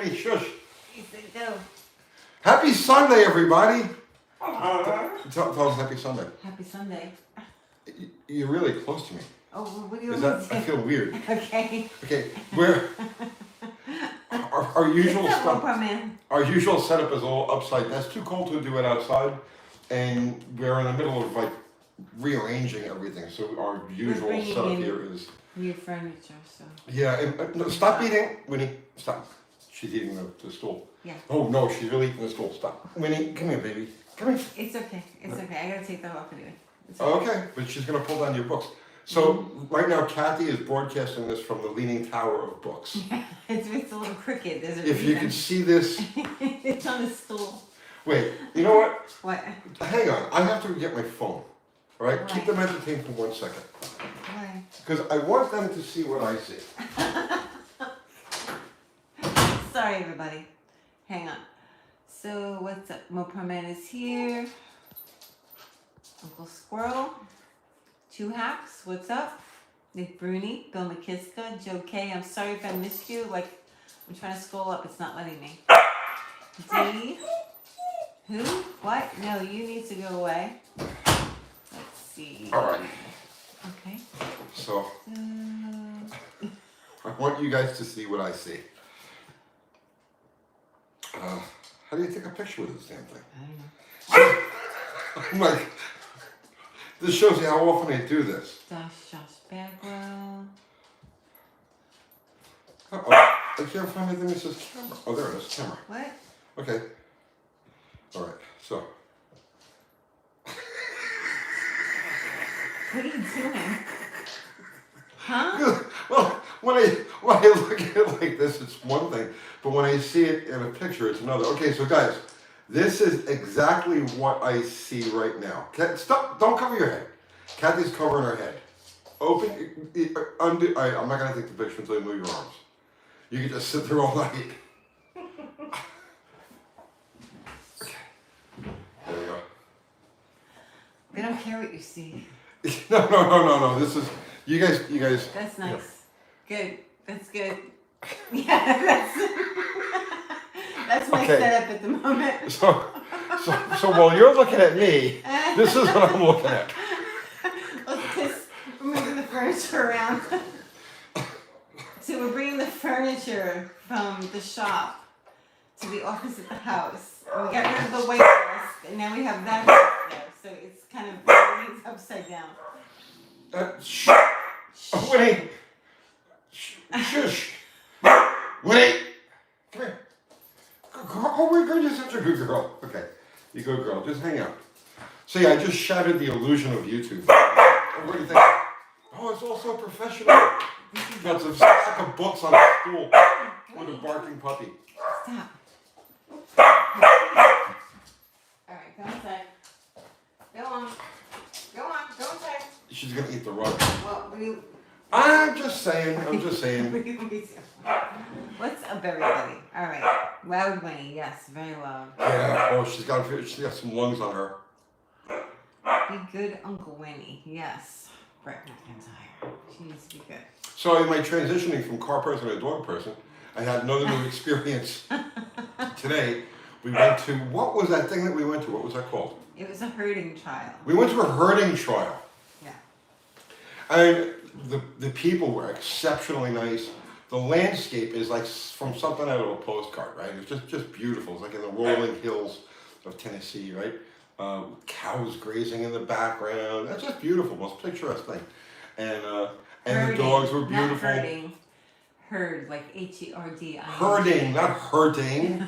Winnie, shush. He said go. Happy Sunday, everybody. Tell us Happy Sunday. Happy Sunday. You're really close to me. Oh, well, what do you Is want that? me I to say? feel weird. Okay. Okay, we're our usual What's up, stuff. Oprah, man? Our usual setup is a little upside. That's too cold to do it outside, and we're in the middle of like rearranging everything. So our usual bringing setup in here is new furniture, so. yeah. No, stop eating, Winnie. Stop. She's eating the stool. Yeah. Oh no, she's really eating the stool. Stop, Winnie. Come here, baby. Come here. It's okay. It's okay. I gotta take that off anyway. It's Okay, but she's gonna pull down your books. So right now, Kathy is broadcasting this from the Leaning Tower of Books. It's a little crooked. There's a If you reason. can see this, It's on a stool. wait. You know what? What? Hang on. I have to get my phone. All right, Why? keep them entertained for 1 second, Why? because I want them to see what I see. Sorry, everybody. Hang on. So, what's up? Mopar Man is here. Uncle Squirrel. Two Hacks. What's up? Nick Bruni. Bill McKiska. Joe K. I'm sorry if I missed you. Like, I'm trying to scroll up. It's not letting me. D. Who? What? No, you need to go away. Let's see. All right. Okay. So I want you guys to see what I see. How do you take a picture with this damn thing? I don't know. I'm like, this shows you how often I do this. Josh Bagwell. Uh-oh. I can't find anything that says camera. Oh, there it is, camera. What? Okay. All right, so. What are you doing? Huh? Well, when I look at it like this, it's one thing, but when I see it in a picture, it's another. Okay, so guys, this is exactly what I see right now. Stop! Don't cover your head. Kathy's covering her head. Open, undo. All right, I'm not gonna take the picture until you move your arms. You can just sit there all night. Okay. There we go. They don't care what you see. No. This is you guys. That's nice. Good. That's good. Yeah, that's my Okay. setup at the moment. So while you're looking at me, this is what I'm looking at. Let's just moving the furniture around. So we're bringing the furniture from the shop to the office at the house. And we got rid of the white desk, and now we have that there. So it's kind of it's upside down. Shh. Oh, Winnie. Shush. Winnie. Come here. Oh my God, you're such a good girl. Okay, you good girl. Just hang out. So yeah, I just shattered the illusion of YouTube. What do you think? Oh, it's all so professional. Got some stack of books on a stool with a barking puppy. Stop. Alright, go inside. Go on. Go inside. She's gonna eat the rug. Well, I'm just saying. What's up, everybody? Alright. Loud Winnie, yes, very loud. Yeah. Oh, she's got some lungs on her. Be good, Uncle Winnie, yes. Brett McIntyre. She needs to be good. So in my transitioning from car person to dog person, I had another new experience today. We went to, what was that thing that we went to? What was that called? It was a herding trial. We went to a herding trial. Yeah. And the people were exceptionally nice. The landscape is like from something out of a postcard, right? It's just beautiful. It's like in the rolling hills of Tennessee, right? Cows grazing in the background. That's just beautiful, most picturesque thing. And Herding, the dogs were beautiful. Not herding. Herd, like H-E-R-D. Herding, not hurting.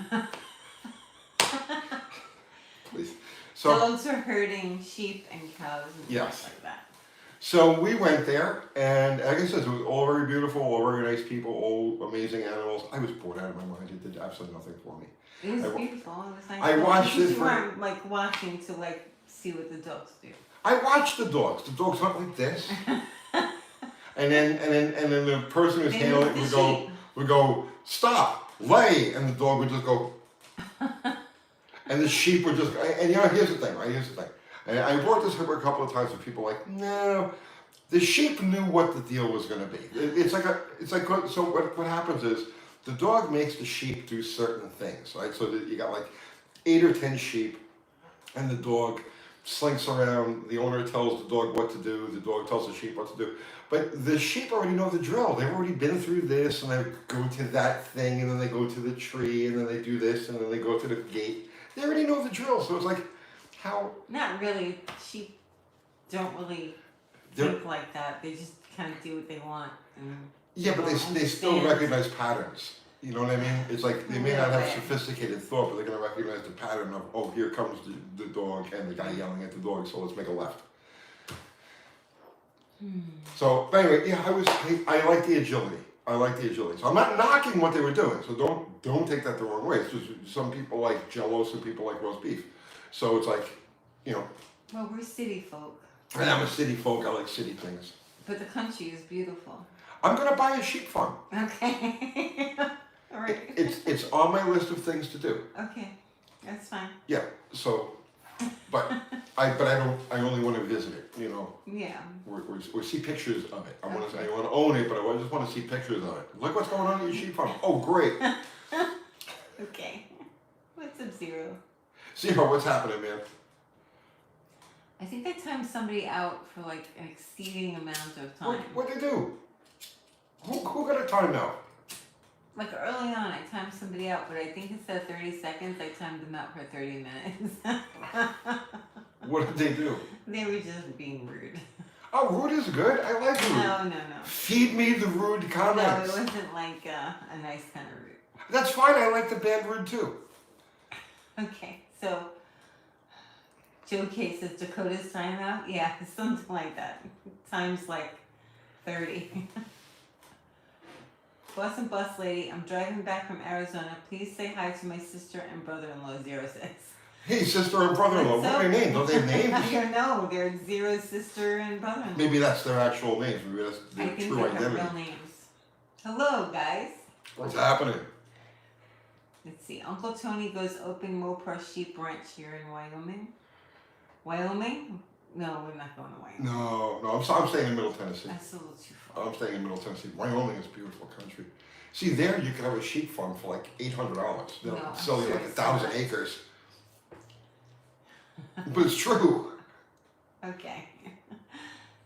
Please. So, dogs are herding sheep and cows and yes. stuff like that. So we went there, and like I said, it was all very beautiful, all very nice people, all amazing animals. I was bored out of my mind. It did absolutely nothing for me. It was beautiful. It was nice. I watched it You for. weren't like watching to like see what the dogs do. I watched the dogs. The dogs went like this, and then the person who's They handling moved it the would go stop, lay, and the dog would just go, and the sheep would just. And you know, here's the thing, right? Here's the thing. And I brought this up a couple of times, and people were like, no, the sheep knew what the deal was going to be. So what happens is the dog makes the sheep do certain things, right? So that you got like 8 or 10 sheep, and the dog slinks around. The owner tells the dog what to do. The dog tells the sheep what to do. But the sheep already know the drill. They've already been through this, and they go to that thing, and then they go to the tree, and then they do this, and then they go to the gate. They already know the drill. So it's like, how? Not really. Sheep don't really think like that. They just kind of do what they want. And Yeah, but they still recognize patterns. You know what I mean? It's like they may not have sophisticated thought, but they're going to recognize the pattern of, oh, here comes the dog and the guy yelling at the dog, so let's make a left. So, but anyway, yeah, I like the agility. I like the agility. So I'm not knocking what they were doing, so don't take that the wrong way. It's just some people like Jell-O, some people like roast beef. So it's like, you know. Well, we're city folk. And I'm a city folk, I like city things. But the country is beautiful. I'm going to buy a sheep farm. Okay. All right. It's on my list of things to do. Okay, that's fine. Yeah. So, but I only want to visit it. You know. Yeah. Or see pictures of it. I want to own it, but I just want to see pictures of it. Look what's going on at your sheep farm. Oh, great. Okay. What's up, Zero? Zero, what's happening, man? I think they timed somebody out for like an exceeding amount of time. What'd they do? Who got a time out? Like early on, I timed somebody out, but I think instead of 30 seconds, I timed them out for 30 minutes. What did they do? They were just being rude. Oh, rude is good. I like rude. No. Feed me the rude comments. No, it wasn't like a nice kind of rude. That's fine. I like the bad rude too. Okay, so Joe K says Dakota's timeout. Yeah, something like that. Times like 30. Boss and Boss Lady, I'm driving back from Arizona. Please say hi to my sister and brother-in-law, 06. Hey, sister and brother-in-law. What are their names? Don't they have names? I don't know. They're Zero's sister and brother-in-law. Maybe that's their actual names. Maybe that's their I think true they identity. have real names. Hello, guys. What's happening? Let's see. Uncle Tony goes open Mopar sheep ranch here in Wyoming. Wyoming? No, we're not going to Wyoming. No, I'm staying in Middle Tennessee. That's a little too far. I'm staying in Middle Tennessee. Wyoming is a beautiful country. See, there you can have a sheep farm for like $800. They'll No, sell you sure like it's 1,000 not. acres. But it's true. Okay.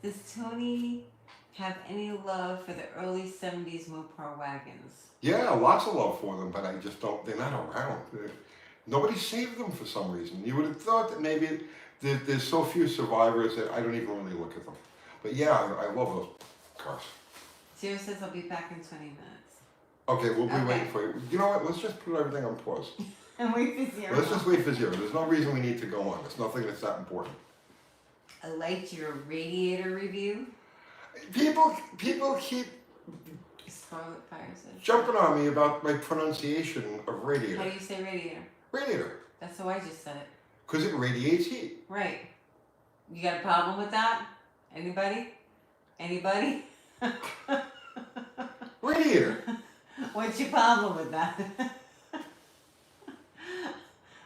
Does Tony have any love for the early 70s Mopar wagons? Yeah, lots of love for them, but I just don't, they're not around. Nobody saved them for some reason. You would have thought that maybe there's so few survivors that I don't even really look at them. But yeah, I love those cars. Zero says I'll be back in 20 minutes. Okay, we'll be Okay. waiting for you. You know what? Let's just put everything on pause. And wait for Zero. Let's just wait for Zero. There's no reason we need to go on. There's nothing that's that important. I liked your radiator review. People keep Scarlet Fire says. jumping on me about my pronunciation of How radiator. do you say radiator? Radiator. That's how I just said it. Because it radiates heat. Right. You got a problem with that? Anybody? Anybody? Radiator. What's your problem with that?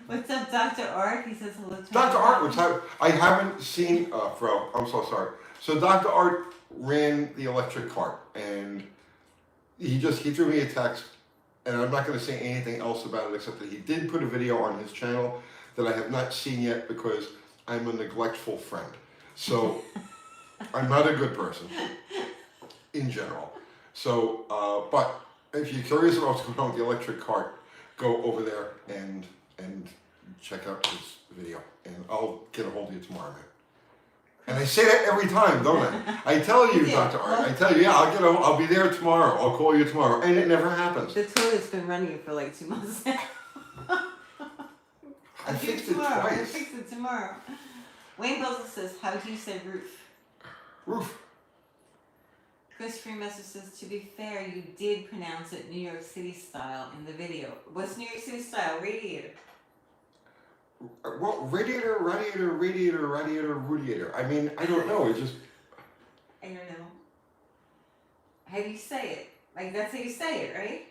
What's up, Dr. Art? He says hello to Dr. Art, I haven't seen, Fro, I'm so sorry. So Dr. Art ran the electric cart, and he threw me a text, and I'm not going to say anything else about it except that he did put a video on his channel that I have not seen yet because I'm a neglectful friend. So I'm not a good person in general. So, but if you're curious about what's going on with the electric cart, go over there and check out this video, and I'll get a hold of you tomorrow, man. And I say that every time, don't I? I tell you, Dr. Art. I tell you, yeah, I'll be there tomorrow. I'll call you tomorrow, and it never happens. The toilet's been running for like 2 months now. I fixed it I'll twice. fix it tomorrow. Wayne Buzzle says, how do you say roof? Roof. Chris Freemaster says, to be fair, you did pronounce it New York City style in the video. What's New York City style? Radiator. Well, radiator. I mean, I don't know. It's just. I don't know. How do you say it? Like, that's how you say it, right?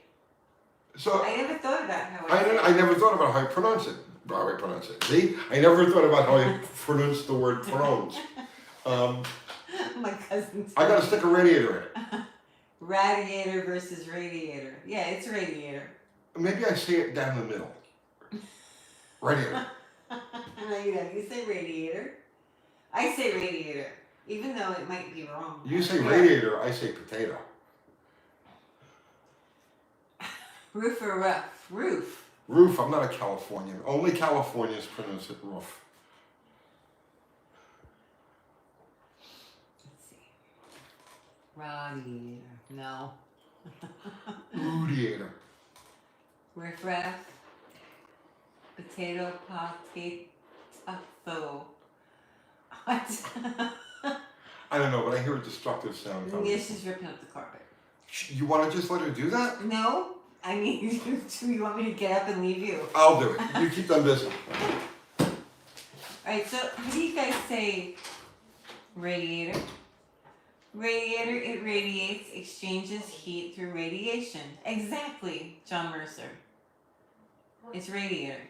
So I never thought about how I say it. I never thought about how I pronounce it. How I pronounce it. See, I never thought about how I pronounce the word pronounce. My cousin. I gotta stick a radiator in it. Radiator versus radiator. Yeah, it's radiator. Maybe I say it down the middle. Radiator. No, you don't. You say radiator. I say radiator, even though it might be wrong. You say Yeah. radiator, I say potato. Roof or rough? Roof. Roof, I'm not a Californian. Only Californians pronounce it roof. Let's see. Radiator. No. Radiator. Riff raff. Potato. What? I don't know, but I hear a destructive sound coming. Yeah, she's ripping up the carpet. You want to just let her do that? No. I mean, do you want me to get up and leave you? I'll do it. You keep them busy. Alright, so how do you guys say radiator? Radiator, it radiates, exchanges heat through radiation. Exactly, John Mercer. It's radiator.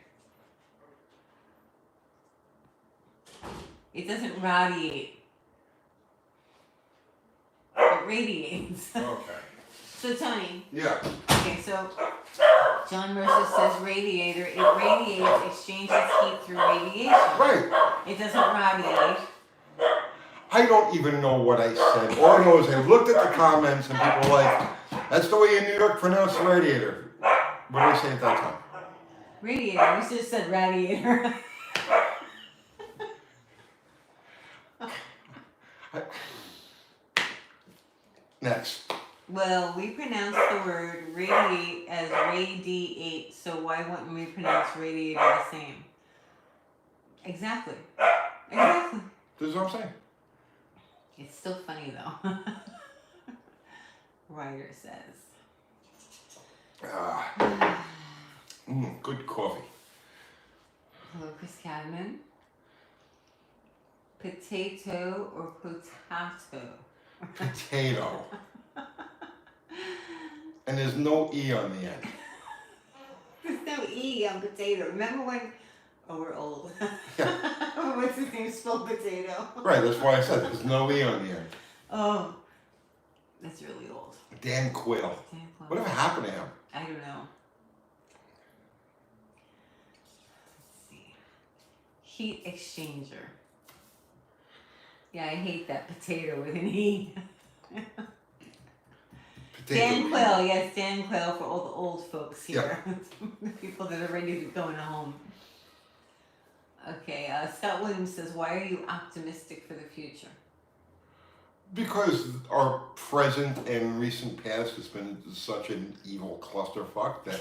It doesn't radiate. It radiates. Okay. So Tony, Yeah. okay, so John Mercer says radiator, it radiates, exchanges heat through radiation. Right. It doesn't radiate. I don't even know what I said. All I know is I looked at the comments and people were like, that's the way in New York pronounce radiator. What did I say at that time? Radiator, you just said radiator. Next. Well, we pronounce the word radiate as radiate, so why wouldn't we pronounce radiator the same? Exactly. Exactly. This is what I'm saying. It's still funny though. Ryder says. Good coffee. Hello, Chris Cadman. Potato or potato? Potato. And there's no E on the end. There's no E on potato. Remember when? Oh, we're old. Yeah. What's his name? Spelled potato. Right, that's why I said there's no E on the end. Oh, that's really old. Dan Quill. Dan Quill. Whatever happened to him? I don't know. Let's see. Heat exchanger. Yeah, I hate that potato with an E. Potato. Dan Quill, yes, Dan Quill for all the old folks here. The people that are ready to be going home. Okay, Scott Williams says, why are you optimistic for the future? Because our present and recent past has been such an evil clusterfuck that.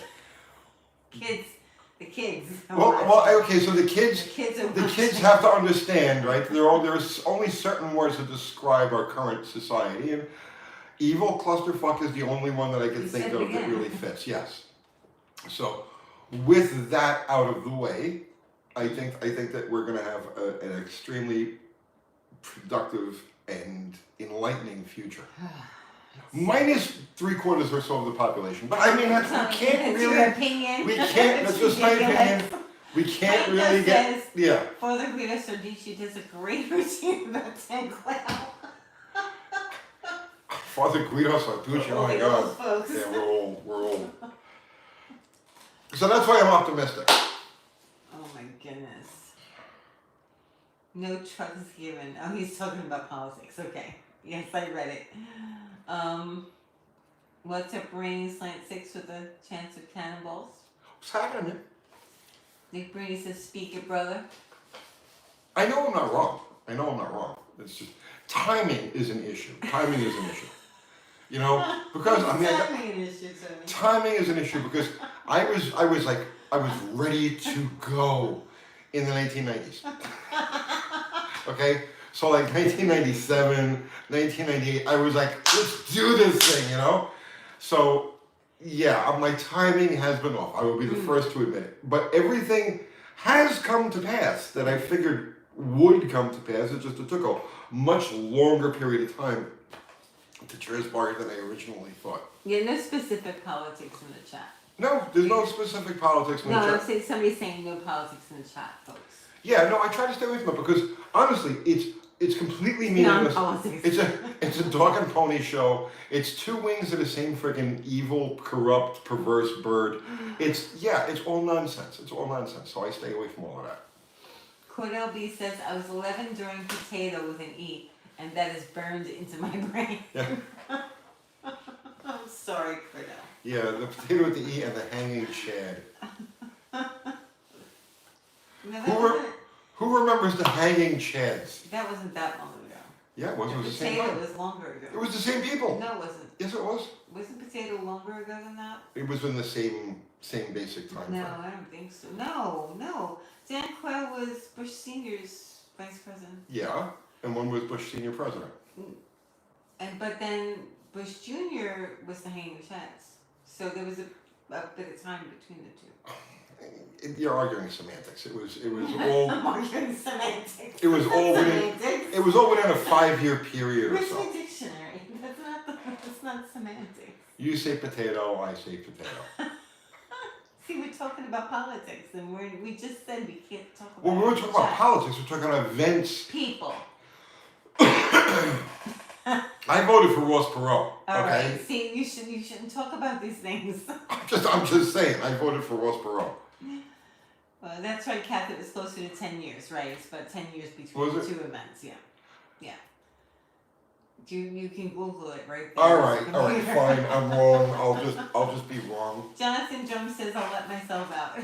The kids. Well, okay, so the kids The kids have to understand, right? There's only certain words to describe our current society, and evil clusterfuck is the only one that I can You think said of it that again. really fits. Yes. So, with that out of the way, I think that we're going to have an extremely productive and enlightening future. Minus 3/4 or so of the population, but I mean we can't really. Your opinion. We can't. That's just my opinion. We can't Mike really just get. says, Yeah. Father Guido Sardici does a great routine about Dan Quill. Father Guido Sarducci. Oh my The old God. folks. Yeah, we're old. We're old. So that's why I'm optimistic. Oh my goodness. No trucks given. Oh, he's talking about politics. Okay. Yes, I read it. What's up, Rainy Slant 6 with a chance of cannonballs? What's happening? Nick Brady says, speak it, brother. I know I'm not wrong. It's just timing is an issue. Timing is an issue. You know, because I mean, timing is an issue because I was ready to go in the 1990s. Okay, so like 1997, 1998, I was like, let's do this thing, you know. So yeah, my timing has been off. I will be the first to admit it. But everything has come to pass that I figured would come to pass. It took a much longer period of time to transpire than I originally thought. Yeah, no specific politics in the chat. No, there's no specific politics in the chat. No, somebody's saying no politics in the chat, folks. Yeah, no, I try to stay away from it because honestly, it's It's completely meaningless. Non-politics. It's a dog and pony show. It's two wings of the same freaking evil, corrupt, perverse bird. It's all nonsense. It's all nonsense. So I stay away from all of that. Cordell B says, I was 11 during potato with an E, and that is burned into my brain. Yeah. I'm sorry, Cordell. Yeah, the potato with the E and the hanging Chad. No, that wasn't, Who remembers the hanging Chads? that wasn't that long ago. Yeah, it was. It was the same Potato time. was longer ago. It was the same people. No, it wasn't. Yes, it was. Wasn't potato longer ago than that? It was in the same basic time No, frame. I don't think so. No. Dan Quayle was Bush Sr.'s vice president. Yeah, and one was Bush Senior President. But then Bush Jr. was the hanging Chads. So there was a bit of time between the two. You're arguing semantics. It was all. I'm arguing semantics. It was all within. Semantics. It was all within a 5-year period or Where's so. my dictionary? That's not semantics. You say potato, I say potato. See, we're talking about politics, and we just said we can't talk about. Well, we weren't talking about Chad. politics. We're talking about events. People. I voted for Ross Perot. All Okay. right. See, you shouldn't talk about these things. I'm just saying. I voted for Ross Perot. Well, that's right, Kath. It was closer to 10 years, right? It's about 10 years between Was the it? two events. Yeah. You can Google it right there. All right, fine. I'm wrong. I'll just be wrong. Jonathan Jones says I'll let myself out.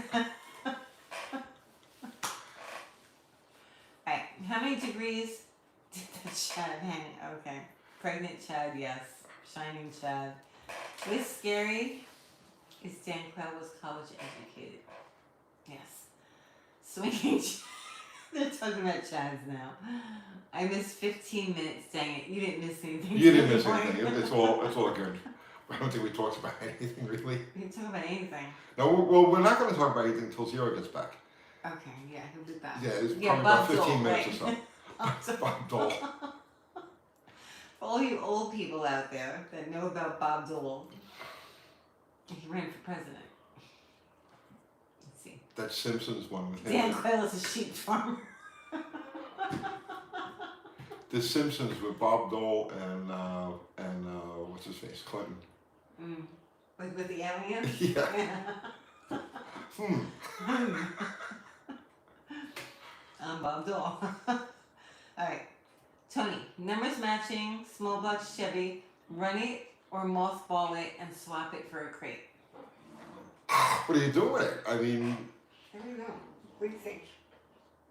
Alright, how many degrees did the Chad hang? Okay. Pregnant Chad, yes. Shining Chad. What's scary is Dan Quayle was college educated. Yes. Swinging Chad. They're talking about Chads now. I missed 15 minutes, dang it. You didn't miss anything. You didn't miss anything. It's all good. I don't think we talked about anything really. We didn't talk about anything. No, well, we're not going to talk about anything until Zero gets back. Okay, yeah, he'll be back. Yeah, it's probably Bob about 15 Dole, minutes right. or so. Bob Dole. For all you old people out there that know about Bob Dole, he ran for president. Let's see. That Simpsons one with him. Dan Quayle is a sheep farmer. The Simpsons with Bob Dole and what's his face, Clinton. With the alien? Yeah. I'm Bob Dole. Alright. Tony, numbers matching, small block Chevy, run it or mothball it and swap it for a crate. What are you doing with it? I mean, I don't know. What do you think?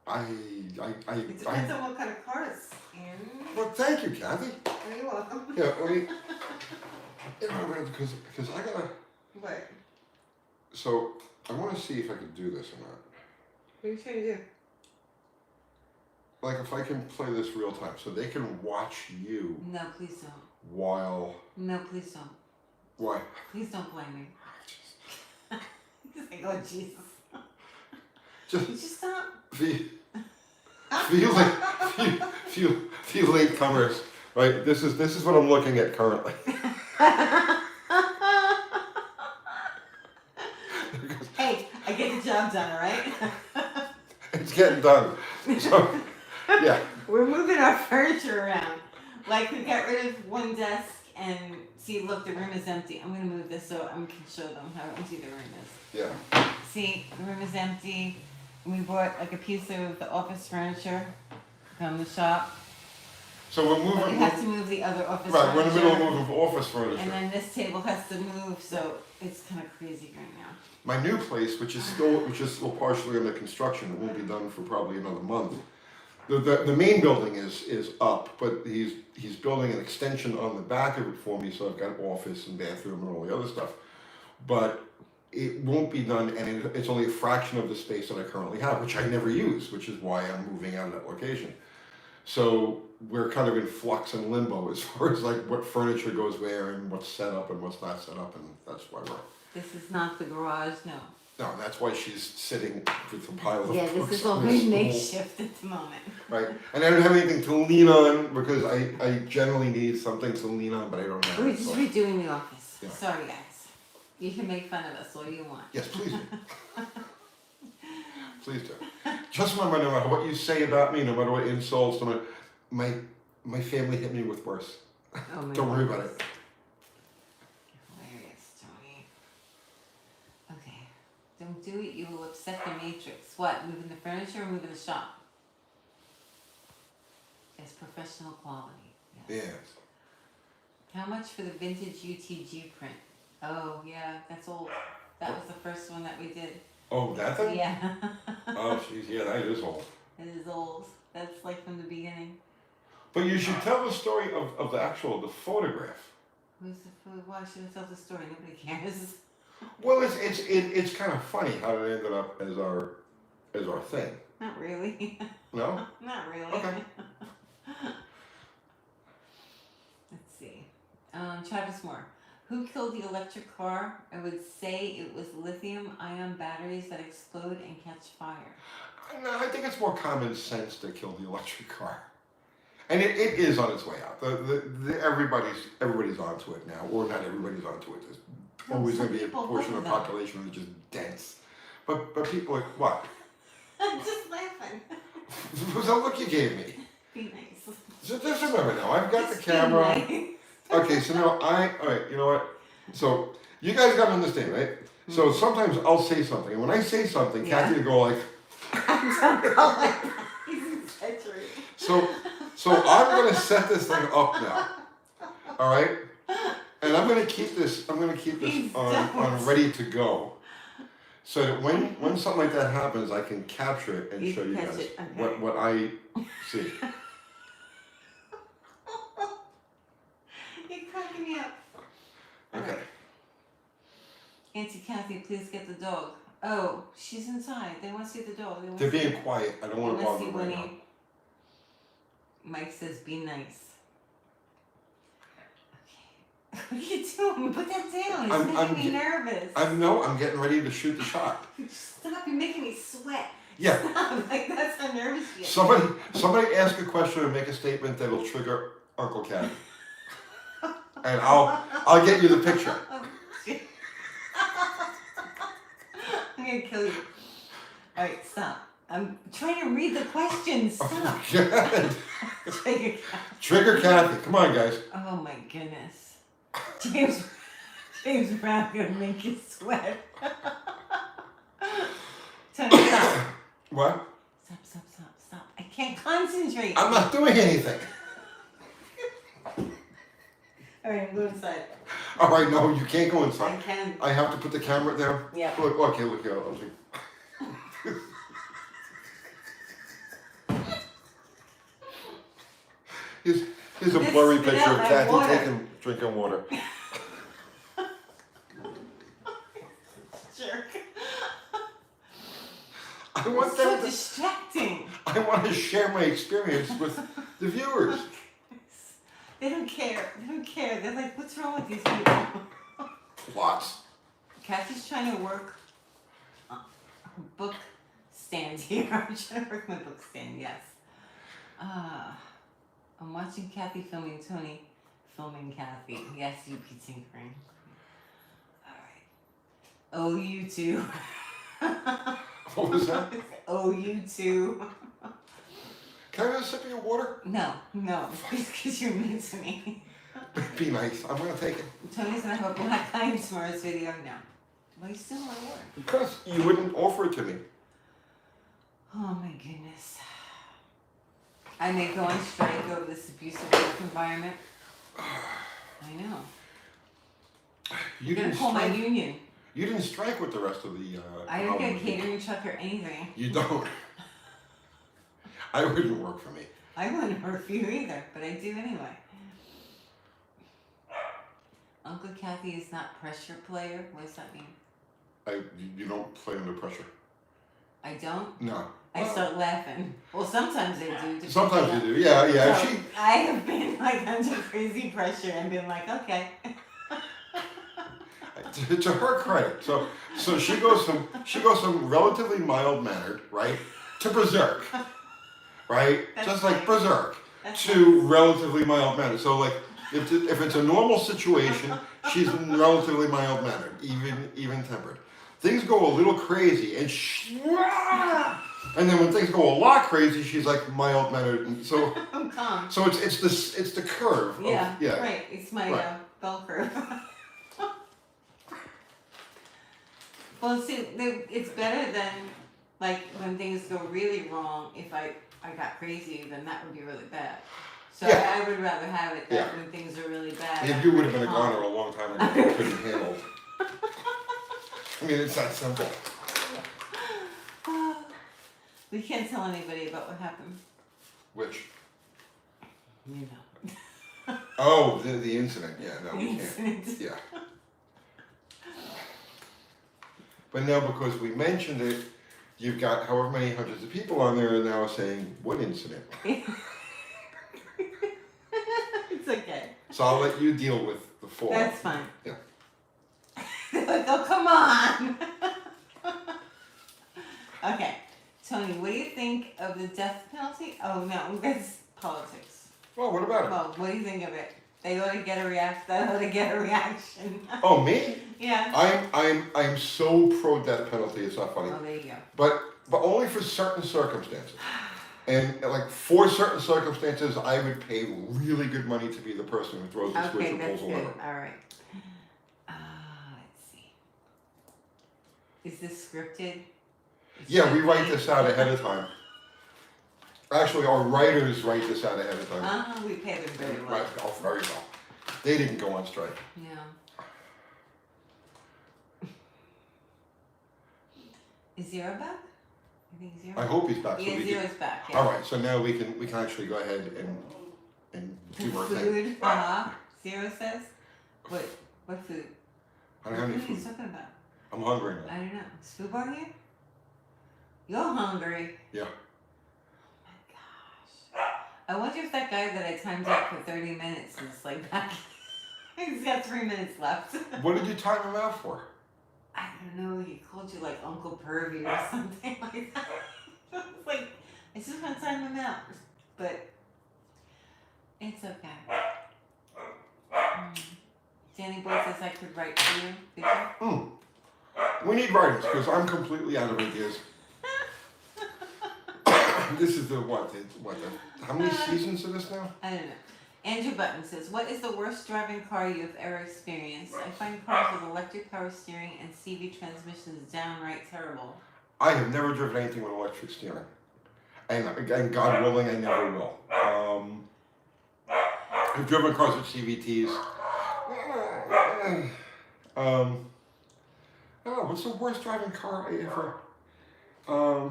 I It depends on what kind of car it's in. well, thank you, Kathy. Oh, you're welcome. Yeah, because I gotta. What? So I want to see if I can do this or not. What are you trying to do? Like if I can play this real time, so they can watch you No, please don't. while. No, please don't. Why? Please don't blame me. He's like, oh, Jesus. Just Just stop. few latecomers, right? This is what I'm looking at currently. Hey, I get the job done, all right? It's getting done. So, yeah. We're moving our furniture around. Like, we got rid of one desk and see, look, the room is empty. I'm going to move this so I can show them how empty the room is. Yeah. See, the room is empty. We bought like a piece of the office furniture from the shop. So we're But we moving. have to move the other office Right, we're in the middle of furniture. moving office furniture. And then this table has to move, so it's kind of crazy right now. My new place, which is still partially under construction, it won't be done for probably another month. The main building is up, but he's building an extension on the back of it for me, so I've got office and bathroom and all the other stuff. But it won't be done, and it's only a fraction of the space that I currently have, which I never use, which is why I'm moving out of that location. So we're kind of in flux and limbo as far as like what furniture goes where and what's set up and what's not set up, and that's why we're. This is not the garage, no. No, that's why she's sitting with a pile of Yeah, books this is all on very stool. makeshift at the moment. Right, and I don't have anything to lean on because I generally need something to lean on, but I don't have We're it. just So. redoing the office. Yeah. Sorry, guys. You can make fun of us all you want. Yes, please do. Please do. Just remember, no matter what you say about me, no matter what insults, no matter, my family hit me with worse. Oh my Don't worry about goodness. it. Hilarious, Tony. Okay. Don't do it, you will upset the matrix. What? Moving the furniture or moving the shop? It's professional quality. Yes. Yes. How much for the vintage UTG print? Oh, yeah, that's old. That was the first one that we did. Oh, that thing? Yeah. Oh, jeez, yeah, that is old. It is old. That's like from the beginning. But you should tell the story of the photograph. Who's the food? Why should I tell the story? Nobody cares. Well, it's kind of funny how it ended up as our thing. Not really. No? Not really. Okay. Let's see. Travis Moore. Who killed the electric car? I would say it was lithium-ion batteries that explode and catch fire. No, I think it's more common sense to kill the electric car. And it is on its way out. Everybody's onto it now. Or not everybody's onto it. There's always going to be a portion of the population that's just dense. But people are, what? I'm just laughing. What's that look you gave me? Be nice. So just remember now, I've got the Just be camera. nice. Okay, so now alright, you know what? So, you guys gotta understand, right? So sometimes I'll say something, and when I say something, Yeah. Kathy will go like, Don't go like that. He's exaggerating. so I'm gonna set this thing up now. Alright? And I'm gonna keep this Please on don't. ready to go. So that when something like that happens, I can capture it and You show you catch guys it, okay. what I see. You're cracking me up. Okay. Auntie Kathy, please get the dog. Oh, she's inside. They want to see the dog. They want They're to see being quiet. I don't want to Let's bother see them right now. Winnie. Mike says, be nice. Okay. What are you doing? Put that down. It's I'm making me nervous. I'm getting ready to shoot the shot. Stop. You're making me sweat. Yeah. Stop. Like, that's how nervous you get. Somebody ask a question or make a statement that'll trigger Uncle Ken. And I'll get you the picture. Oh, shit. I'm going to kill you. All right, stop. I'm trying to read the questions. Stop. Good. Trigger Kathy. Trigger Kathy. Come on, guys. Oh my goodness. James Brown gonna make you sweat. Tony, stop. What? Stop. I can't concentrate. I'm not doing anything. All right, I'm going inside. All right, no, you can't go I inside. can. I have to put the camera there. Yeah. Look, okay, look here. I'll see. Here's a blurry Spit picture out of my Kathy water. drinking water. Jerk. I want It's so them to, distracting. I want to share my experience with the viewers. They don't care. They're like, what's wrong with these people? Lots. Kathy's trying to work her book stand here. I'm trying to work my book stand, yes. I'm watching Kathy filming Tony filming Kathy. Yes, you be tinkering. Alright. Oh, you too. What was that? Oh, you too. Can I have a sip of your water? No, because you're mean to me. Be nice. I'm going to take it. Tony's gonna have a Black Eyes Mars video now. Why you still want water? Because you wouldn't offer it to me. Oh my goodness. I may go on strike over this abusive work environment. I know. You I'm gonna didn't call my strike. union. You didn't strike with the rest of the. I don't get a Halloween. catering truck or anything. You don't. I wouldn't work for me. I wouldn't work for you either, but I do anyway. Uncle Kathy is not pressure player. What does that mean? You don't play under pressure. I don't. No. I Well, start laughing. Well, sometimes I do. depending Sometimes on- you do. Yeah. So, She. I have been like under crazy pressure and been like, okay. To her credit, so she goes from relatively mild mannered, right, to berserk, right, That's just like nice. berserk, That's to relatively mild mannered. So like if it's a normal situation, she's relatively mild mannered, even tempered. Things go a little crazy, and And then when things go a lot crazy, she's like mild mannered, and so I'm calm. so it's the curve. Yeah, Of, yeah. right. It's my Right. bell curve. Well, see, it's better than like when things go really wrong. If I got crazy, then that would be really bad. So Yeah. I would rather have it that Yeah. when things are really bad. Yeah, I'm you would have been a calm. goner a long time ago. You couldn't handle. I mean, it's that simple. We can't tell anybody about what happened. Which? You know. Oh, the incident. Yeah, no, The we can't. incident. Yeah. But now, because we mentioned it, you've got however many hundreds of people on there now saying, what incident? It's okay. So I'll let you deal with the fall. That's fine. Yeah. Oh, come on. Okay. Tony, what do you think of the death penalty? Oh, no, that's politics. Well, what about it? Well, what do you think of it? They ought to get a reaction. Oh, me? Yeah. I'm so pro death penalty. It's not funny. Oh, there you go. But only for certain circumstances. And like for certain circumstances, I would pay really good money to be the person who throws the switch Okay, or that's pulls the good. lever. All right. Let's see. Is this scripted? Yeah, we write this out ahead of time. Actually, our writers write this out ahead of time. We pay them very well. Right, oh, very well. They didn't go on strike. Yeah. Is Zero back? I think Zero. I hope he's back. So Yeah, we Zero's back. Yeah. All right, so now we can actually go ahead and do our thing. Food. Zero says. What food? I don't have any What are you food. talking about? I'm hungry now. I don't know. Is food bar here? You're hungry. Yeah. Oh my gosh. I wonder if that guy that I timed out for 30 minutes is like back. He's got 3 minutes left. What did you time him out for? I don't know. He called you like Uncle Pervy or something like that. It's like I just want to time him out, but it's okay. Danny Boy says I could write for you. Did you? We need writers because I'm completely out of ideas. This is how many seasons of this now? I don't know. Andrew Button says, what is the worst driving car you have ever experienced? I find cars with electric power steering and CV transmissions downright terrible. I have never driven anything with electric steering. And God willing, I never will. I've driven cars with CVTs. Oh, what's the worst driving car I ever... I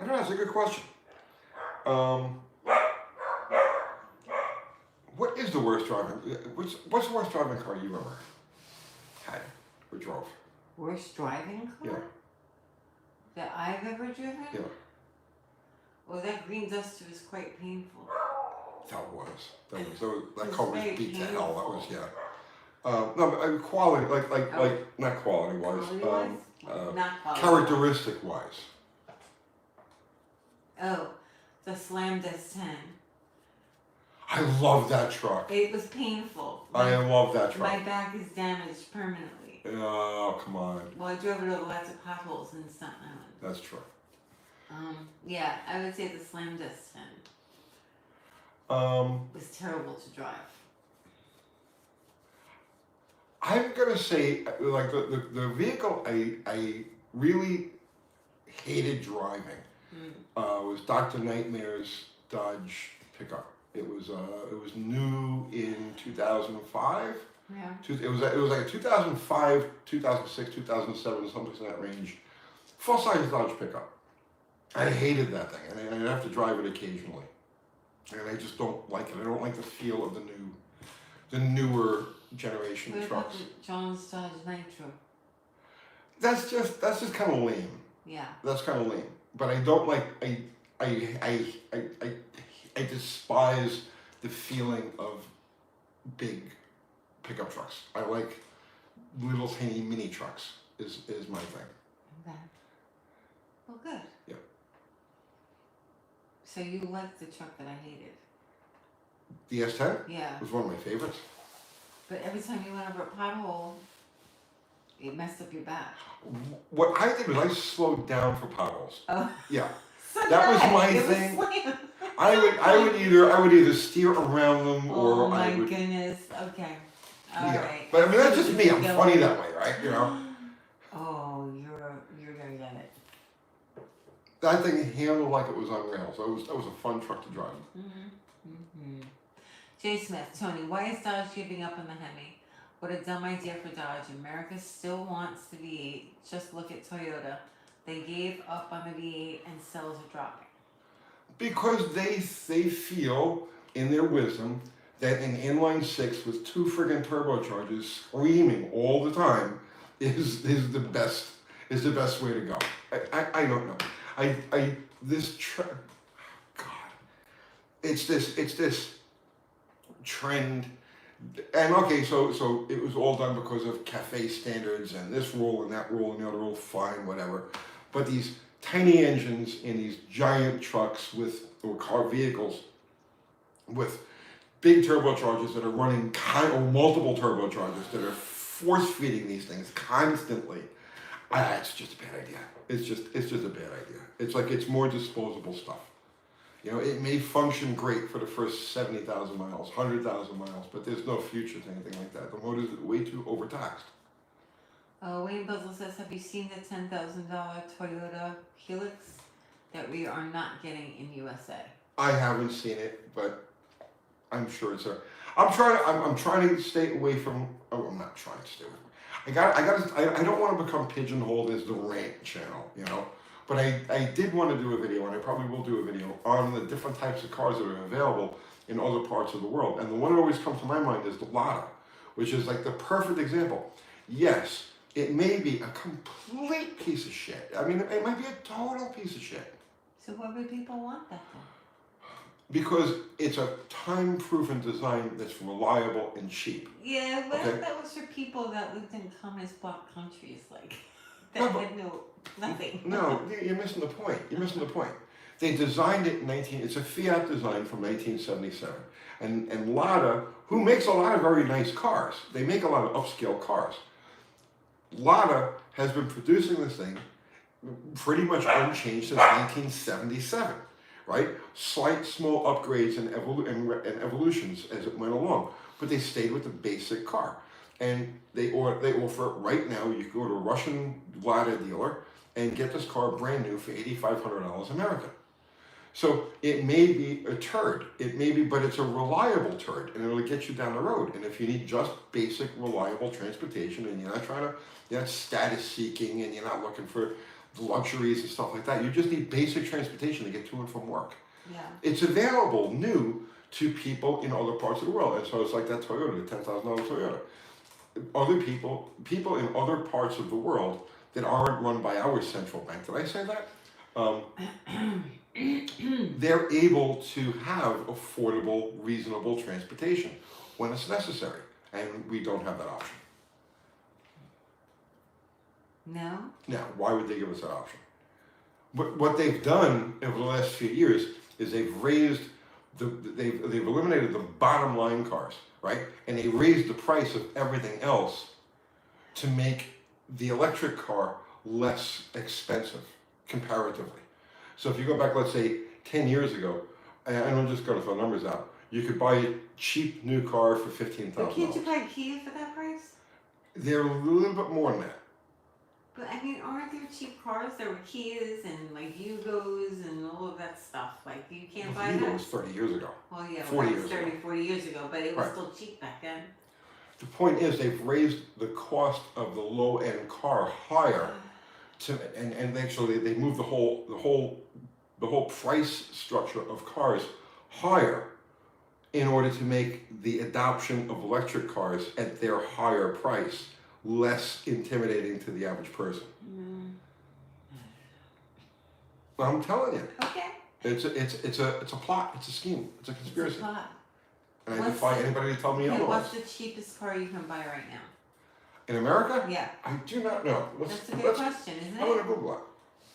don't know, that's a good question. What is the worst driving... What's the worst driving car you ever had or drove? Worst driving car? Yeah. That I've ever driven? Yeah. Well, that green duster was quite painful. That It car was was very beat to hell. That was, painful. yeah. No, but quality, not quality wise, Quality-wise? Not quality. characteristic wise. Oh, the Slam Death 10. I love that truck. It was painful. I love that My truck. back is damaged permanently. Oh, come on. Well, I drove it over lots of potholes in Staten Island. That's true. Yeah, I would say the Slam Death 10 was terrible to drive. I'm gonna say, like the vehicle I really hated driving was Dr. Nightmare's Dodge pickup. It was new in 2005. Yeah. It was like a 2005, 2006, 2007, something in that range. Full size Dodge pickup. I hated that thing, and I'd have to drive it occasionally. And I just don't like it. I don't like the feel of the newer generation What about trucks. the John's Dodge Nitro? That's just kind of lame. Yeah. That's kind of lame. But I don't like. I despise the feeling of big pickup trucks. I like little tiny mini trucks. Is my thing. Okay. Well, good. Yeah. So you liked the truck that I hated? The S10 Yeah. was one of my favorites. But every time you went over a pothole, It messed up your back. What I did was I slowed down for potholes. Oh. Yeah. So That was nice. my It was thing. slammed. I would either steer around them or Oh my I would. goodness. Okay. All Yeah. right. But I mean that's See just what me. you I'm go funny with. that way, right? You know. Oh, you're gonna get it. That thing handled like it was on rails. That was a fun truck to drive. Jay Smith, Tony, why is Dodge giving up on the Hemi? What a dumb idea for Dodge. America still wants the V8. Just look at Toyota. They gave up on the V8 and sales are dropping. Because they feel in their wisdom that an inline six with 2 friggin' turbochargers screaming all the time is the best way to go. I don't know. God, it's this trend. And okay, so it was all done because of cafe standards and this rule and that rule and the other rule, fine, whatever. But these tiny engines in these giant trucks or car vehicles with big turbochargers that are running or multiple turbochargers that are force feeding these things constantly. It's just a bad idea. It's just a bad idea. It's like it's more disposable stuff. You know, it may function great for the first 70,000 miles, 100,000 miles, but there's no future to anything like that. The motor's way too overtaxed. Wayne Buzzle says, have you seen the $10,000 Toyota Helix that we are not getting in USA? I haven't seen it, but I'm sure it's there. I'm trying to stay away from. Oh, I'm not trying to stay away from. I don't want to become pigeonholed as the rant channel, you know. But I did want to do a video, and I probably will do a video on the different types of cars that are available in other parts of the world. And the one that always comes to my mind is the Lada, which is like the perfect example. Yes, it may be a complete piece of shit. I mean, it might be a total piece of shit. So why would people want that then? Because it's a time-proven design that's reliable and cheap. Yeah, but okay? That was for people that lived in communist bloc countries, like, that had nothing. No, you're missing the point. You're missing the point. They designed it it's a Fiat design from 1977. And Lada, who makes a lot of very nice cars, they make a lot of upscale cars. Lada has been producing this thing pretty much unchanged since 1977, right? Slight small upgrades and evolutions as it went along, but they stayed with the basic car. And they offer it right now. You can go to a Russian Lada dealer and get this car brand new for $8,500 American. So it may be a turd, but it's a reliable turd, and it'll get you down the road. And if you need just basic, reliable transportation, and you're not status seeking, and you're not looking for luxuries and stuff like that, you just need basic transportation to get to and from work. Yeah. It's available new to people in other parts of the world, and so it's like that Toyota, the $10,000 Toyota. Other people in other parts of the world that aren't run by our central bank. Did I say that? They're able to have affordable, reasonable transportation when it's necessary, and we don't have that option. No? Now, why would they give us that option? What they've done over the last few years is they've eliminated the bottom line cars, right? And they raised the price of everything else to make the electric car less expensive comparatively. So if you go back, let's say 10 years ago, and I'm just going to throw numbers out, you could buy a cheap new car for $15,000. But can't you buy Kia for that price? They're a little bit more than that. But I mean, aren't there cheap cars? There were Kias and like Yugos and all of that stuff. Like you can't buy that. Yugo was 30 years ago. Well, yeah, 40 years 30, ago. 40 years ago, but it was Right. still cheap back then. The point is they've raised the cost of the low-end car higher, and actually they moved the whole price structure of cars higher in order to make the adoption of electric cars at their higher price less intimidating to the average person. Well, I'm telling you, Okay. it's a plot, it's a scheme, it's a conspiracy, It's a lot. and I defy anybody to tell me Okay, otherwise. what's the cheapest car you can buy right now? In America? Yeah. I do not know. That's a good question, isn't I'm gonna it? Google it.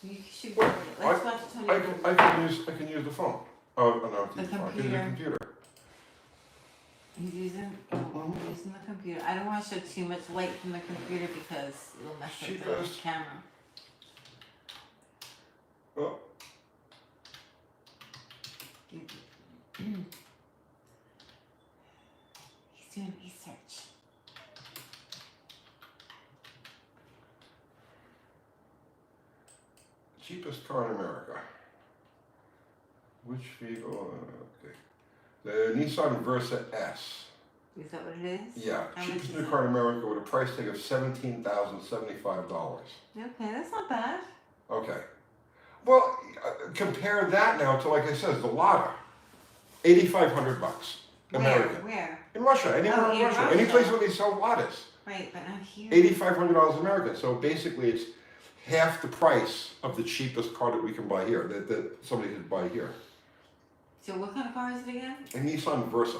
You should Google it. Let's watch Tony Google. I can use the phone. Oh no, The I can use the computer. computer. He's using the computer. I don't want to show too much light from the computer because it'll mess up the camera. Oh. He's doing research. Cheapest car in America. Which vehicle? Okay. The Nissan Versa S. Is that what it is? Yeah, How cheapest much is new car in America with a price tag of $17,075. Okay, that's not bad. Okay. Well, compare that now to, like I said, the Lada. $8,500. American. Where? In Russia, anywhere in Russia. Any place where they sell Ladas. Right, but not here. $8,500 American. So basically it's half the price of the cheapest car that we can buy here, that somebody could buy here. So what kind of car is it again? A Nissan Versa.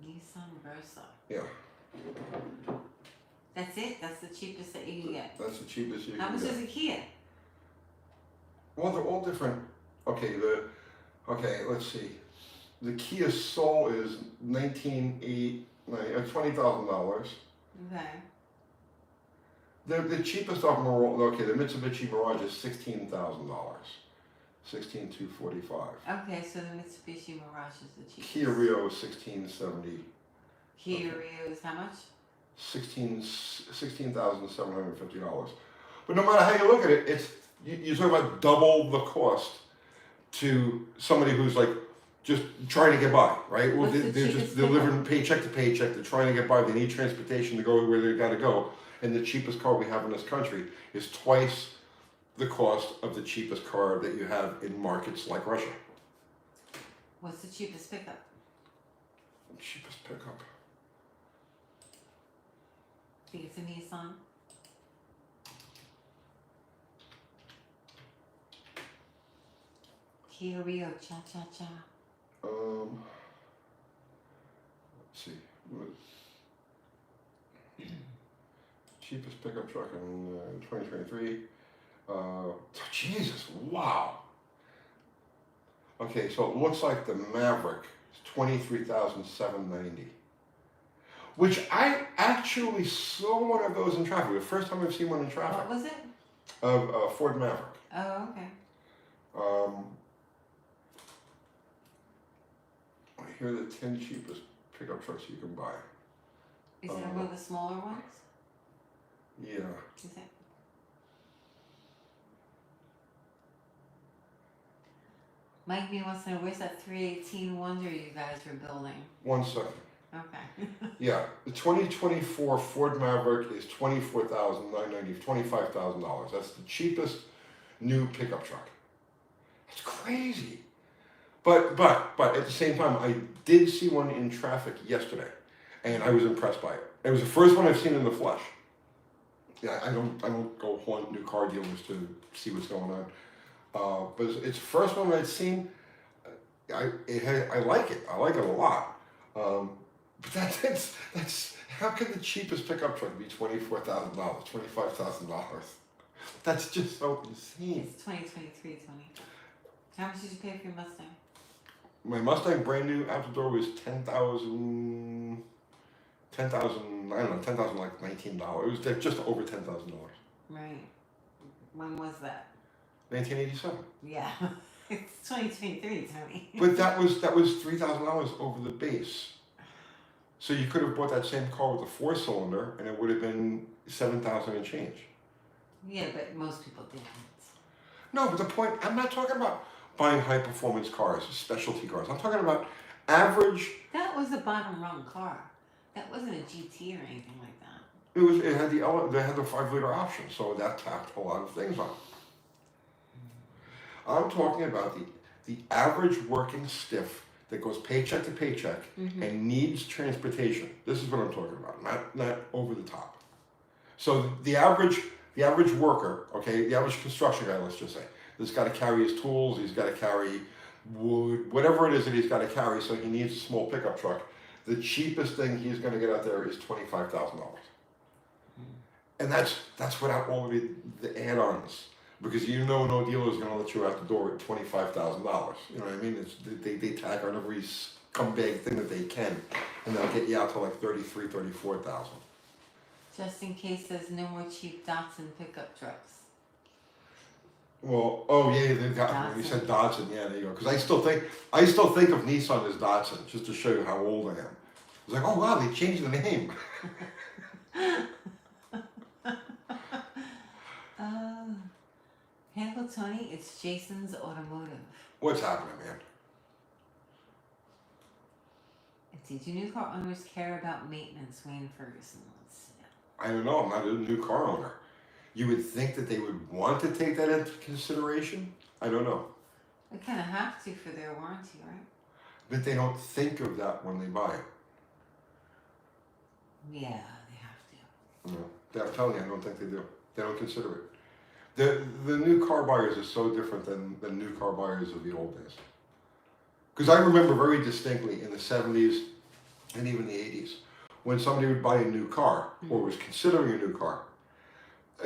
Nissan Versa. Yeah. That's it? That's the cheapest that you can get? That's the cheapest you can get. How much is a Kia? Well, they're all different. Okay, let's see. The Kia Soul is $20,000. Okay. The cheapest of them are all, okay, the Mitsubishi Mirage is $16,000. $16,245. Okay, so the Mitsubishi Mirage is the cheapest. Kia Rio is $1,670. Kia Rio is how much? $16,750. But no matter how you look at it, it's you're talking about double the cost to somebody who's like just trying to get by, right? Well, they're just delivering paycheck to paycheck. They're trying to get by. They need transportation to go where they got to go. And the cheapest car we have in this country is twice the cost of the cheapest car that you have in markets like Russia. What's the cheapest pickup? Cheapest pickup. I think it's a Nissan. Kia Rio, cha-cha-cha. Let's see. Cheapest pickup truck in 2023. Jesus, wow. Okay, so it looks like the Maverick is $23,790. Which I actually saw one of those in traffic. The first time I've seen one in traffic. What was it? Ford Maverick. Oh, okay. Here are the 10 cheapest pickup trucks you can buy. Is it one of the smaller ones? Yeah. Is it? Mike B wants to know, where's that 318 Wonder you guys were building? 1 second. Okay. Yeah, the 2024 Ford Maverick is $24,990, $25,000. That's the cheapest new pickup truck. That's crazy. But at the same time, I did see one in traffic yesterday, and I was impressed by it. It was the first one I've seen in the flesh. Yeah, I don't go haunt new car dealers to see what's going on. But it's the first one I'd seen. I like it. I like it a lot. But that's how can the cheapest pickup truck be $24,000, $25,000? That's just so insane. It's 2023, Tony. How much did you pay for your Mustang? My Mustang brand new out the door was $10,000, I don't know, $10,000 like $19. It was just over $10,000. Right. When was that? 1987. Yeah. It's 2023, Tony. But that was $3,000 over the base. So you could have bought that same car with a 4-cylinder, and it would have been $7,000 and change. Yeah, but most people didn't. No, but the point, I'm not talking about buying high performance cars, specialty cars. I'm talking about average. That was a bottom rung car. That wasn't a GT or anything like that. It had the 5-liter option, so that tacked a lot of things on it. I'm talking about the average working stiff that goes paycheck to paycheck and needs transportation. This is what I'm talking about, not over the top. So the average worker, okay, the average construction guy, let's just say, has got to carry his tools, he's got to carry wood, whatever it is that he's got to carry, so he needs a small pickup truck. The cheapest thing he's going to get out there is $25,000. And that's without all of the add-ons. Because no dealer is going to let you out the door at $25,000. You know what I mean? They tack on every scumbag thing that they can, and they'll get you out to like 33, 34,000. Just in case there's no more cheap Datsun pickup trucks. Well, oh yeah, they've got. You said Dodson, yeah, there you go. Because I still think of Nissan as Dodson, just to show you how old I am. It's like, oh wow, they changed the name. Handle Tony, it's Jason's Automotive. What's happening, man? Did you new car owners care about maintenance, Wayne Ferguson? I don't know. I'm not a new car owner. You would think that they would want to take that into consideration. I don't know. They kind of have to for their warranty, right? But they don't think of that when they buy it. Yeah, they have to. No, I'm telling you, I don't think they do. They don't consider it. The new car buyers are so different than new car buyers of the old days. Because I remember very distinctly in the 70s and even the 80s, when somebody would buy a new car or was considering a new car,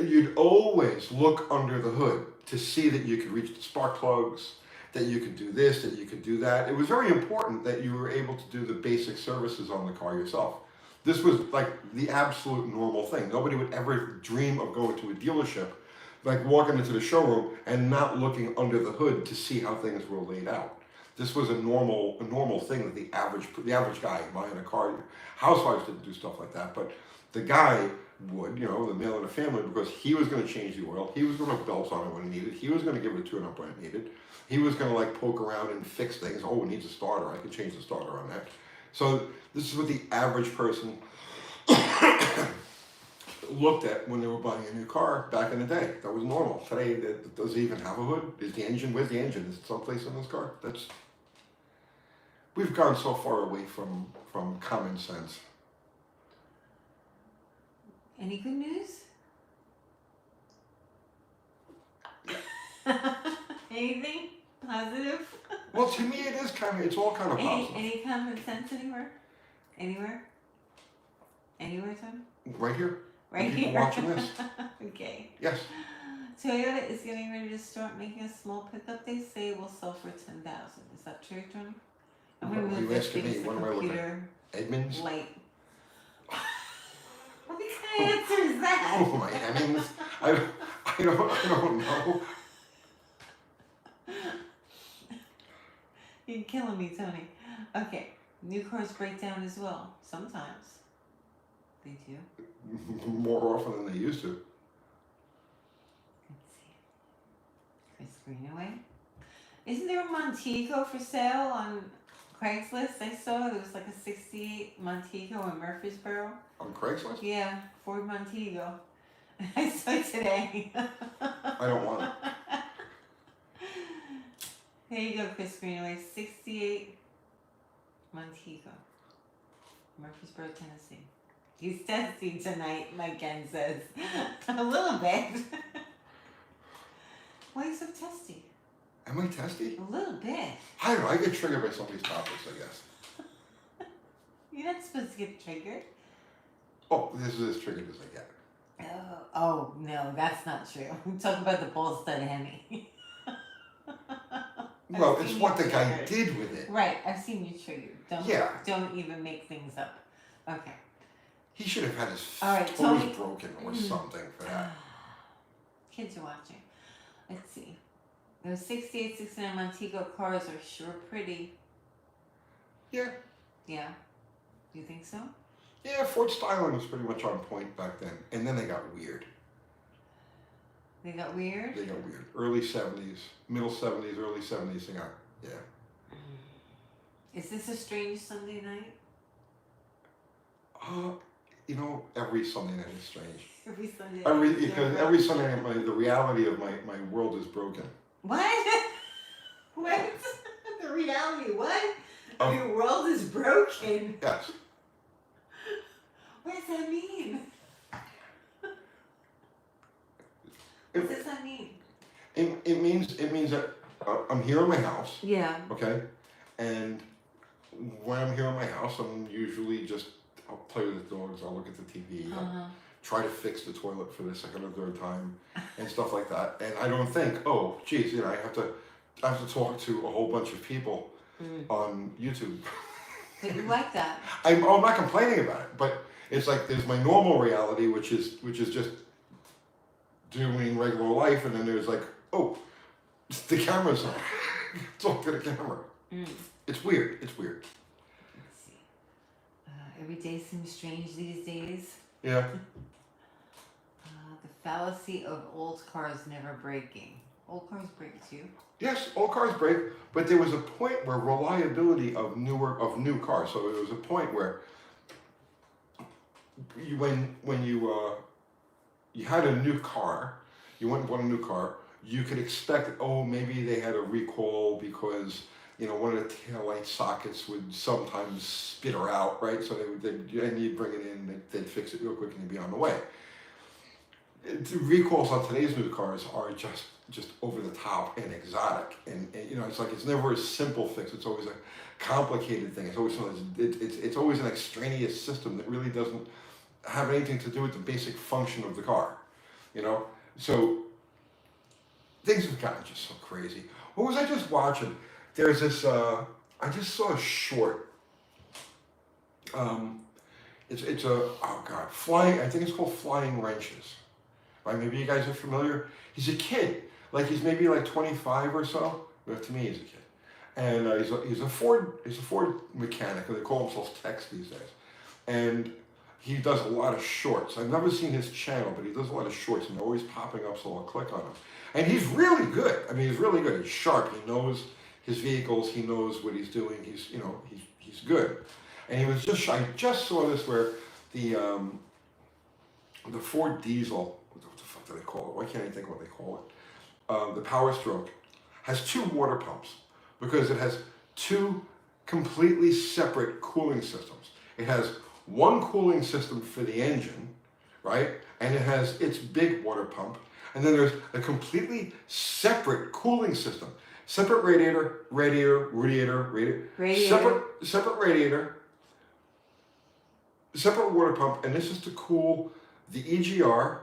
you'd always look under the hood to see that you could reach the spark plugs, that you could do this, that you could do that. It was very important that you were able to do the basic services on the car yourself. This was like the absolute normal thing. Nobody would ever dream of going to a dealership, like walking into the showroom and not looking under the hood to see how things were laid out. This was a normal thing that the average guy buying a car, housewives didn't do stuff like that, but the guy would, the male in the family, because he was going to change the oil, he was going to put belts on it when it needed, he was going to give it a tune-up when it needed, he was going to like poke around and fix things. Oh, it needs a starter, I can change the starter on that. So this is what the average person looked at when they were buying a new car back in the day. That was normal. Today, does it even have a hood? Is the engine, where's the engine? Is it someplace in this car? We've gone so far away from common sense. Any good news? Anything positive? Well, to me, it's all kind of positive. Any common sense anywhere? Anywhere, Tom? Right here. Right People here. watching this. Okay. Yes. Toyota is getting ready to start making a small pickup. They say will sell for $10,000. Is that true, Tony? I'm gonna move this asking me? thing to What the am I looking computer Edmonds? light. What kind of answer is that? Oh, my Hemmings? I don't know. You're killing me, Tony. Okay, new cars break down as well. Sometimes they do. More often than they used to. Let's see. Chris Greenaway. Isn't there a Montego for sale on Craigslist? I saw there was like a 68 Montego in Murfreesboro. On Craigslist? Yeah, Ford Montego. I saw it today. I don't want it. There you go, Chris Greenaway. 68 Montego. Murfreesboro, Tennessee. He's testy tonight, like Ken says. A little bit. Why are you so testy? Am I testy? A little bit. I don't know. I get triggered by some of these topics, I guess. You're not supposed to get triggered. Oh, this is as triggered as I get. Oh, no, that's not true. I'm talking about the ball stud Hemi. Well, it's what the guy did with it. Right, I've seen you triggered. Don't even make things up. Okay. He should have had his toes Tony. broken or something for that. Kids are watching. Let's see. Those 68, 69 Montego cars are sure pretty. Yeah. Yeah. Do you think so? Yeah, Ford styling was pretty much on point back then. And then they got weird. They got weird? They got weird. Early 70s, middle 70s, early 70s, they got, yeah. Is this a strange Sunday night? Every Sunday night is strange. Every Sunday night. Because every Sunday night, the reality of my world is broken. What? What? The reality, what? Your world is broken. Yes. What does that mean? What does that mean? It means that I'm here in my house. Yeah. Okay? And when I'm here in my house, I'm usually I'll play with the dogs, I'll look at the TV, I'll try to fix the toilet for the second or third time, and stuff like that. And I don't think, oh, geez, I have to talk to a whole bunch of people on YouTube. But you like that. I'm not complaining about it, but it's like there's my normal reality, which is just doing regular life, and then there's like, oh, the camera's on. Talk to the camera. Mm. It's weird. It's weird. Let's see. Every day seems strange these days. Yeah. The fallacy of old cars never breaking. Old cars break too. Yes, old cars break, but there was a point where reliability of new cars. So there was a point where when you had a new car, you went and bought a new car, you could expect, oh, maybe they had a recall because, you know, one of the taillight sockets would sometimes spit her out, right? So and you'd bring it in, they'd fix it real quick and you'd be on the way. The recalls on today's new cars are just over the top and exotic, and you know, it's like it's never a simple fix. It's always a complicated thing. It's always it's always an extraneous system that really doesn't have anything to do with the basic function of the car, you know. So things have gotten just so crazy. What was I just watching? There's this. I just saw a short. It's a flying. I think it's called Flying Wrenches. Right? Maybe you guys are familiar. He's a kid. Like he's maybe like 25 or so. But to me, he's a kid. And he's a Ford mechanic. They call themselves techs these days. And he does a lot of shorts. I've never seen his channel, but he does a lot of shorts, and they're always popping up, so I'll click on him. And he's really good. I mean, he's really good. He's sharp. He knows his vehicles. He knows what he's doing. He's good. And he was I just saw this where the Ford diesel, what the fuck do they call it? Why can't I think what they call it? The Power Stroke has 2 water pumps because it has 2 completely separate cooling systems. It has one cooling system for the engine, right? And it has its big water pump. And then there's a completely separate cooling system. Separate radiator, separate radiator, separate water pump, and this is to cool the EGR,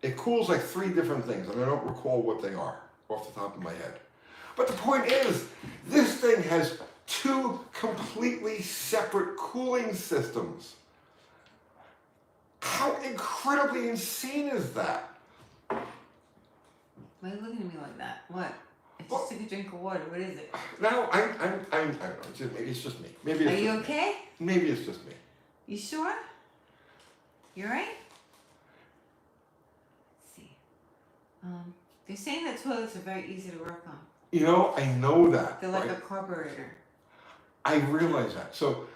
it cools like 3 different things, and I don't recall what they are off the top of my head. But the point is, this thing has 2 completely separate cooling systems. How incredibly insane is that? Why are you looking at me like that? What? I just took a drink of water. What is it? No, I don't know. Maybe it's just me. Maybe it's Are you okay? Maybe it's just me. You sure? You alright? Let's see. They're saying that toilets are very easy to work on. You know, I know that. They're like a carburetor. I realize that. So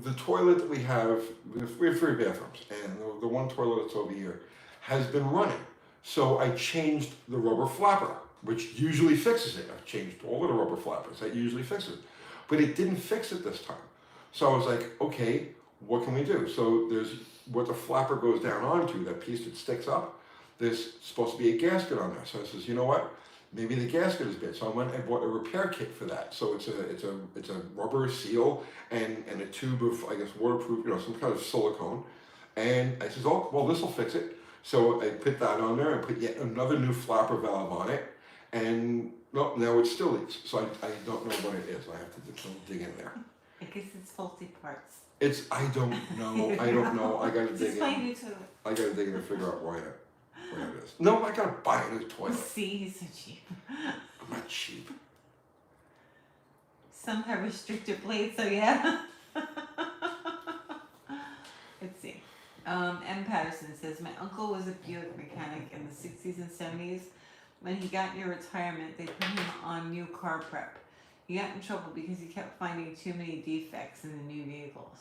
the toilet that we have 3 bathrooms, and the one toilet that's over here has been running. So I changed the rubber flapper, which usually fixes it. I've changed all of the rubber flappers. That usually fixes it. But it didn't fix it this time. So I was like, okay, what can we do? So there's what the flapper goes down onto, that piece that sticks up. There's supposed to be a gasket on there. So I says, you know what? Maybe the gasket is bit. So I went and bought a repair kit for that. So it's a rubber seal and a tube of, I guess, waterproof, you know, some kind of silicone. And I says, oh, well, this will fix it. So I put that on there and put yet another new flapper valve on it. And no, now it still leaks. So I don't know what it is. I have to dig in there. I guess it's faulty parts. I don't know. I don't know. I gotta dig in. Explain you to it. I gotta dig in and figure out why it is. No, I gotta buy a new toilet. See, he's so cheap. I'm not cheap. Some have restricted blades, so yeah. Let's see. M. Patterson says, my uncle was a Buick mechanic in the 60s and 70s. When he got near retirement, they put him on new car prep. He got in trouble because he kept finding too many defects in the new vehicles.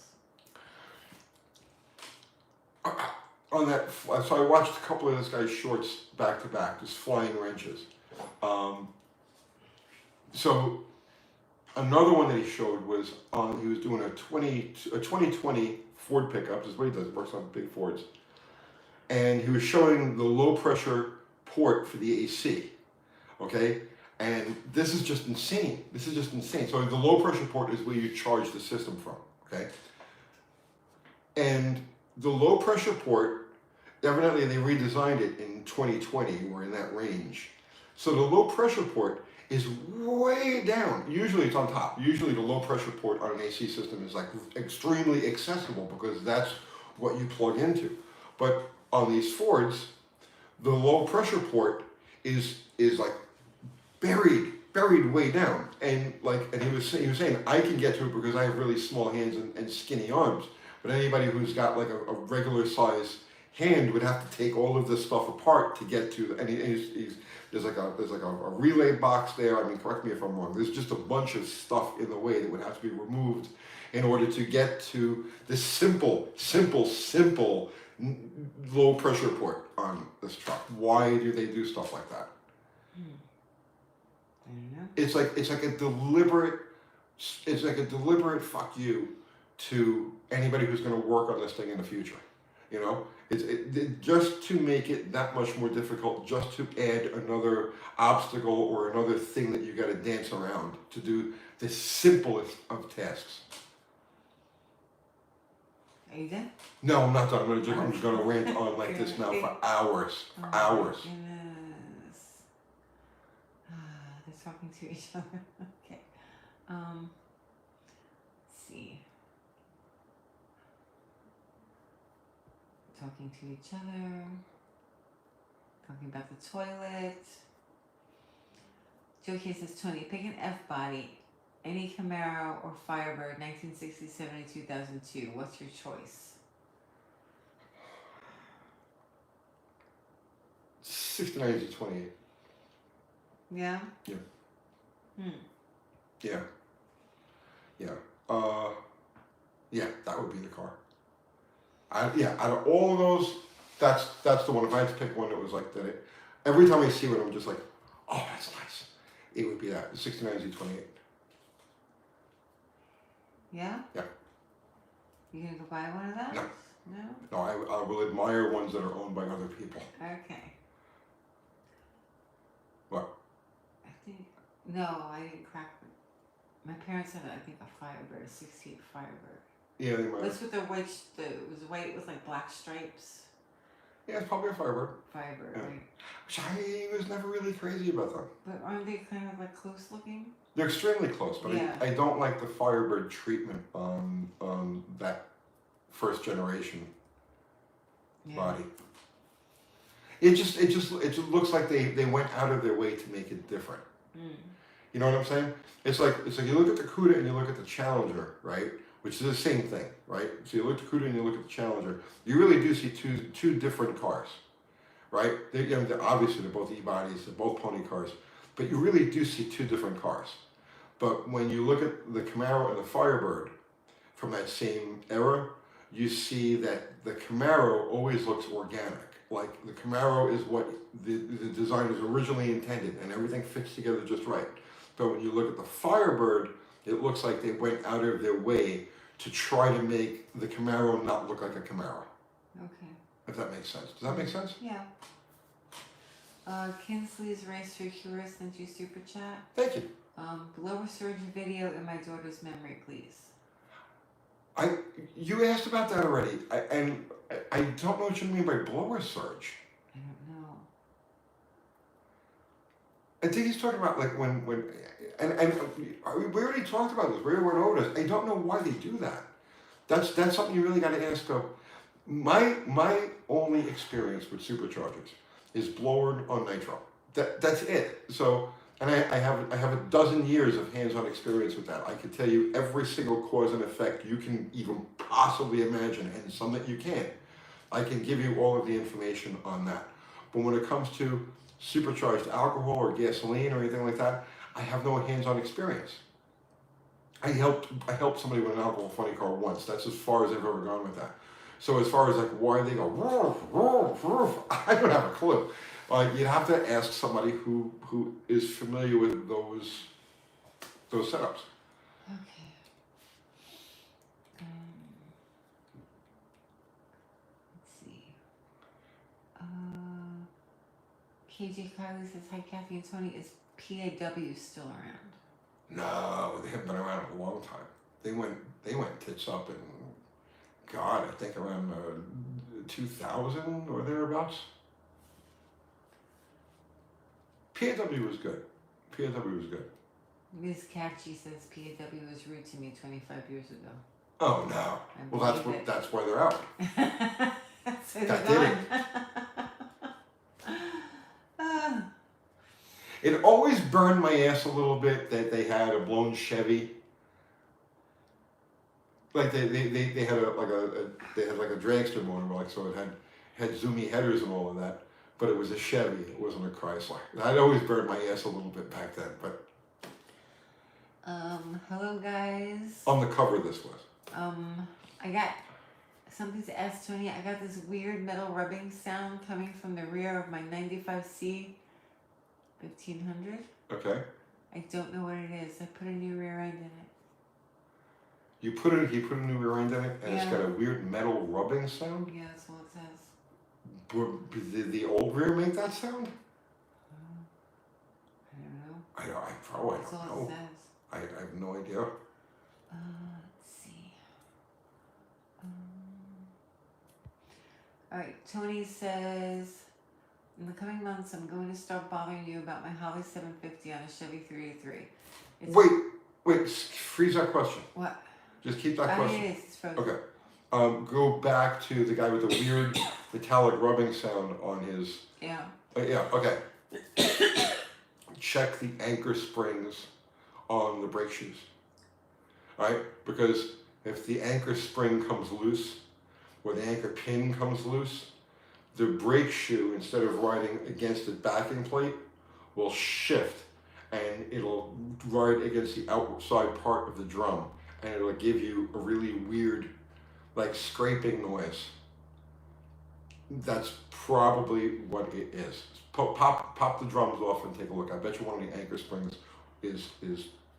On that, so I watched a couple of this guy's shorts back to back, just Flying Wrenches. So another one that he showed was he was doing a 2020 Ford pickup. This is what he does. He works on big Fords, and he was showing the low pressure port for the AC. Okay. And this is just insane. So the low pressure port is where you charge the system from, okay? And the low pressure port, evidently they redesigned it in 2020, or in that range. So the low pressure port is way down. Usually it's on top. Usually the low pressure port on an AC system is like extremely accessible because that's what you plug into. But on these Fords, the low pressure port is like buried way down. And he was saying I can get to it because I have really small hands and skinny arms. But anybody who's got like a regular size hand would have to take all of this stuff apart to get to. And there's like a relay box there. I mean, correct me if I'm wrong. There's just a bunch of stuff in the way that would have to be removed in order to get to this simple low pressure port on this truck. Why do they do stuff like that? I don't know. It's like a deliberate fuck you to anybody who's going to work on this thing in the future. You know, it just to make it that much more difficult, just to add another obstacle or another thing that you got to dance around to do the simplest of tasks. Are you done? No, I'm not done. I'm just gonna rant on like this now for hours. Oh Hours. my goodness. They're talking to each other. Okay. Let's see. Talking to each other. Talking about the toilet. Joe K says, Tony, pick an F body. Any Camaro or Firebird, 1967 to 2002. What's your choice? 69 to 28. Yeah? Yeah. Yeah, that would be the car. Out of all of those, that's the one. If I had to pick one that was like that, every time I see one, I'm just like, oh, that's nice. It would be that 69 to 28. Yeah? Yeah. You gonna go buy one of those? No. No? No, I will admire ones that are owned by other people. Okay. What? I think, no, I didn't crack it. My parents had, I think, a Firebird, a 68 Firebird. Yeah, they might. What's with the white, it was white with like black stripes? Yeah, it's probably a Firebird. Firebird, Yeah. right? Which I was never really crazy about them. But aren't they kind of like close looking? They're extremely close, but Yeah. I don't like the Firebird treatment on that first generation body. It just looks like they went out of their way to make it different. You know what I'm saying? It's like you look at the Cuda and you look at the Challenger, right? Which is the same thing, right? So you look at the Cuda and you look at the Challenger. You really do see two different cars, right? Obviously they're both e-bodies, they're both pony cars, but you really do see two different cars. But when you look at the Camaro and the Firebird from that same era, you see that the Camaro always looks organic. Like the Camaro is what the designers originally intended, and everything fits together just right. But when you look at the Firebird, it looks like they went out of their way to try to make the Camaro not look like a Camaro. Okay. If that makes sense. Does that make sense? Yeah. Kinsley's Race for Cure sent you super chat. Thank you. Blower surgeon video in my daughter's memory, please. You asked about that already, and I don't know what you mean by blower surge. I don't know. I think he's talking about like when and we already talked about this. We already went over this. I don't know why they do that. That's something you really got to ask. My only experience with superchargers is blower on nitro. That's it. So. And I have a dozen years of hands-on experience with that. I could tell you every single cause and effect you can even possibly imagine, and some that you can't. I can give you all of the information on that. But when it comes to supercharged alcohol or gasoline or anything like that, I have no hands-on experience. I helped somebody with an alcohol funny car once. That's as far as I've ever gone with that. So as far as like why they go woof, woof, woof, I don't have a clue. You'd have to ask somebody who is familiar with those setups. Okay. Let's see. KJ Carly says, hi Kathy and Tony, is PAW still around? No, they haven't been around in a long time. They went tits up in, God, I think around 2000 or thereabouts. PAW was good. POW was good. Miss Catchy says PAW was rude to me 25 years ago. Oh no. Well, that's why they're out. So That they're did gone. It always burned my ass a little bit that they had a blown Chevy. Like they had they had like a dragster motor, like, so it had zoomy headers and all of that, but it was a Chevy. It wasn't a Chrysler. That always burned my ass a little bit back then. But hello guys. on the cover, this was. I got something to ask Tony. I got this weird metal rubbing sound coming from the rear of my 95C 1500. Okay. I don't know what it is. I put a new rear end in it. He put a new rear end in it, and it's got a weird metal rubbing sound. Yeah, that's what it says. Did the old rear make that sound? I don't know. I That's probably all don't it know. says. I have no idea. Let's see. All right, Tony says, in the coming months, I'm going to start bothering you about my Holly 750 on a Chevy 383. Wait, freeze that question. What? Just keep that question. It is. It's frozen. Okay. Go back to the guy with the weird metallic rubbing sound on his. Yeah. Yeah. Okay. Check the anchor springs on the brake shoes. All right, because if the anchor spring comes loose, or the anchor pin comes loose, the brake shoe, instead of riding against the backing plate, will shift, and it'll ride against the outside part of the drum, and it'll give you a really weird, like, scraping noise. That's probably what it is. Pop the drums off and take a look. I bet you one of the anchor springs is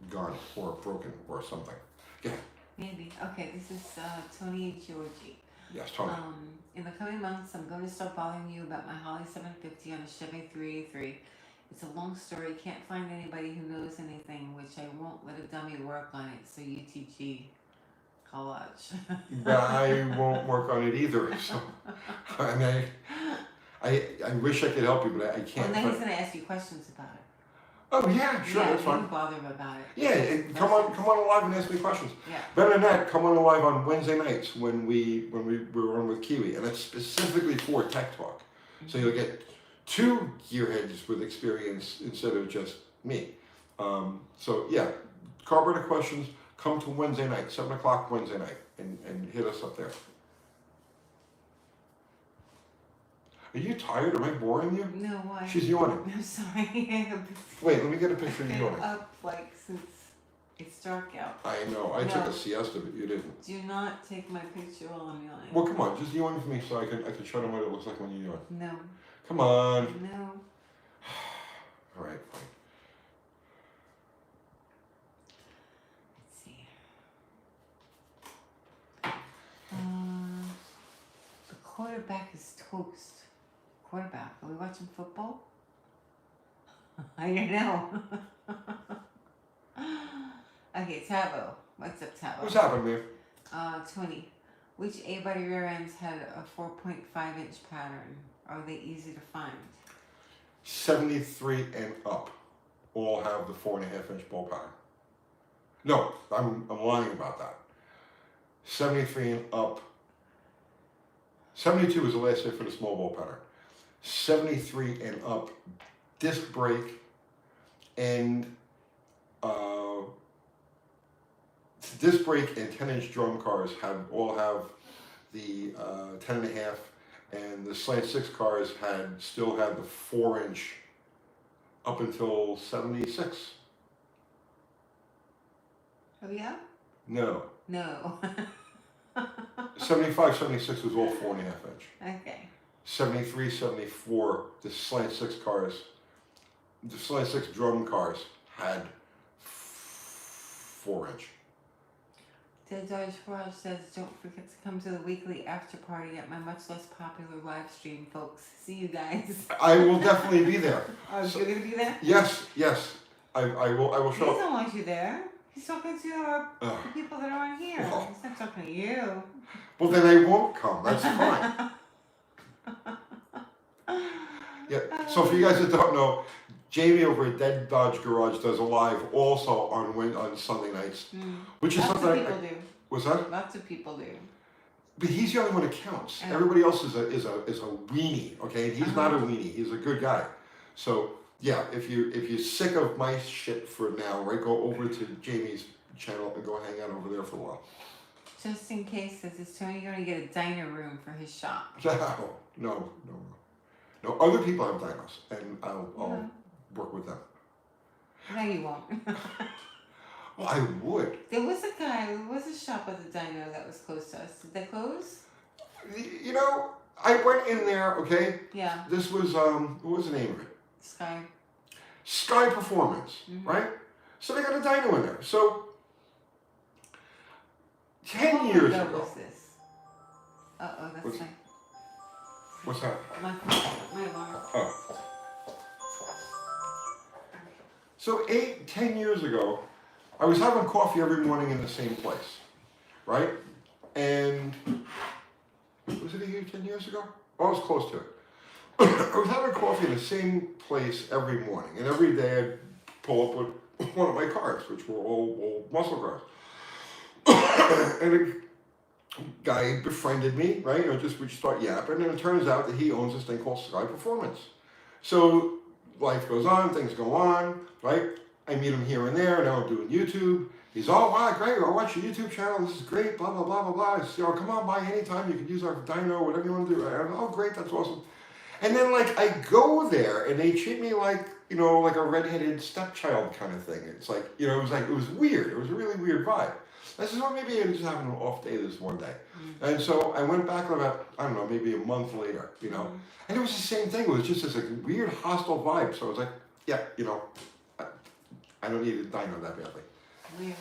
gone or broken or something. Yeah. Maybe. Okay, this is Tony Georgie. Yes, Tony. In the coming months, I'm going to start bothering you about my Holly 750 on a Chevy 383. It's a long story. Can't find anybody who knows anything, which I won't let a dummy work on it. So UTG collage. But I won't work on it either. So, I mean, I wish I could help you, but I can't. Well, then he's going to ask you questions about it. Oh yeah, sure, that's fine. You bother him about it. Yeah, come on alive and ask me questions. Yeah. Better than that, come on alive on Wednesday nights when we were on with Kiwi, and it's specifically for Tech Talk. So you'll get 2 gearheads with experience instead of just me. So yeah, carburetor questions, come to Wednesday night, 7 o'clock Wednesday night, and hit us up there. Are you tired? Am I boring you? No, why? She's yawning. I'm sorry. Wait, let me get a picture of you yawning. Up like since it's dark out. I know. I took a siesta, but you didn't. Do not take my picture while I'm yawning. Well, come on, just yawn for me so I can show them what it looks like when you yawn. No. Come on. No. All right, fine. Let's see. The quarterback is toast. Quarterback. Are we watching football? I don't know. Okay, Tabo. What's up, Tabo? What's happening, man? 20. Which A-body rear ends had a 4.5-inch pattern? Are they easy to find? 73 and up all have the 4.5-inch ball pattern. No, I'm lying about that. 73 and up. 72 is the last year for the small ball pattern. 73 and up, disc brake, and disc brake and 10-inch drum cars all have the 10.5, and the slant 6 cars still had the 4-inch up until 76. Oh yeah? No. No. 75, 76 was all 4.5-inch. Okay. 73, 74, the slant 6 cars, the slant 6 drum cars had 4-inch. Dead Dodge Garage says, don't forget to come to the weekly after party at my much less popular live stream, folks. See you guys. I will definitely be there. Oh, you're going to be there? Yes. I will He show up. doesn't want you there. He's talking to the people that are on here. Well. He's not talking to you. Well, then I won't come. That's fine. Yeah. So for you guys that don't know, Jamie over at Dead Dodge Garage does a live also on Sunday nights, which is Lots something. of people do. What's that? Lots of people do. But he's the only one that counts. Yeah. Everybody else is a weenie. Okay, and he's not a weenie. He's a good guy. So yeah, if you're sick of my shit for now, right, go over to Jamie's channel and go hang out over there for a while. Just in case, is Tony going to get a diner room for his shop? No. Other people have dinos, and I'll work with them. No, you won't. Well, I would. There was a shop at the diner that was close to us. Did they close? You know, I went in there, okay? Yeah. This was, what was the name of it? Sky Performance, right? So they got a dino in there. So, 10 years ago. What was this? That's fine. What's that? My alarm. Oh. So 10 years ago, I was having coffee every morning in the same place, right? And was it a year, 10 years ago? Oh, I was close to it. I was having coffee in the same place every morning, and every day I'd pull up with one of my cars, which were all muscle cars. And a guy befriended me, right? We start yapping, and it turns out that he owns this thing called Sky Performance. So life goes on, things go on, right? I meet him here and there, now I'm doing YouTube. He's all, wow, great, I'll watch your YouTube channel, this is great, blah, blah, blah, blah, blah. I say, come on by anytime, you can use our dyno, whatever you want to do. Oh, great, that's awesome. And then, I go there, and they treat me like, like a redheaded stepchild kind of thing. It's like, it was weird. It was a really weird vibe. I said, well, maybe I'm just having an off day this one day. And so I went back about, I don't know, maybe a month later, and it was the same thing. It was just this weird hostile vibe. So I was like, yeah, I don't need a dino that badly. Weird.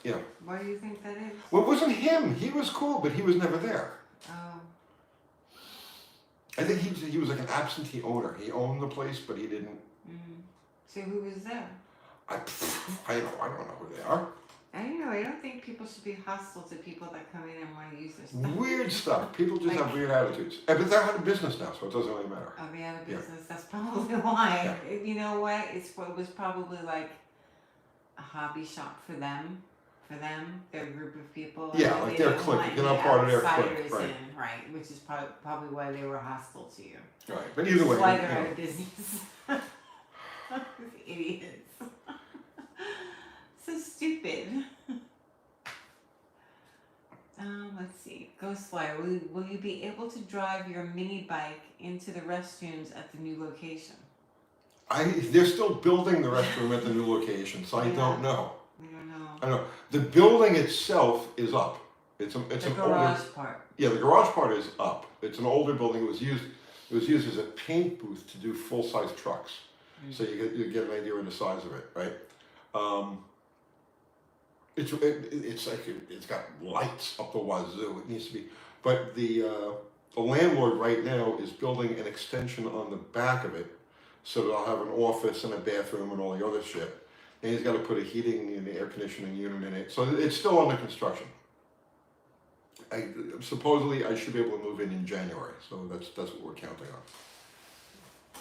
Yeah. Why do you think that is? Well, it wasn't him. He was cool, but he was never there. Oh. I think he was like an absentee owner. He owned the place, but he didn't. So who was there? I don't know who they are. I don't know. I don't think people should be hostile to people that come in and want to use their stuff. Weird stuff. People just have weird attitudes. But they're out of business now, so it doesn't really matter. Oh, they're out of business. That's probably why. Yeah. You know what? It was probably like a hobby shop for them. Their group of people. Yeah, like their clique. You're not part of their clique, right? Right, which is probably why they were hostile to you. Right, but either way, why they're out of business. Idiots. So stupid. Let's see. Ghostwire, will you be able to drive your mini bike into the restrooms at the new location? They're still building the restroom at the new location, so I don't know. We don't know. I don't know. The building itself is up. It's the an garage older part. Yeah, the garage part is up. It's an older building. It was used as a paint booth to do full size trucks. So you get an idea of the size of it, right? It's got lights up the wazoo. It needs to be, but the landlord right now is building an extension on the back of it, so that I'll have an office and a bathroom and all the other shit. And he's got to put a heating and air conditioning unit in it, so it's still under construction. Supposedly I should be able to move in January, so that's what we're counting on.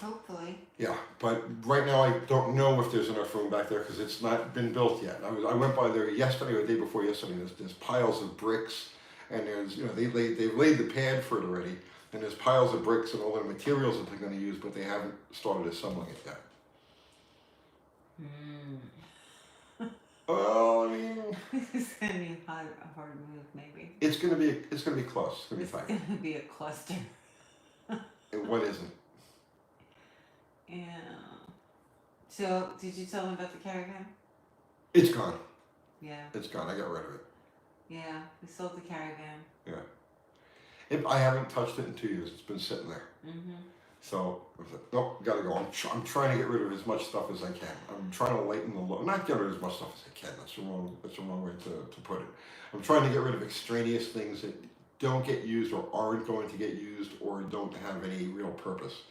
Hopefully. Yeah, but right now I don't know if there's enough room back there because it's not been built yet. I went by there yesterday or the day before yesterday. There's piles of bricks, and there's they've laid the pad for it already, and there's piles of bricks and all the materials that they're going to use, but they haven't started assembling it yet. Well, I mean, it's gonna be a hard move, maybe. It's gonna be close. It's gonna be tight. It's gonna be a cluster. What isn't? Yeah. So, did you tell them about the caravan? It's gone. Yeah. It's gone. I got rid of it. Yeah, we sold the caravan. Yeah. I haven't touched it in 2 years. It's been sitting there. So I was like, nope, gotta go. I'm trying to get rid of as much stuff as I can. I'm trying to lighten the load. Not get rid of as much stuff as I can. That's the wrong way to put it. I'm trying to get rid of extraneous things that don't get used or aren't going to get used or don't have any real purpose.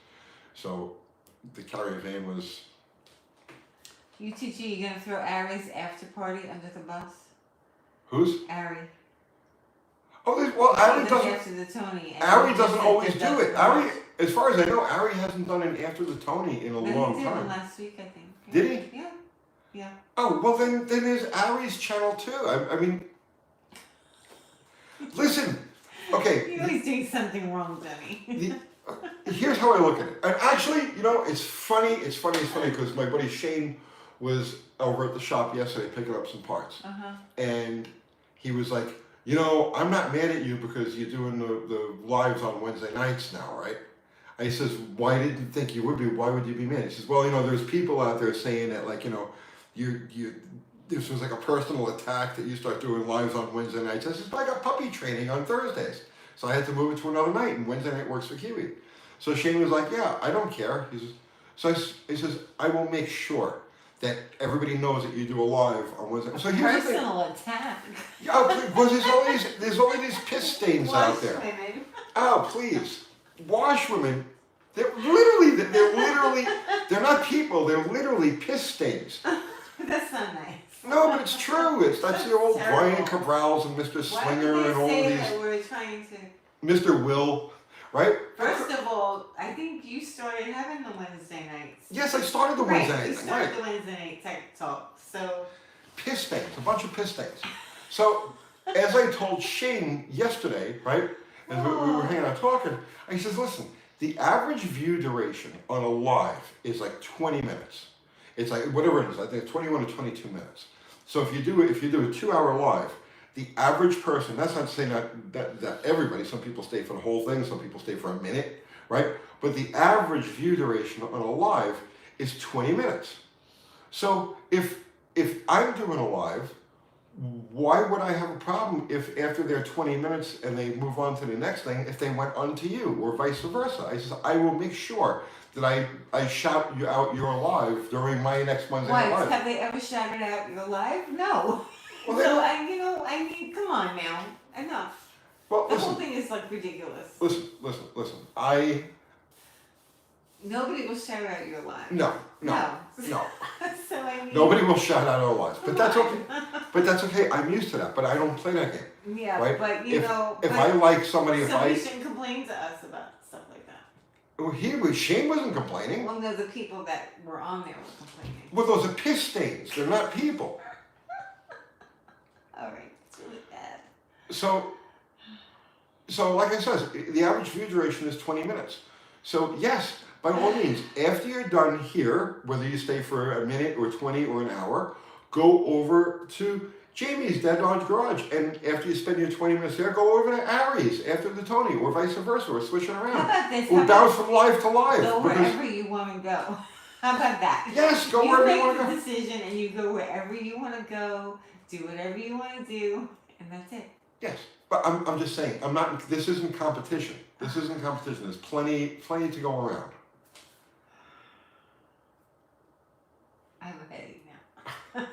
So the caravan was. UTG, you gonna throw Ari's after party under the bus? Whose? Ari. well, Ari He does doesn't. after the Tony. And Ari he doesn't just always did do that it. for Ari, lunch. as far as I know, Ari hasn't done an after the Tony in a No, long he did one time. last week, I think. Yeah. Did he? Yeah. Yeah. Oh, well then there's Ari's channel too. I mean, listen, okay. You're always doing something wrong, Jenny. Here's how I look at it. And actually, it's funny because my buddy Shane was over at the shop yesterday picking up some parts. Uh-huh. And he was like, I'm not mad at you because you're doing the lives on Wednesday nights now, right? And he says, why didn't you think you would be? Why would you be mad? He says, well, there's people out there saying that, like, this was like a personal attack that you start doing lives on Wednesday nights. I says, but I got puppy training on Thursdays. So I had to move it to another night, and Wednesday night works for Kiwi. So Shane was like, yeah, I don't care. He says, I will make sure that everybody knows that you do a live on Wednesday. So here's the thing. Personal attack. Yeah, because there's all these piss stains out there. Women. Oh, please. Wash women, they're not people, they're literally piss stains. That's not nice. No, but it's true. That's the old terrible. Brian Cabrals and Mr. Slinger Why would and all they say these. that we're trying to... Mr. Will, right? First of all, I think you started having the Wednesday nights. Yes, I started the Right, Wednesday you night thing, started right? the Wednesday night tech talk, so... Piss stains, a bunch of piss stains. So, as I told Shane yesterday, right, as we were hanging out talking, he says, listen, the average view duration on a live is like 20 minutes. It's like, whatever it is, I think 21 to 22 minutes. So if you do a 2-hour live, the average person, that's not saying that everybody, some people stay for the whole thing, some people stay for a minute, right? But the average view duration on a live is 20 minutes. So if I'm doing a live, why would I have a problem if after their 20 minutes and they move on to the next thing, if they went on to you or vice versa? I says, I will make sure that I shout you out your live during my next Wednesday night live. Have they ever shouted out your live? No. Well, So, I mean, come on now. Enough. Well, The whole thing is like ridiculous. Listen. Nobody will shout out your live. No. So I mean... Nobody will shout out our lives, but that's Come okay. But that's okay. I'm used to that, but I don't play that game. Yeah, right? but If I like somebody, somebody shouldn't complain to us about stuff like that. well, Shane wasn't complaining. Well, no, the people that were on there were complaining. Well, those are piss stains. They're not people. All right, it's really bad. So like I said, the average view duration is 20 minutes. So yes, by all means, after you're done here, whether you stay for a minute or 20 or an hour, go over to Jamie's Dead Dodge Garage, and after you spend your 20 minutes there, go over to Ari's after the Tony, or vice versa, or switch it around. How about this? Or bounce from live to live. Go because- wherever you want to go. How about that? Yes, go wherever you want to make go. the decision and you go wherever you want to go, do whatever you want to do, and that's it. Yes, but I'm just saying, this isn't competition. There's plenty to go around. I have a headache now.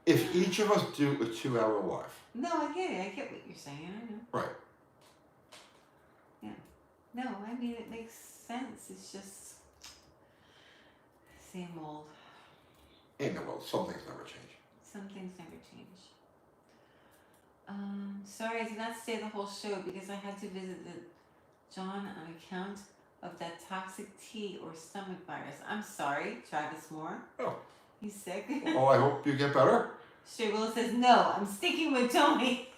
If each of us do a 2-hour live, No, I get it. I get what you're saying. I know. right? No, I mean, it makes sense. It's just same old. Well, some things never change. Some things never change. Sorry, I did not stay the whole show because I had to visit John on account of that toxic tea or stomach virus. I'm sorry, Travis Moore. Oh. He's sick. Oh, I hope you get better. Shay Will says, no, I'm sticking with Tony.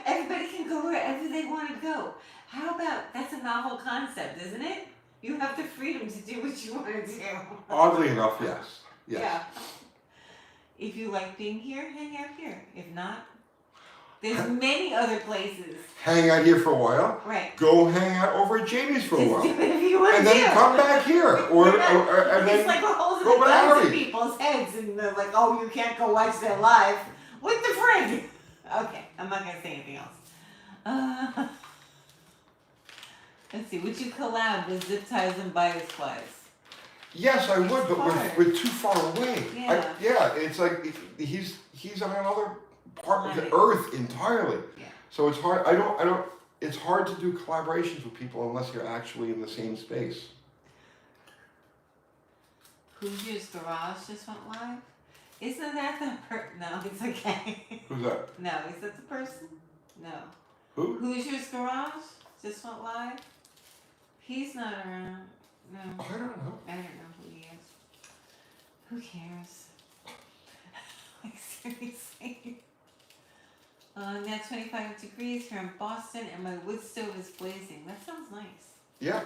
Everybody can go wherever they want to go. How about, that's a novel concept, isn't it? You have the freedom to do what you want to do. Oddly enough, yes. Yeah. If you like being here, hang out here. If not, there's many other places. Hang out here for a while. Right. Go hang out over at Jamie's for a Just while. do whatever you want to And do. then come back here. And It's then like we're holding go the back guns out. in people's heads and they're like, oh, you can't go watch their live. What the frig? Okay, I'm not going to say anything else. Let's see, would you collab with zip ties and bias flies? yes, I would, but Hard. we're too far away. Yeah. It's like he's on another part of the Planet. earth entirely. Yeah. So it's hard. I don't. It's hard to do collaborations with people unless you're actually in the same space. Hoosier's Garage just went live. Isn't that the No, it's okay. Who's that? No, is that the person? No. Who? Hoosier's Garage just went live. He's not around. No. Oh, I don't know. I don't know who he is. Who cares? Like, seriously. Now 25 degrees here in Boston, and my wood stove is blazing. That sounds nice. Yeah.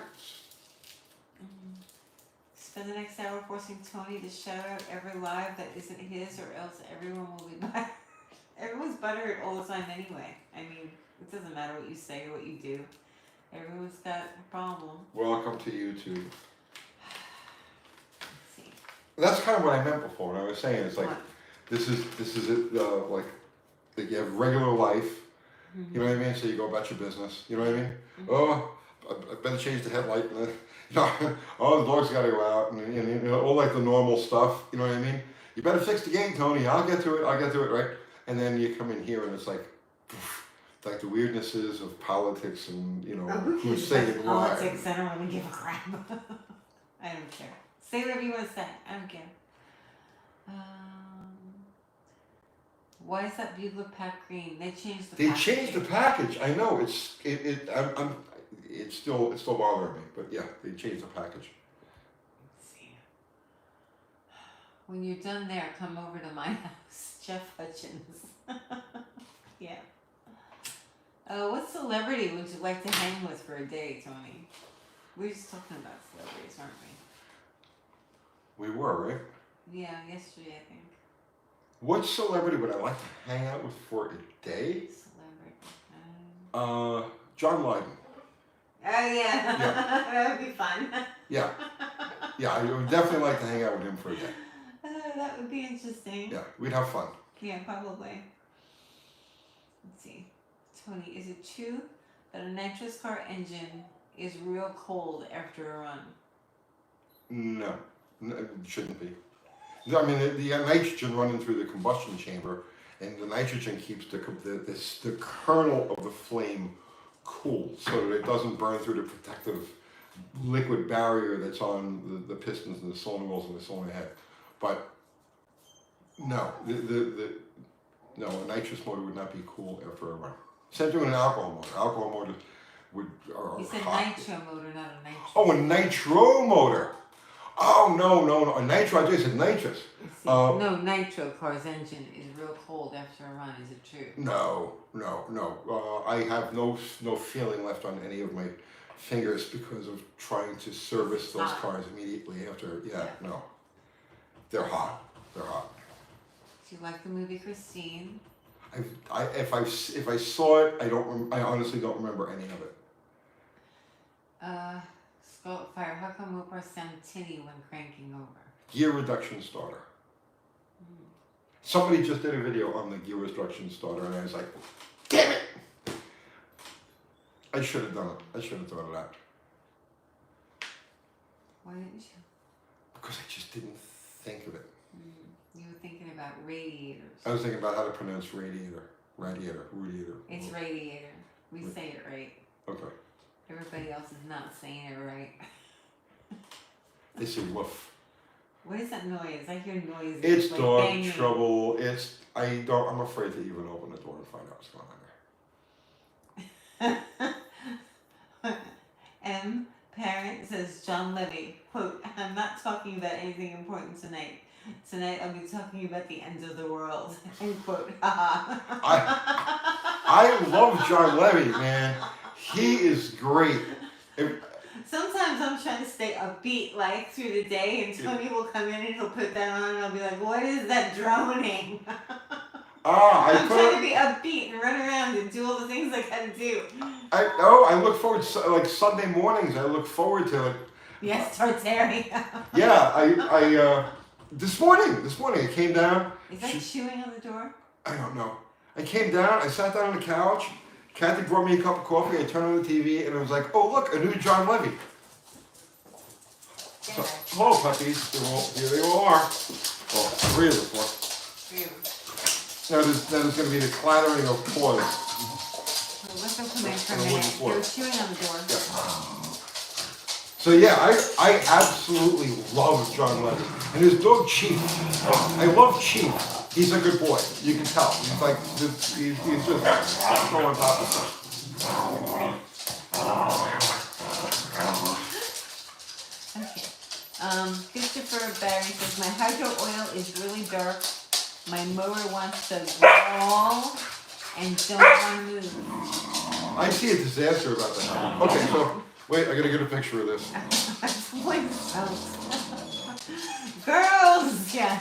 Spend the next hour forcing Tony to shout out every live that isn't his, or else everyone will be butthurt. Everyone's butthurt all the time anyway. I mean, it doesn't matter what you say or what you do. Everyone's got a problem. Welcome to YouTube. Let's see. That's kind of what I meant before when I was saying it's like What? this is it. Like you have regular life. You know what I mean? So you go about your business. You know what I mean? Oh, I better change the headlight. And oh, the dog's got to go out, and you know, all like the normal stuff. You know what I mean? You better fix the game, Tony. I'll get to it, right? And then you come in here, and it's like the weirdnesses of politics, and you know who's saying what. Politics, I don't really give a crap. I don't care. Say whatever you want to say. I don't care. Why is that bugler pack green? They changed the. They changed the package. I know it's it's still bothering me, but yeah, they changed the package. Let's see. When you're done there, come over to my house, Jeff Hutchins. Yeah. What celebrity would you like to hang with for a day, Tony? We were just talking about celebrities, weren't we? We were, right? Yeah, yesterday I think. What celebrity would I like to hang out with for a day? Celebrity. John Lydon. Oh yeah, Yeah. That would be fun. Yeah, I would definitely like to hang out with him for a day. That would be interesting. Yeah, we'd have fun. Yeah, probably. Let's see. Tony, is it true that a nitrous car engine is real cold after a run? No, it shouldn't be. I mean, the nitrogen running through the combustion chamber, and the nitrogen keeps the kernel of the flame cool, so that it doesn't burn through the protective liquid barrier that's on the pistons and the cylinder walls and the cylinder head. But no, no, a nitrous motor would not be cool after a run. Same thing with an alcohol motor. Alcohol motors are You said hot. nitro motor, not a nitro. Oh, a nitro motor. Oh, no. A nitro, I just said nitrous. See, no, nitro car's engine is real cold after a run. Is it true? No. I have no feeling left on any of my fingers because of trying to service those cars immediately after. Yeah, no. They're hot. Do you like the movie Christine? If I saw it, I honestly don't remember any of it. Scarlet Fire, how come mopars sound tinny when cranking over? Gear reduction starter. Somebody just did a video on the gear reduction starter, and I was like, damn it! I should have done it. I should have thought of that. Why didn't you? Because I just didn't think of it. You were thinking about radiators. I was thinking about how to pronounce radiator. It's radiator. We say it right. Okay. Everybody else is not saying it right. They say woof. What is that noise? I hear noises. It's like dog banging. trouble. I'm afraid to even open the door and find out what's going on there. M. Parent says John Levy, quote, I'm not talking about anything important tonight. Tonight I'll be talking about the end of the world. End quote. I love John Levy, man. He is great. Sometimes I'm trying to stay upbeat like through the day, and Tony will come in and he'll put that on and I'll be like, what is that droning? I'm trying to be upbeat and run around and do all the things I gotta do. I look forward to, like, Sunday mornings. I look forward to it. Yes, Tartary. Yeah, this morning I came down. Is that chewing on the door? I don't know. I came down, I sat down on the couch. Kathy brought me a cup of coffee. I turned on the TV and I was like, oh, look, a new John Levy. So, hello, puppies. Here they all are. Well, 3 of the 4. 3 of them. Now there's going to be the clattering of paws. Well, let them come in for a minute. They're chewing on the door. Yeah. So yeah, I absolutely love John Lennon. And his dog Chief. I love Chief. He's a good boy. You can tell. He's like, he's just so on top of stuff. Okay. Christopher Barry says, my hydro oil is really dark. My mower wants to roll and don't want to move. I see a disaster about that. Okay, so, wait, I gotta get a picture of this. Girls, yeah.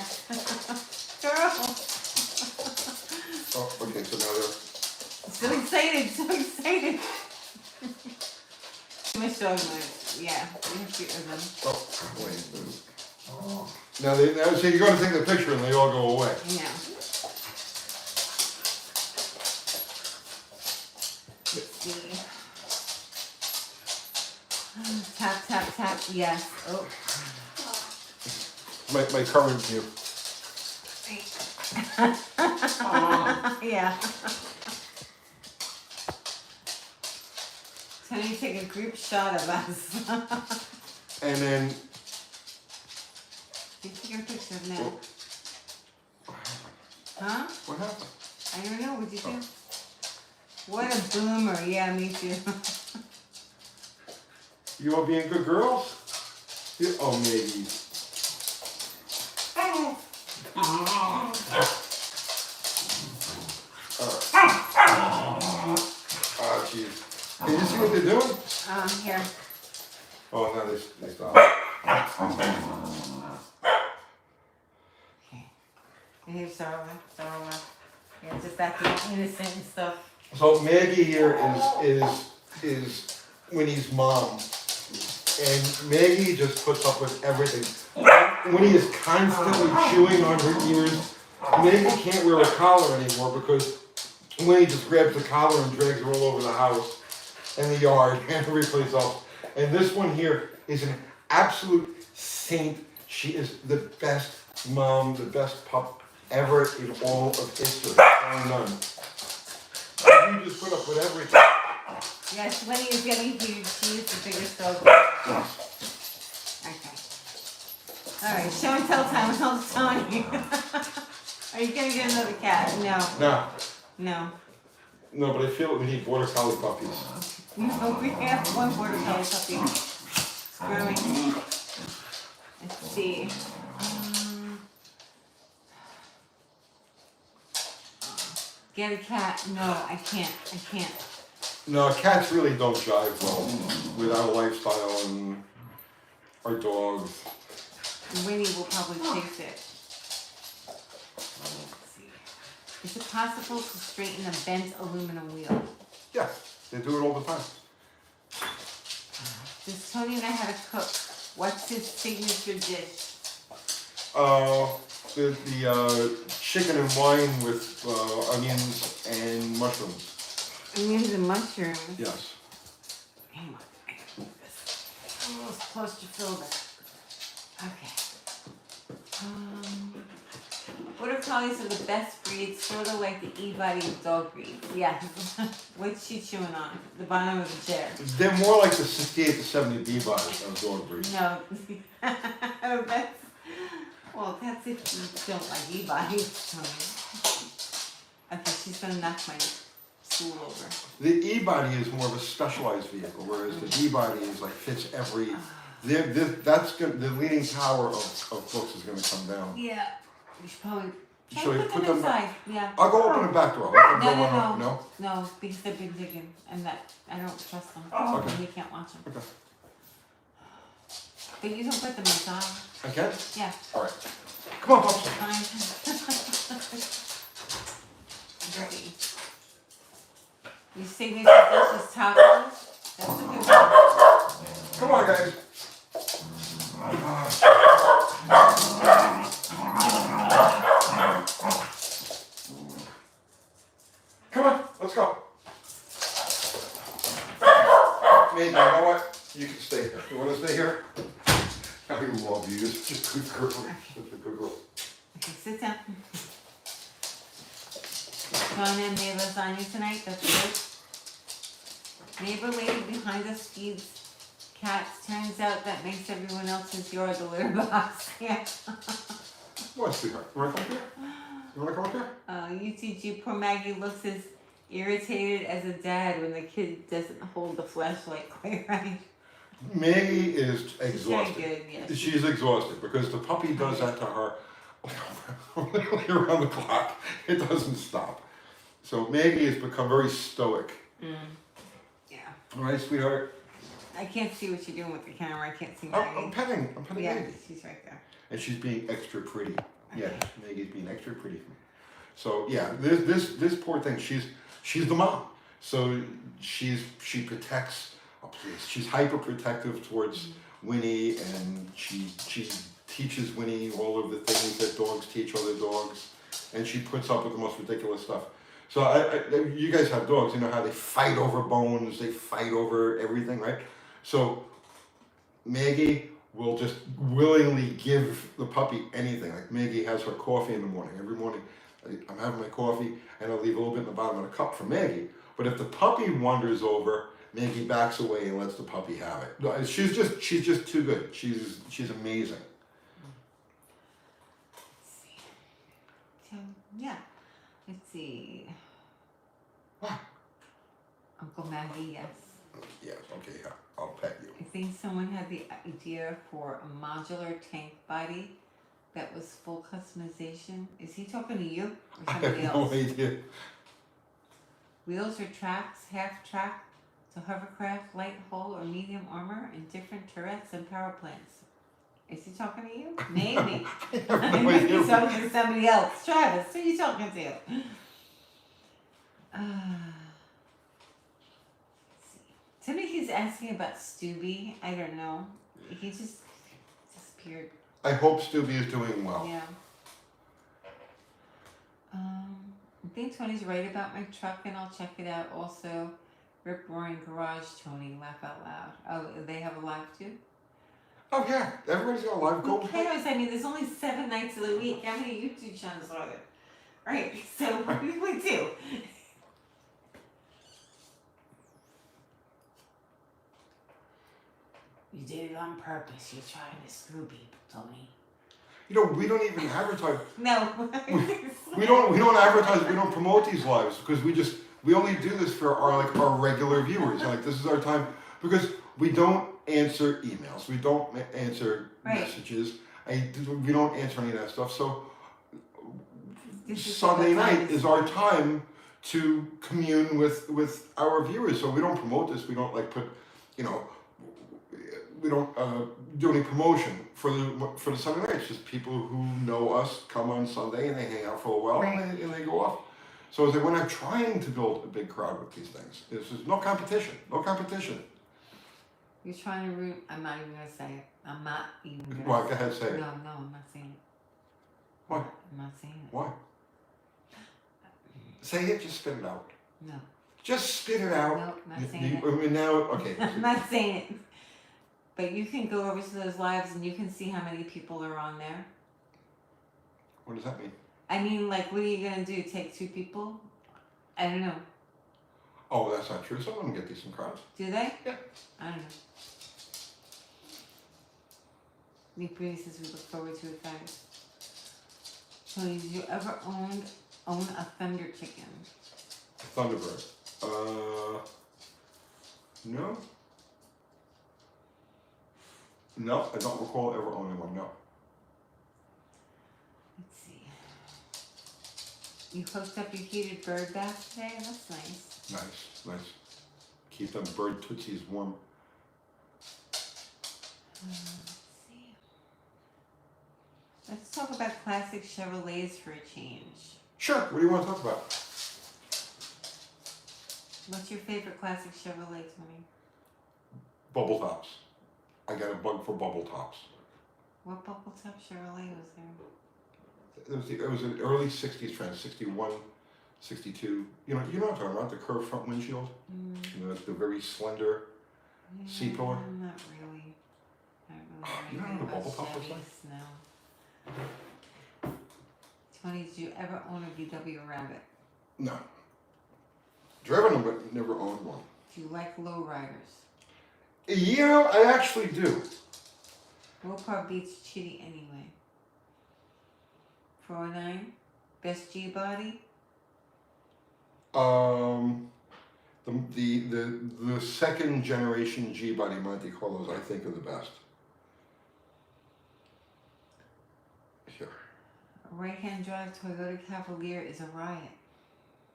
Girls. Oh, okay, so now they're... So excited, so excited. Too much dog noise. Yeah, we have to get rid of them. Oh, wait. Now, so you go to take the picture and they all go away. Yeah. Let's see. Tap, tap, tap, yes. Oh. My current view. Yeah. Tony take a group shot of us. And then... You take a picture of now. Huh? What happened? I don't know. What'd you do? What a boomer. Yeah, me too. You all being good girls? Oh, maybe. Oh, jeez. Can you see what they're doing? Here. Oh, no, they stopped. Okay. And here's Sarah. Yeah, just acting innocent and stuff. So Maggie here is Winnie's mom. And Maggie just puts up with everything. Winnie is constantly chewing on her ears. Maggie can't wear a collar anymore because Winnie just grabs the collar and drags her all over the house and the yard and every place else. And this one here is an absolute saint. She is the best mom, the best pup ever in all of history. Bar none. You just put up with everything. Yes, Winnie is getting huge. She is the biggest dog. Okay. Alright, show and tell time. I'll tell you. Are you gonna get another cat? No. No. No. No, but I feel we need border collie puppies. No, we have one border collie puppy. It's growing. Let's see. Get a cat. No, I can't. No, cats really don't jive well with our lifestyle and our dogs. Winnie will probably chase it. Let's see. Is it possible to straighten a bent aluminum wheel? Yeah, they do it all the time. Does Tony know how to cook? What's his signature dish? The chicken and wine with onions and mushrooms. Onions and mushrooms. Yes. Hang on, I gotta move this. I'm almost claustrophobic. Okay. Border collies are the best breed, sort of like the E-body of dog breeds. Yes. What's she chewing on? The bottom of the chair. They're more like the 68 to 70 B bodies of dog breeds. No. That's if you don't like E-bodies. Okay, she's gonna knock my stool over. The E-body is more of a specialized vehicle, whereas the D-body is like fits every. The leading power of folks is going to come down. Yeah. We should probably. Shall we put them inside? Yeah. I'll go open the back door. No, because they've been digging, and that I don't trust them. Okay. And we can't watch them. Okay. But you can put them inside. I can? Yeah. All right. Come on, Pops. Fine. Ready. Your signature dish is tacos. That's a good one. Come on, guys. Come on, let's go. Maybe, you know what? You can stay here. You want to stay here? I love you. You're such a good girl. Such a good girl. Okay, sit down. Donna made lasagna tonight. That's good. Neighbor lady behind us feeds Cats, turns out that makes everyone else's yard the litter box. Yeah. What, sweetheart? You wanna come up here? You wanna come up here? UTG, poor Maggie looks as irritated as a dad when the kid doesn't hold the flashlight quite right. Maggie is She's very exhausted. good, yes. She's exhausted because the puppy does that to her literally around the clock. It doesn't stop. So Maggie has become very stoic. Yeah. All right, sweetheart? I can't see what you're doing with the camera. I can't see Maggie. I'm petting Yeah, Maggie. she's right there. And she's being extra pretty. Yeah, Okay. Maggie's being extra pretty. So yeah, this poor thing, she's the mom. So she protects a place. She's hyper protective towards Winnie, and she teaches Winnie all of the things that dogs teach other dogs, and she puts up with the most ridiculous stuff. So you guys have dogs, you know how they fight over bones, they fight over everything, right? So Maggie will just willingly give the puppy anything. Like Maggie has her coffee in the morning. Every morning I'm having my coffee and I'll leave a little bit in the bottom of the cup for Maggie. But if the puppy wanders over, Maggie backs away and lets the puppy have it. No, she's just too good. She's amazing. Let's see. So, yeah. Let's see. What? Uncle Maggie, yes. Yes, okay, yeah, I'll pet you. I think someone had the idea for a modular tank body that was full customization. Is he talking to you or I somebody have else? no idea. Wheels or tracks, half track to hovercraft, light hull or medium armor, and different turrets and power plants. Is he talking to you? Maybe. I have no Maybe idea. he's talking to somebody else. Travis, who are you talking to? To me, he's asking about Stubby. I don't know. He just disappeared. I hope Stubby is doing well. Yeah. I think Tony's right about my truck, and I'll check it out. Also, Rip Roaring Garage, Tony, laugh out loud. Oh, they have a live too? Oh yeah, everybody's got a live Who goal. cares? I mean, there's only 7 nights of the week. How many YouTube channels are there? Right, so what do we do? You did it on purpose. You're trying to screw people, Tony. You know, we don't even advertise. No. We don't advertise. We don't promote these lives because we only do this for our regular viewers. Like this is our time because we don't answer emails. We don't answer messages. We don't answer any of that stuff. So Sunday night is our time to commune with our viewers. So we don't promote this. We don't put, we don't do any promotion for the Sunday night. It's just people who know us come on Sunday and they hang out for a while and they go off. So it's like we're not trying to build a big crowd with these things. This is no competition. No competition. You're trying to root. I'm not even gonna say it. I'm not even gonna. Why? Go ahead, say it. No, I'm not saying it. Why? I'm not saying it. Why? Say it. Just spit it out. No. Just spit it out. No, not saying it. I mean, now, okay. I'm not saying it. But you can go over to those lives and you can see how many people are on there. What does that mean? I mean, what are you gonna do? Take 2 people? I don't know. Oh, that's not true. Some of them get decent crowds. Do they? Yeah. I don't know. Nick Brady says we look forward to it, guys. So, did you ever own a Thunder Chicken? Thunderbird. No. No, I don't recall ever owning one. No. Let's see. You hooked up your heated bird bath today? That's nice. Nice. Keep them bird tootsies warm. Let's see. Let's talk about classic Chevrolets for a change. Sure. What do you want to talk about? What's your favorite classic Chevrolet, Tony? Bubble tops. I got a bug for bubble tops. What bubble top Chevrolet was there? It was an early 60s trend, 61, 62. You know what I'm talking about? The curved front windshield. The very slender seat pillar. Not really. You don't know the bubble top looks like? No. Tony, did you ever own a VW Rabbit? No. Driven them, but never owned one. Do you like low riders? Yeah, I actually do. Mopar beats Chitty anyway. 409. Best G body. The second generation G body Monte Carlos I think are the best. Here. A right-hand drive Toyota Cavalier is a riot.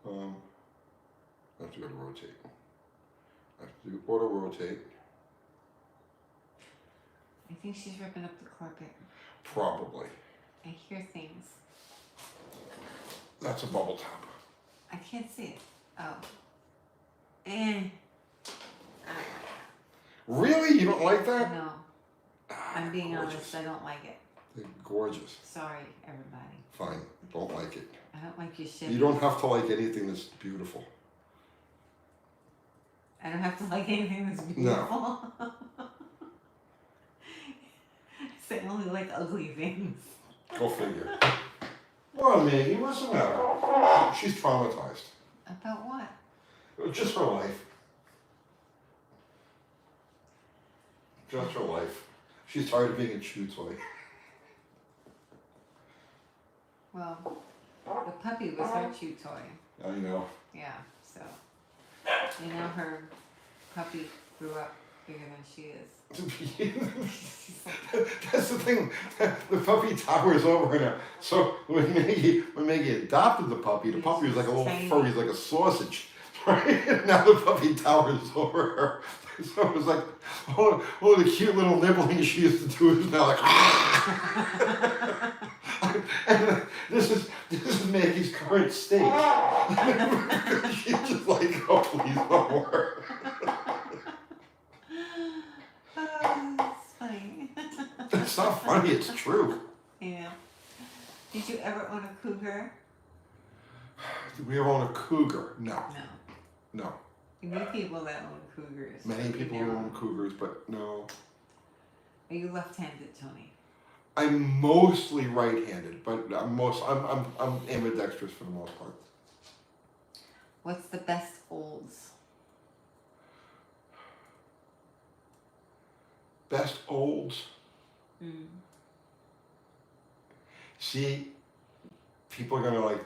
I have to go to rotate. I have to do auto rotate. I think she's ripping up the carpet. Probably. I hear things. That's a bubble top. I can't see it. Oh. And Really? You don't like that? no, Ah, I'm being gorgeous. honest. I don't like it. They're gorgeous. Sorry, everybody. Fine. Don't like it. I don't like your shit. You don't have to like anything that's beautiful. I don't have to like anything that's beautiful. I only like ugly things. Go figure. Well, Maggie, what's the matter? She's traumatized. About what? Just her life. Just her life. She's tired of being a chew toy. Well, the puppy was her chew toy. I know. Yeah, so. You know her puppy grew up bigger than she is. That's the thing. The puppy towers over her. So when Maggie adopted the puppy was like a little furry, like a sausage. Right? And now the puppy towers over her. So it was like all the cute little nibbling she used to do is now like and this is Maggie's current state. She's just like, oh please no more. Oh, it's funny. It's not funny, it's true. Yeah. Did you ever own a cougar? Did we ever own a cougar? No. No. You meet people that own cougars. Many but you people never- own cougars, but no. Are you left-handed, Tony? I'm mostly right-handed, but I'm ambidextrous for the most part. What's the best olds? Best olds. Mm. See, people are gonna like,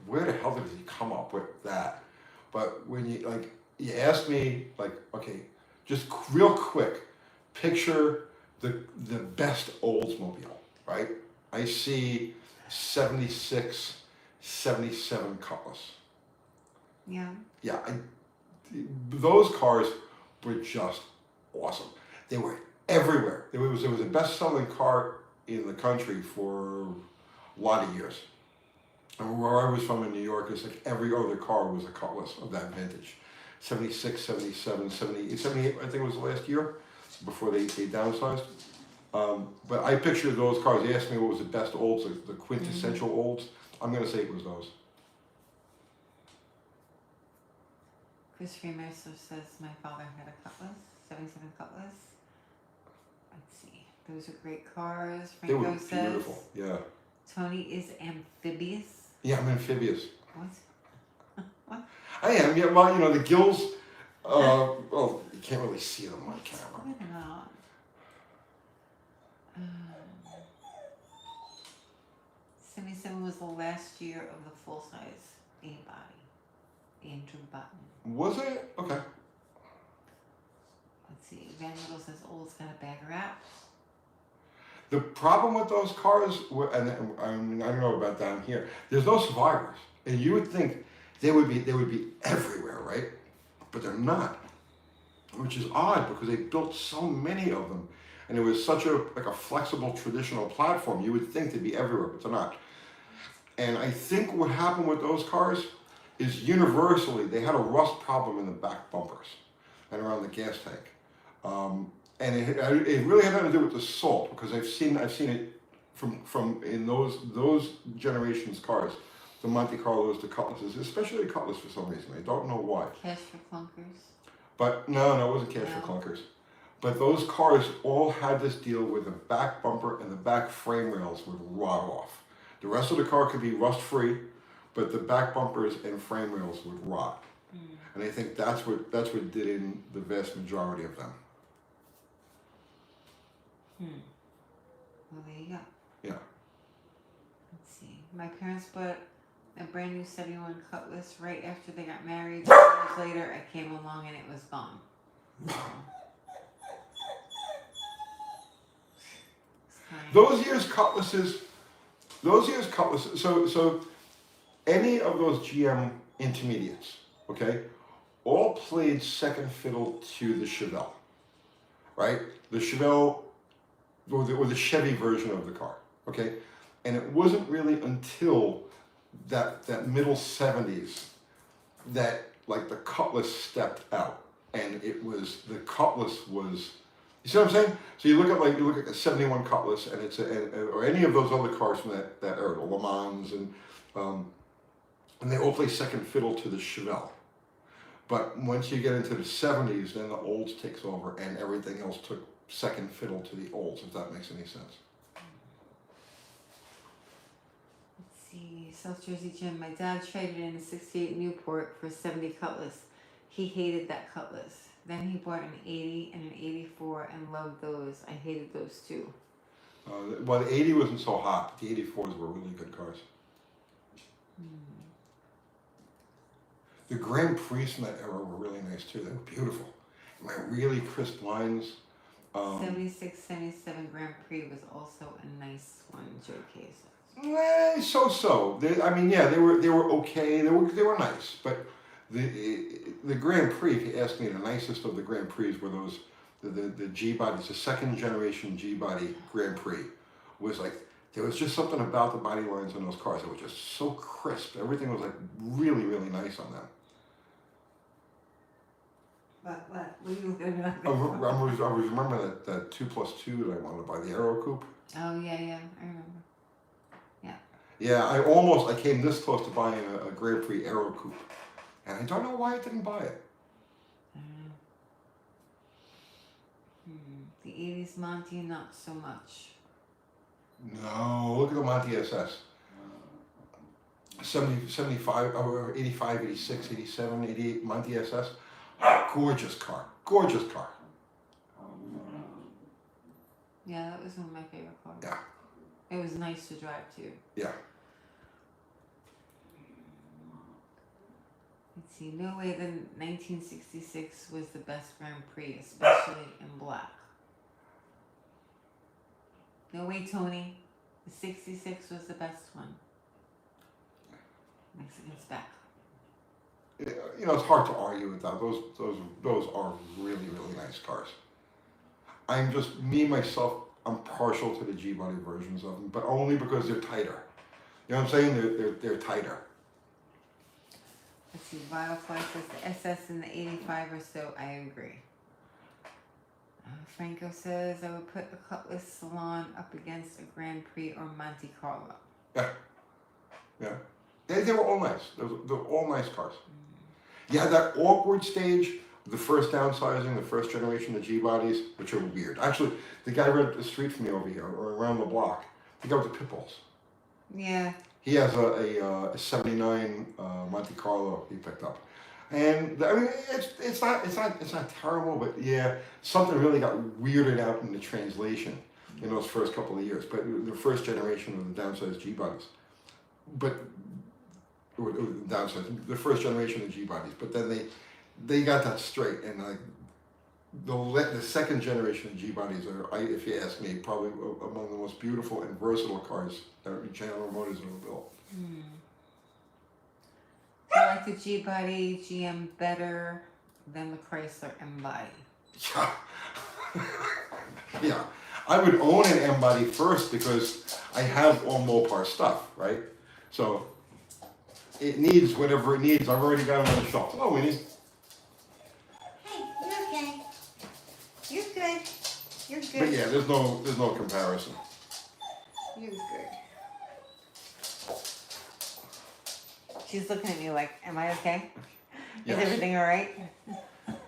where the hell did he come up with that? But when you ask me, like, okay, just real quick, picture the best Oldsmobile, right? I see 76, 77 Cutlass. Yeah. Yeah, those cars were just awesome. They were everywhere. It was a best-selling car in the country for a lot of years. And where I was from in New York, it's like every other car was a Cutlass of that vintage. 76, 77, 78, 78, I think it was the last year before they downsized. But I picture those cars. They asked me what was the best olds, the quintessential olds. I'm going to say it was those. Chris Freemercer says my father had a Cutlass, 77 Cutlass. Let's see. Those are great cars. They were Franco says beautiful, yeah. Tony is amphibious. Yeah, I'm amphibious. What? What? I am, yeah, well, the gills, well, you can't really see them on camera. What's going on? 77 was the last year of the full-size A-body. Andrew Button. Was it? Okay. Let's see. Van Little says old's got a bad rap. The problem with those cars, and I mean, I don't know about down here, there's no survivors. And you would think they would be everywhere, right? But they're not. Which is odd because they built so many of them. And it was such a flexible traditional platform. You would think they'd be everywhere, but they're not. And I think what happened with those cars is universally they had a rust problem in the back bumpers and around the gas tank. And it really had nothing to do with the salt because I've seen it from in those generations cars, the Monte Carlos, the Cutlasses, especially the Cutlass for some reason. I don't know why. Cash for clunkers. But no, it wasn't cash for clunkers. But those cars all had this deal where the back bumper and the back frame rails would rot off. The rest of the car could be rust free, but the back bumpers and frame rails would rot. And I think that's what did in the vast majority of them. Well, there you go. Yeah. Let's see. My parents bought a brand new 71 Cutlass right after they got married. 2 years later, I came along and it was gone. Those years cutlasses, so any of those GM intermediates, okay, all played second fiddle to the Chevelle, right? The Chevelle, or the Chevy version of the car, okay? And it wasn't really until that middle 70s that like the Cutlass stepped out, and the Cutlass was, you see what I'm saying? So you look at a 71 Cutlass, and or any of those other cars from that era, the Le Mans, and they all play second fiddle to the Chevelle. But once you get into the 70s, then the Olds takes over, and everything else took second fiddle to the Olds, if that makes any sense. Let's see, South Jersey Jim. My dad traded in a 68 Newport for a 70 Cutlass. He hated that Cutlass. Then he bought an 80 and an 84 and loved those. I hated those too. Well, the 80 wasn't so hot. The 84s were really good cars. The Grand Prix from that era were really nice too. They were beautiful. My really crisp lines. 76, 77 Grand Prix was also a nice one, Joe Case. So. They were okay. They were nice, but the Grand Prix, if you ask me, the nicest of the Grand Prix were those the G bodies, the second generation G body Grand Prix was like, there was just something about the body lines on those cars that were just so crisp. Everything was like really, really nice on them. What are you looking at? I was remember that 2+2 that I wanted to buy, the Aero Coupe. Oh yeah, I remember. Yeah. Yeah, I came this close to buying a Grand Prix Aero Coupe, and I don't know why I didn't buy it. The 80s Monty, not so much. No, look at the Monty SS. 70, 75, or 85, 86, 87, 88 Monty SS. Gorgeous car. Gorgeous car. Yeah, that was one of my favorite cars. Yeah. It was nice to drive too. Yeah. Let's see, no way the 1966 was the best Grand Prix, especially in black. No way, Tony. The 66 was the best one. Mexican spec. You know, it's hard to argue with that. Those are really, really nice cars. I'm just, myself, I'm partial to the G-body versions of them, but only because they're tighter. You know what I'm saying? They're tighter. Let's see, Biofly says the SS and the 85 or so, I agree. Franco says I would put the Cutlass Salon up against a Grand Prix or Monte Carlo. Yeah. Yeah. They were all nice. They were all nice cars. You had that awkward stage, the first downsizing, the first generation of G-bodies, which are weird. Actually, the guy right up the street from me over here, or around the block, the guy with the pit bulls. Yeah. He has a 79 Monte Carlo he picked up. And I mean, it's not terrible, but yeah, something really got weirded out in the translation in those first couple of years. But the first generation of the downsized G-bodies. The first generation of G-bodies, but then they got that straight, and like the second generation of G-bodies are, if you ask me, probably among the most beautiful and versatile cars that General Motors ever built. I like the G-body GM better than the Chrysler M-body. Yeah, yeah. I would own an M-body first because I have all Mopar stuff, right? So. It needs whatever it needs. I've already got it on the shelf. Hello, Winnie. Hey, you're okay. You're good. You're good. But yeah, there's no comparison. You're good. She's looking at me like, am I okay? Yes. Is everything all right?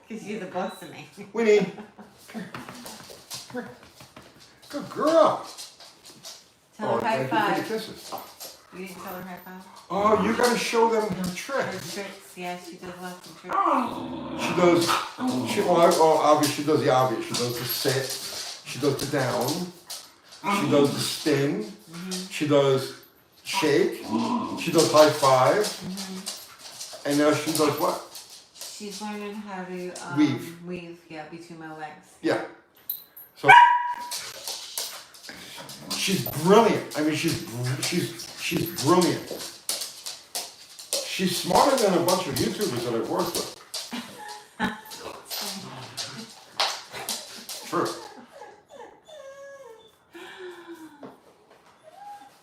Because you're the boss of me. Winnie. Good girl. Tell her high thank you for the five. kisses. You didn't tell her high five? Oh, you gotta show them her Her tricks. tricks, yeah, she does lots of tricks. She does. Obviously, she does the obvious. She does the sit. She does the down. She does the spin. She does shake. She does high five. And now she does what? She's learning how to weave, yeah, between my legs. Yeah. So she's brilliant. I mean, she's brilliant. She's smarter than a bunch of YouTubers that I've worked with. True.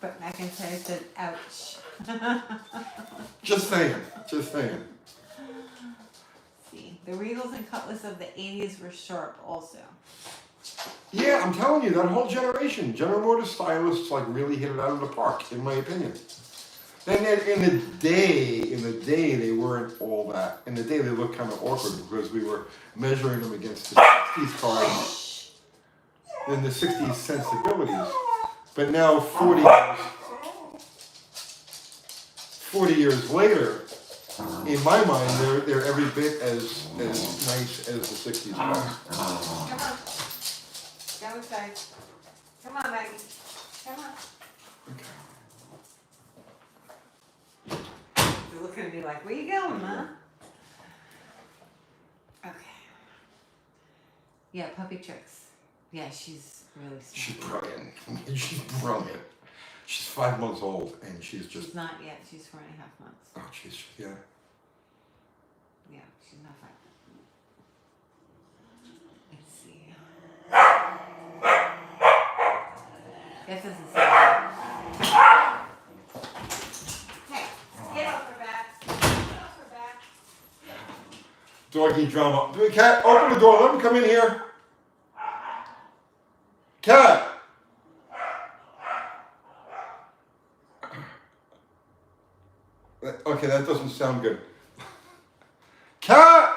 But McIntyre said, ouch. Just saying. Just saying. See, the Regals and Cutlass of the 80s were sharp also. Yeah, I'm telling you, that whole generation, General Motors stylists, like really hit it out of the park, in my opinion. Then in the day, they weren't all that. In the day, they looked kind of awkward because we were measuring them against the 60s cars and the 60s sensibilities. But now, 40 years later, in my mind, they're every bit as nice as the 60s cars. Come on. Go inside. Come on, Maggie. Come on. Okay. They're looking at me like, where you going, Ma? Okay. Yeah, puppy tricks. Yeah, she's really smart. She's brilliant. She's brilliant. She's 5 months old, and she's just... She's not yet. She's 4.5 months. Oh, she's... Yeah. Yeah, she's not 5. Let's see. That doesn't sound good. Hey, get off her back. Get off her back. Doggy drama. Cat, open the door. Let him come in here. Cat. Okay, that doesn't sound good. Cat.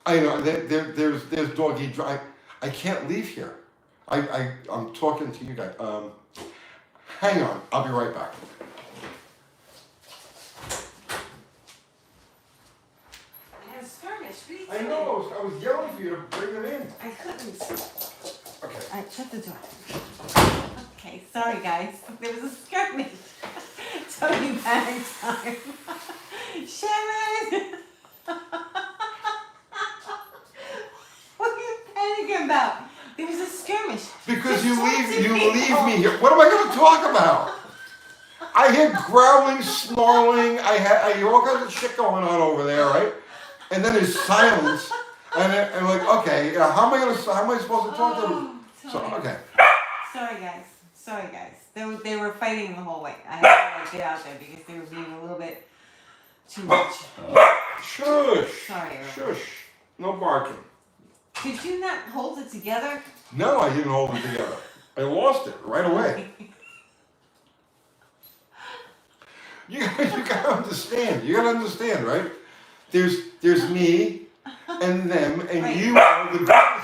I know. There's doggy drama. I can't leave here. I'm talking to you guys. Hang on. I'll be right back. I know, I was yelling for you to bring them in. I couldn't. Okay. Alright, shut the door. Okay, sorry guys. There was a skirmish. Totally panic time. Sharon! What are you panicking about? There was a skirmish. Because Just you talk leave to me here. What am I going to talk about? I hear growling, snarling. I hear all kinds of shit going on over there, right? And then there's silence, and I'm like, okay, how am I supposed to talk to them? So, okay. Sorry guys. They were fighting the whole way. I had to get out there because they were being a little bit too much. Shush. Sorry. Shush. No barking. Did you not hold it together? No, I didn't hold it together. I lost it right away. You gotta understand. You gotta understand, right? There's me and them, and right.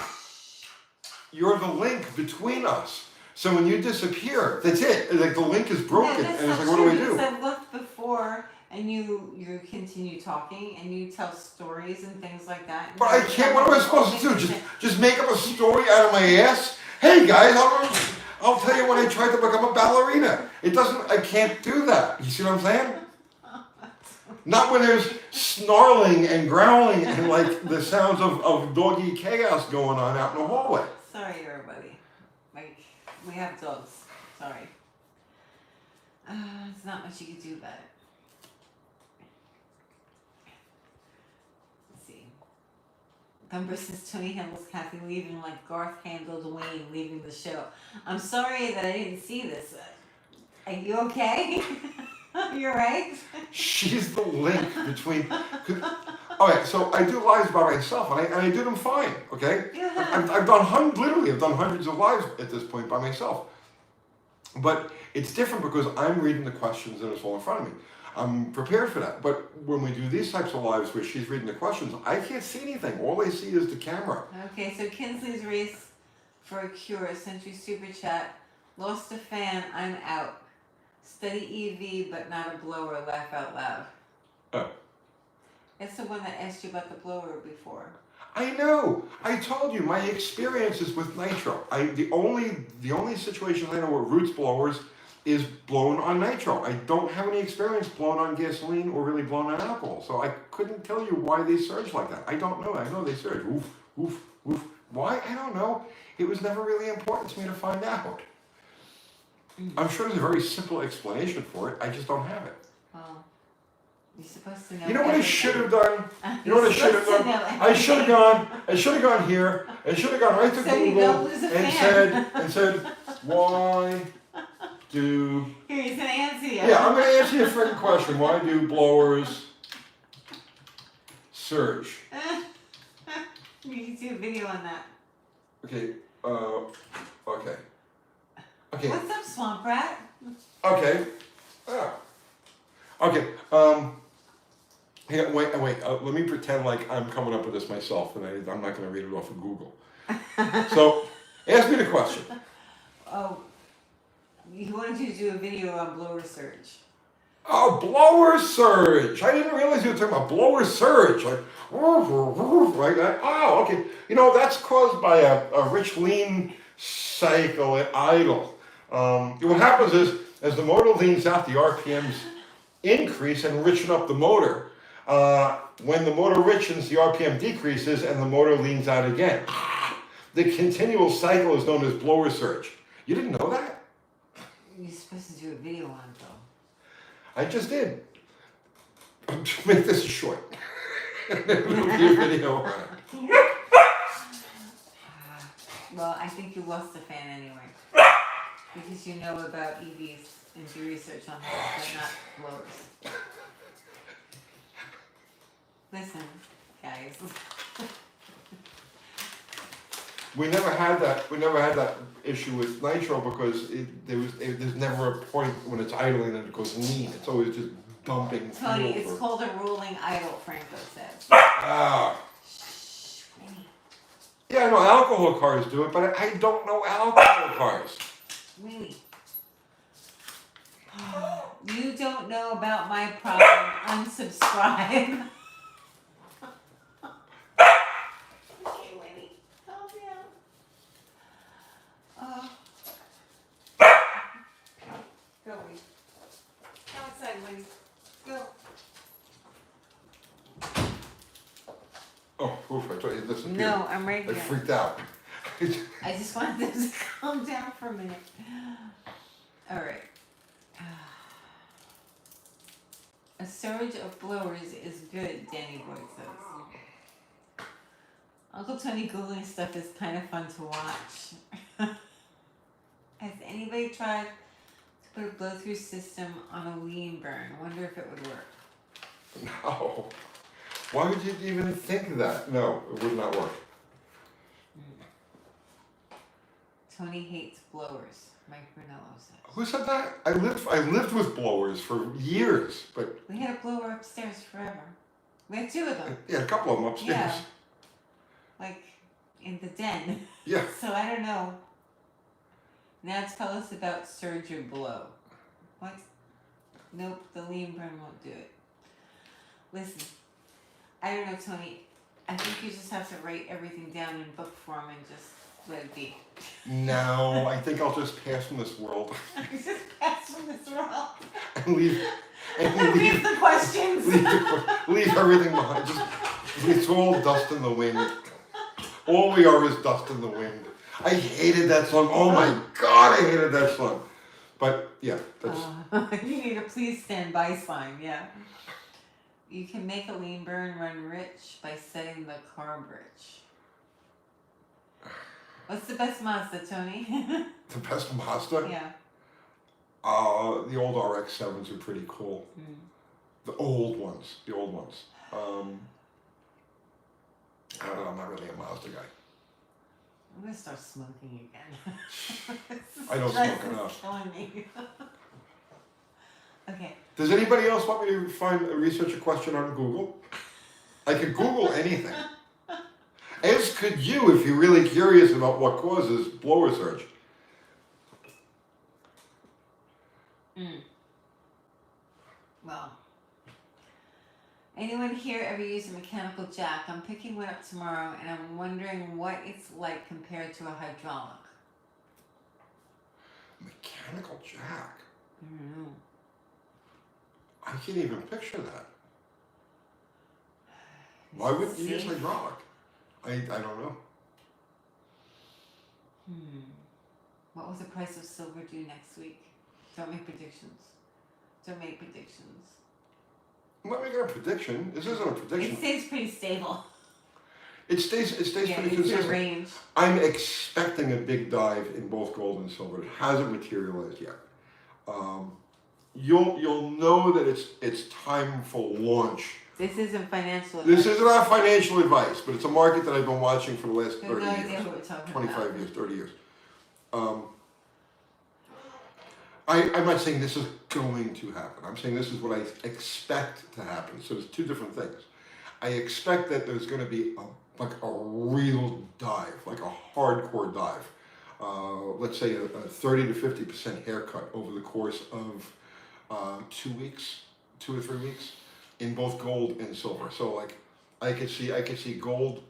You're the link between us. So when you disappear, that's it. Like the link is broken, and it's like, what do I do? I've left before, and you continue talking, and you tell stories and things like that. But I can't. What am I supposed to do? Just make up a story out of my ass? Hey guys, I'll tell you when I tried to become a ballerina. It doesn't. I can't do that. You see what I'm saying? Not when there's snarling and growling and like the sounds of doggy chaos going on out in the hallway. Sorry, everybody. Like, we have dogs. Sorry. There's not much you can do about it. Let's see. Thumber says Tony handles Kathy leaving like Garth handled Wayne leaving the show. I'm sorry that I didn't see this. Are you okay? You're right. She's the link between. Okay, so I do lives by myself, and I do them fine. Okay, I've done hundreds of lives at this point by myself. But it's different because I'm reading the questions and it's all in front of me. I'm prepared for that. But when we do these types of lives where she's reading the questions, I can't see anything. All I see is the camera. Okay, so Kinsley's race for a cure. Century super chat. Lost a fan. I'm out. Study EV, but not a blower. Laugh out loud. Oh. That's the one that asked you about the blower before. I know. I told you my experiences with nitro. The only situation I know where Roots blowers is blown on nitro. I don't have any experience blown on gasoline or really blown on alcohol, so I couldn't tell you why they surge like that. I don't know. I know they surge. Woof, woof, woof. Why? I don't know. It was never really important to me to find out. I'm sure there's a very simple explanation for it. I just don't have it. Well, you're supposed to know. You know what I should have done? You know You're what I should have supposed to done? know I should have gone. I should have gone here. I should have gone right to So you Google don't lose a and fan. said, why do? Here, he's gonna answer you. Yeah, I'm going to answer your freaking question. Why do blowers surge? You can do a video on that. Okay. Okay. Okay. What's up, Swamp Rat? Okay. Okay. Wait. Let me pretend like I'm coming up with this myself, and I'm not going to read it off of Google. So, ask me the question. Oh, he wanted you to do a video on blower surge. Oh, blower surge! I didn't realize you were talking about blower surge. Like, like that. Oh, okay. You know, that's caused by a rich lean cycle at idle. What happens is, as the motor leans out, the RPMs increase and richen up the motor. When the motor richens, the RPM decreases and the motor leans out again. The continual cycle is known as blower surge. You didn't know that? You're supposed to do a video on it, though. I just did. Make this short. It'll be a video on it. Well, I think you lost the fan anyway. Because you know about EVs and do research on them, but not blowers. Listen, guys. We never had that issue with nitro because there's never a point when it's idling and it goes lean. It's always just dumping Tony, fuel it's called a rolling idle, Franco says. Shh, Winnie. yeah, I know alcohol cars do it, but I don't know alcohol cars. Winnie. You don't know about my problem. Unsubscribe. Okay, Winnie. Calm down. Go, Winnie. Come outside, Winnie. Go. Oh, oof, I thought you disappeared. No, I'm right I here. freaked out. I just wanted them to calm down for a minute. All right. A surge of blowers is good, Danny Boy says. Uncle Tony Googling stuff is kind of fun to watch. Has anybody tried to put a blow-through system on a lean burn? Wonder if it would work. No. Why would you even think of that? No, it would not work. Tony hates blowers, Mike Brunello says. Who said that? I lived with blowers for years, but We had a blower upstairs forever. We had two of them. yeah, a couple of them upstairs. Yeah. Like in the den. Yeah. So I don't know. Now tell us about surge or blow. What? Nope, the lean burn won't do it. Listen, I don't know, Tony. I think you just have to write everything down in book form and just let it be. No, I think I'll just pass from this world Just pass from this world. and leave Leave the questions. leave everything behind. Just it's all dust in the wind. All we are is dust in the wind. I hated that song. Oh my God, I hated that song. But yeah, that's You need a please stand by sign, yeah. You can make a lean burn run rich by setting the carb rich. What's the best Mazda, Tony? the best Mazda. Yeah. The old RX-7s are pretty cool. The old ones. I don't know, I'm not really a Mazda guy. I'm gonna start smoking again. I don't Stress smoke is enough. killing me. Okay. Does anybody else want me to research a question on Google? I could Google anything. As could you if you're really curious about what causes blower surge. Well, Anyone here ever use a mechanical jack? I'm picking one up tomorrow, and I'm wondering what it's like compared to a hydraulic. Mechanical jack? I don't know. I can't even picture that. Why wouldn't you use hydraulic? I don't know. What will the price of silver do next week? Don't make predictions. Don't make predictions. I'm not making a prediction. This isn't a prediction. It stays pretty stable. It stays Yeah, pretty it's in consistent. range. I'm expecting a big dive in both gold and silver. It hasn't materialized yet. You'll know that it's time for launch. This isn't financial advice. This isn't our financial advice, but it's a market that I've been watching for the last I have 30 no years. idea what we're talking 25 about. years, 30 years. I'm not saying this is going to happen. I'm saying this is what I expect to happen. So there's two different things. I expect that there's going to be a real dive, like a hardcore dive. Let's say a 30 to 50% haircut over the course of 2 weeks, 2 or 3 weeks, in both gold and silver. So like I could see gold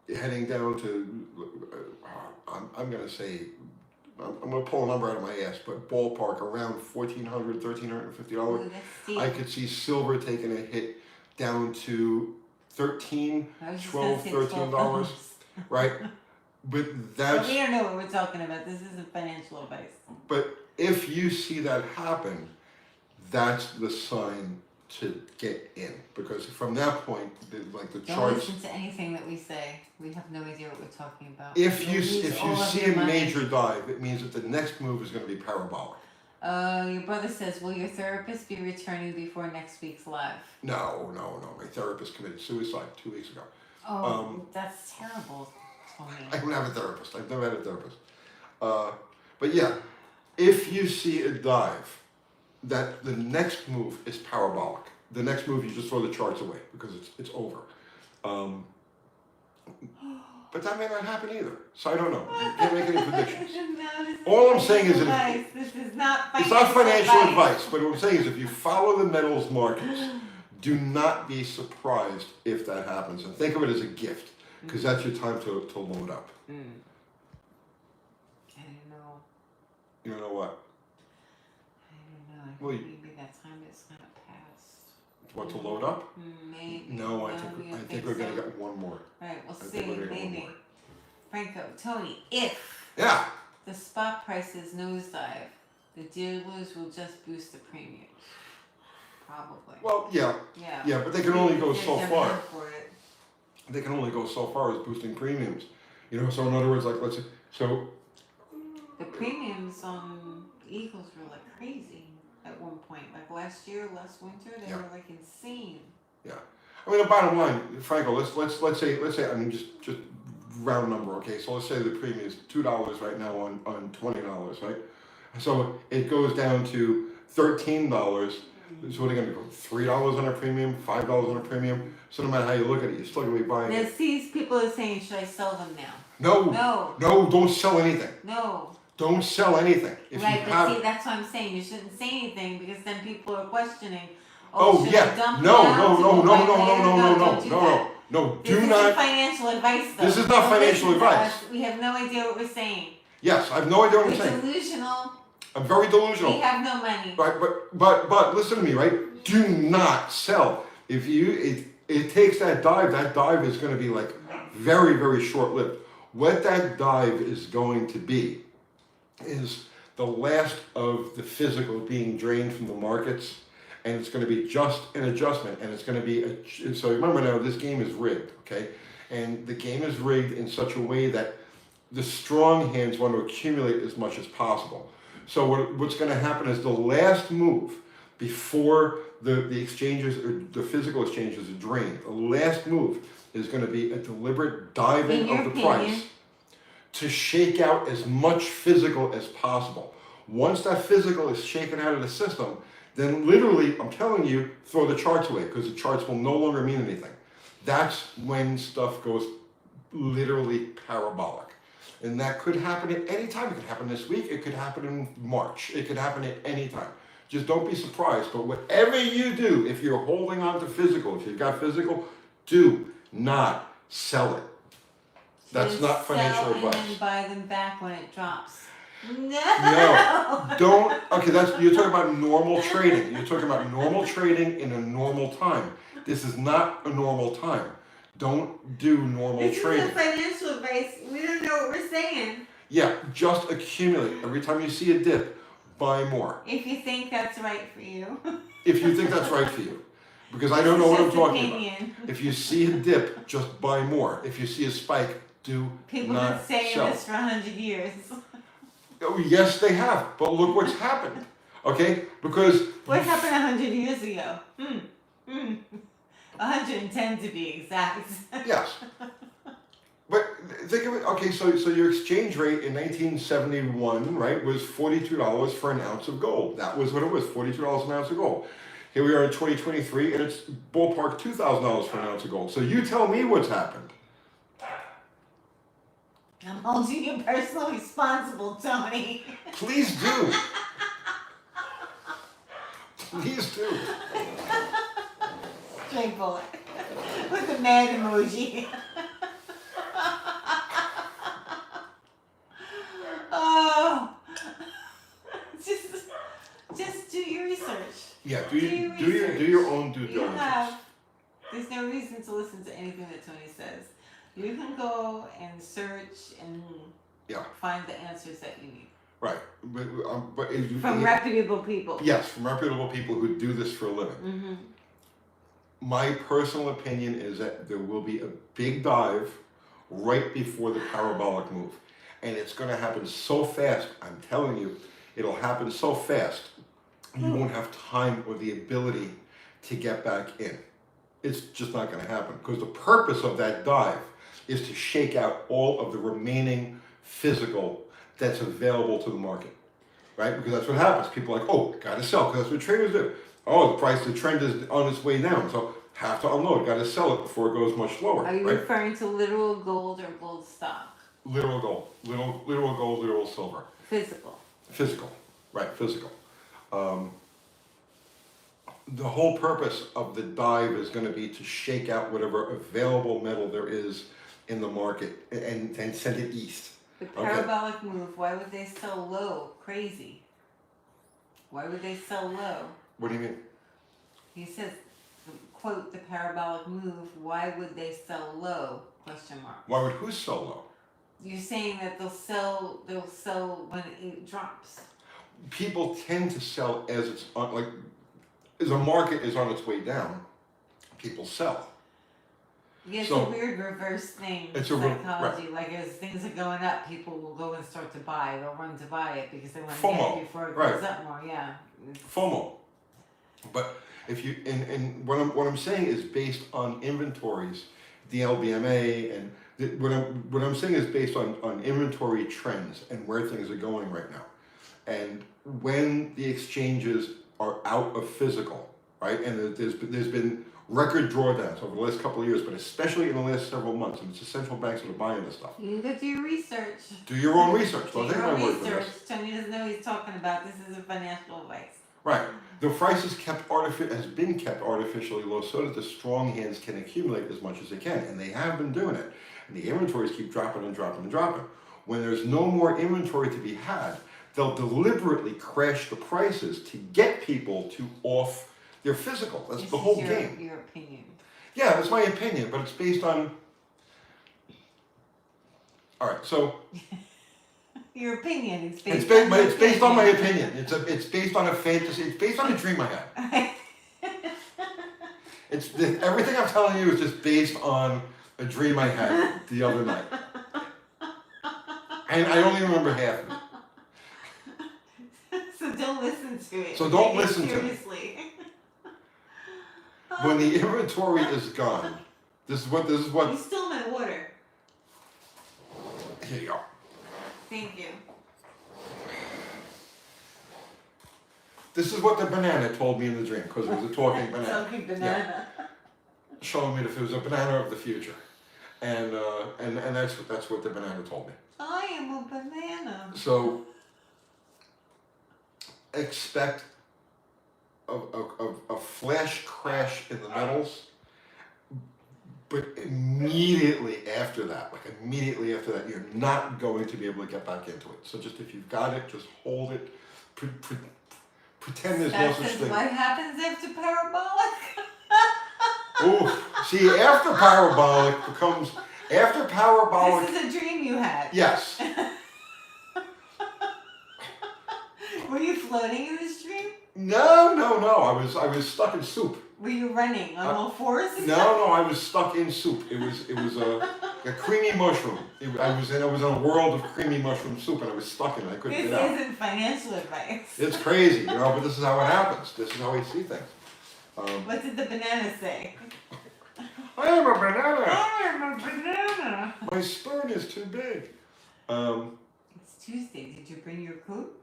heading down to I'm going to say. I'm going to pull a number out of my ass, but ballpark around $1,400, $1,350. Ooh, that's steep. I could see silver taking a hit down to $13, $12, $13, right? But that's. We don't know what we're talking about. This isn't financial advice. But if you see that happen, that's the sign to get in, because from that point, like the Don't charts. listen to anything that we say. We have no idea what we're talking about. If you You'll lose all of see your a money. major dive, it means that the next move is going to be parabolic. Your brother says, will your therapist be returning before next week's live? No. My therapist committed suicide 2 weeks ago. Oh, that's terrible, Tony. I don't have a therapist. I've never had a therapist. But yeah, if you see a dive, that the next move is parabolic. The next move, you just throw the charts away because it's over. But that may not happen either. So I don't know. You can't make any predictions. All I'm saying is that this is not it's not financial advice, but what I'm saying is if you follow the metals markets, do not be surprised if that happens. And think of it as a gift, because that's your time to load up. I don't know. You don't know what? I don't know. Well, Maybe that time is kind of past. What, to load up? Maybe. No, I you think we're going to so? get one more. Alright, we'll I see. think we're gonna get one Maybe. more. Franco, Tony, if Yeah. the spot prices nosedive, the dealers will just boost the premiums. Probably. Well, yeah. Yeah. But they can only go There's so demand far. for it. They can only go so far as boosting premiums. You know, so in other words, like let's say, so The premiums on Eagles were like crazy at one point. Like last winter, they were like insane. yeah. I mean, the bottom line, Franco, let's say I mean just round number, okay? So let's say the premium is $2 right now on $20, right? So it goes down to $13. So what are they going to go? $3 on a premium, $5 on a premium. So no matter how you look at it, you're still going to be buying Now, it. see, people are saying, should I sell them now? No, don't sell anything. No. Don't sell anything. If Right, you but have, see, that's what I'm saying. You shouldn't say anything because then people are questioning. oh should I yeah, dump no, now to go buy later? Don't do that. no, This do isn't not. financial advice, though. This is not Don't financial listen to advice. us. We have no idea what we're saying. Yes, I have no idea what I'm We're saying. delusional. I'm very delusional. We have no money. Right, but listen to me, right? Do not sell. If it takes that dive is going to be like very, very short lived. What that dive is going to be is the last of the physical being drained from the markets, and it's going to be just an adjustment, and it's going to be so remember now, this game is rigged, okay? And the game is rigged in such a way that the strong hands want to accumulate as much as possible. So what's going to happen is the last move before the exchanges or the physical exchanges are drained, the last move is going to be a deliberate diving of the price to shake out as much physical as possible. Once that physical is shaken out of the system, then literally, I'm telling you, throw the charts away because the charts will no longer mean anything. That's when stuff goes literally parabolic. And that could happen at any time. It could happen this week. It could happen in March. It could happen at any time. just don't be surprised. But whatever you do, if you're holding on to physical, if you've got physical, do not sell it. That's Just not financial sell advice. and then buy them back when it drops. No, don't. Okay, you're talking about normal trading. You're talking about normal trading in a normal time. This is not a normal time. Don't do normal This trading. isn't financial advice. We don't know what we're saying. Yeah, just accumulate. Every time you see a dip, buy more. If you think that's right for you. If you think that's right for you. Because I don't know what I'm Just talking opinion. about. If you see a dip, just buy more. If you see a spike, do People not have been saying sell. this for 100 years. Oh, yes, they have. But look what's happened. Okay? Because... What happened 100 years ago? 110 to be exact. Yes. But think of it, okay, so your exchange rate in 1971, right, was $42 for an ounce of gold. That was what it was, $42 an ounce of gold. Here we are in 2023, and it's ballpark $2,000 for an ounce of gold. So you tell me what's happened. I'm holding you personally responsible, Tony. Please do. Please do. Straight bullet. With the mad emoji. Oh. Just do your research. Yeah, do your own due diligence. There's no reason to listen to anything that Tony says. You can go and search and find the answers that you need. Right, but from reputable people. Yes, from reputable people who do this for a living. Mm-hmm. My personal opinion is that there will be a big dive right before the parabolic move. And it's going to happen so fast, I'm telling you, it'll happen so fast, you won't have time or the ability to get back in. It's just not going to happen. Because the purpose of that dive is to shake out all of the remaining physical that's available to the market. Right? Because that's what happens. People are like, oh, got to sell, because that's what traders do. Oh, the trend is on its way down, so have to unload, got to sell it before it goes much lower. Are you referring to literal gold or gold stock? Literal gold, literal gold, literal silver. Physical. Physical, right, physical. The whole purpose of the dive is going to be to shake out whatever available metal there is in the market and send it east. The parabolic move, why would they sell low? Crazy. Why would they sell low? What do you mean? He says, quote, the parabolic move, why would they sell low? Question mark. Why would who sell low? You're saying that they'll sell when it drops. People tend to sell as it's on, like, as a market is on its way down, people sell. Yeah, it's So, a weird reverse thing in it's psychology. Like as things are going up, people will go and start to buy. They'll run to buy it because they want to get it before it goes up more. Yeah. FOMO. But if you and what I'm saying is based on inventories, the LBMA, and what I'm saying is based on inventory trends and where things are going right now, and when the exchanges are out of physical, right? And there's been record drawdowns over the last couple of years, but especially in the last several months, and it's the central banks that are buying this stuff. You go do your research. Do your own research. Do Don't take your my own word for research. this. Tony doesn't know what he's talking about. This isn't financial advice. Right. The price is has been kept artificially low so that the strong hands can accumulate as much as they can, and they have been doing it. And the inventories keep dropping and dropping and dropping. When there's no more inventory to be had, they'll deliberately crash the prices to get people to off their physical. That's the whole game. Your opinion. Yeah, that's my opinion, but it's based on... All right, so... Your opinion. It's based on my opinion. It's based on a fantasy. It's based on a dream I had. Everything I'm telling you is just based on a dream I had the other night. And I only remember half of it. So don't listen to it. So don't listen to it. Seriously. When the inventory is gone, this is what. You stole my water. Here you go. Thank you. This is what the banana told me in the dream, because it was a talking banana. Talking banana. Yeah. Showing me if it was a banana of the future, and that's what the banana told me. I am a banana. So expect a flash crash in the metals, but immediately after that, you're not going to be able to get back into it. So just if you've got it, just hold it. Pretend there's no such thing. What happens after parabolic? Oh, see, after parabolic. This is a dream you had. Yes. Were you floating in this dream? No. I was stuck in soup. Were you running on all fours? No, I was stuck in soup. It was a creamy mushroom. I was in a world of creamy mushroom soup, and I was stuck in it. I couldn't get out. This isn't financial advice. It's crazy, but this is how it happens. This is how we see things. What did the banana say? I am a banana. I am a banana. My spoon is too big. It's Tuesday. Did you bring your coat?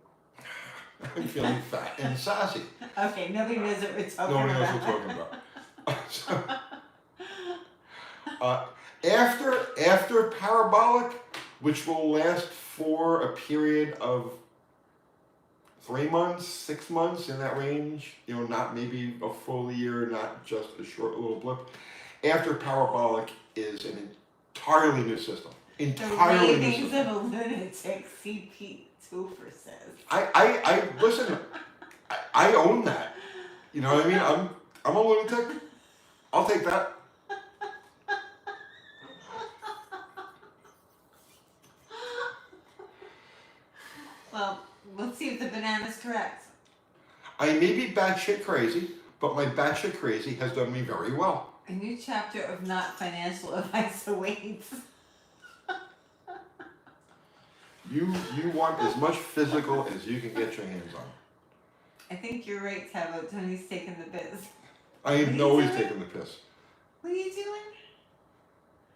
I'm feeling fat and sassy. Okay, nobody knows what we're talking Nobody knows what we're talking about. After parabolic, which will last for a period of 3 months, 6 months, in that range, not maybe a full year, not just a short little blip. After parabolic is an entirely new system. Entirely the new ravings system. of a lunatic, CP Twofer says. I listen. I own that. You know what I mean? I'm a lunatic. I'll take that. Well, let's see if the banana's correct. I may be batshit crazy, but my batshit crazy has done me very well. A new chapter of not financial advice awaits. You want as much physical as you can get your hands on. I think you're right, Tabo. Tony's taking the biz. I know he's taking the piss. What are you doing?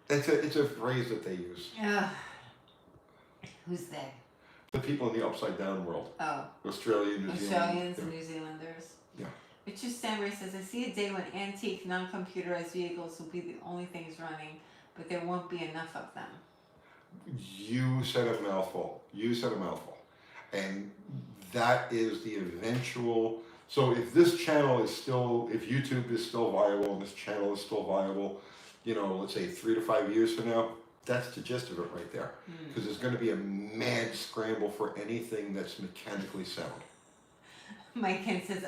It's a phrase that they use. Who's they? The people in the upside down world. Oh. Australia, New Zealand. Australians and New Zealanders. Yeah. Richard Stanbury says, I see a day when antique, non-computerized vehicles will be the only things running, but there won't be enough of them. You said a mouthful. And that is the eventual. So if this channel is still, if YouTube is still viable and this channel is still viable, let's say 3 to 5 years from now, that's the gist of it right there. Because there's going to be a mad scramble for anything that's mechanically sound. Mike Kent says,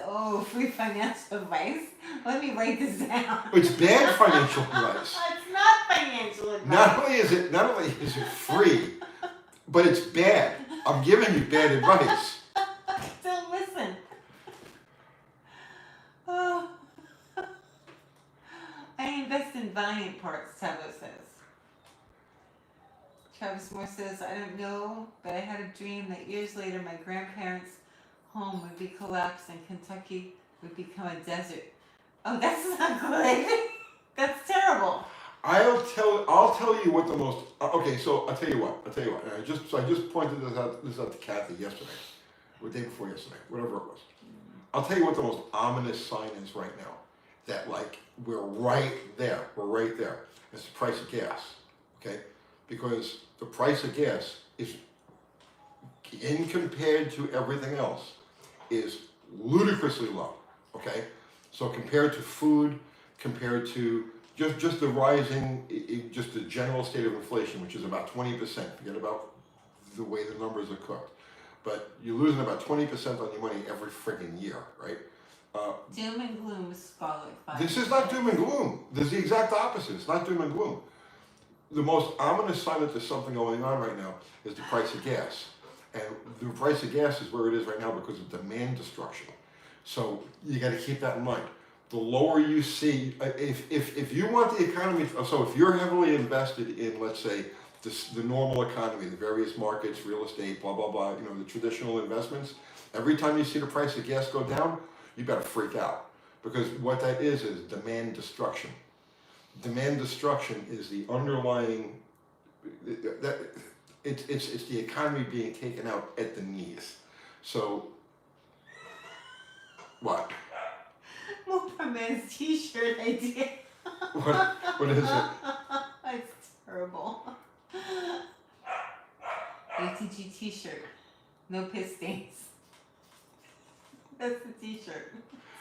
free financial advice? Let me write this down. It's bad financial advice. It's not financial advice. Not only is it free, but it's bad. I'm giving you bad advice. Don't listen. Oh. I invest in Valiant parts, Tavo says. Travis Moore says, I don't know, but I had a dream that years later my grandparents' home would be collapsed and Kentucky would become a desert. Oh, that's not good. That's terrible. I'll tell you what the most. Okay, so I'll tell you what. And I just pointed this out to Kathy yesterday, or the day before yesterday, whatever it was. I'll tell you what the most ominous sign is right now. That we're right there. It's the price of gas. Okay, because the price of gas is, in compared to everything else, is ludicrously low. Okay, so compared to food, compared to just the rising, just the general state of inflation, which is about 20%. Forget about the way the numbers are cooked, but you're losing about 20% on your money every friggin' year, right? Doom and gloom is scholar. This is not doom and gloom. This is the exact opposite. It's not doom and gloom. The most ominous sign that there's something going on right now is the price of gas. And the price of gas is where it is right now because of demand destruction. So you got to keep that in mind. The lower you see, if you want the economy, so if you're heavily invested in, let's say, the normal economy, the various markets, real estate, blah, blah, blah, the traditional investments, every time you see the price of gas go down, you better freak out. Because what that is demand destruction. Demand destruction is the underlying, it's the economy being taken out at the knees. So, what? Moperman's t-shirt idea. What is it? It's terrible. UTG t-shirt. No piss stains. That's the t-shirt.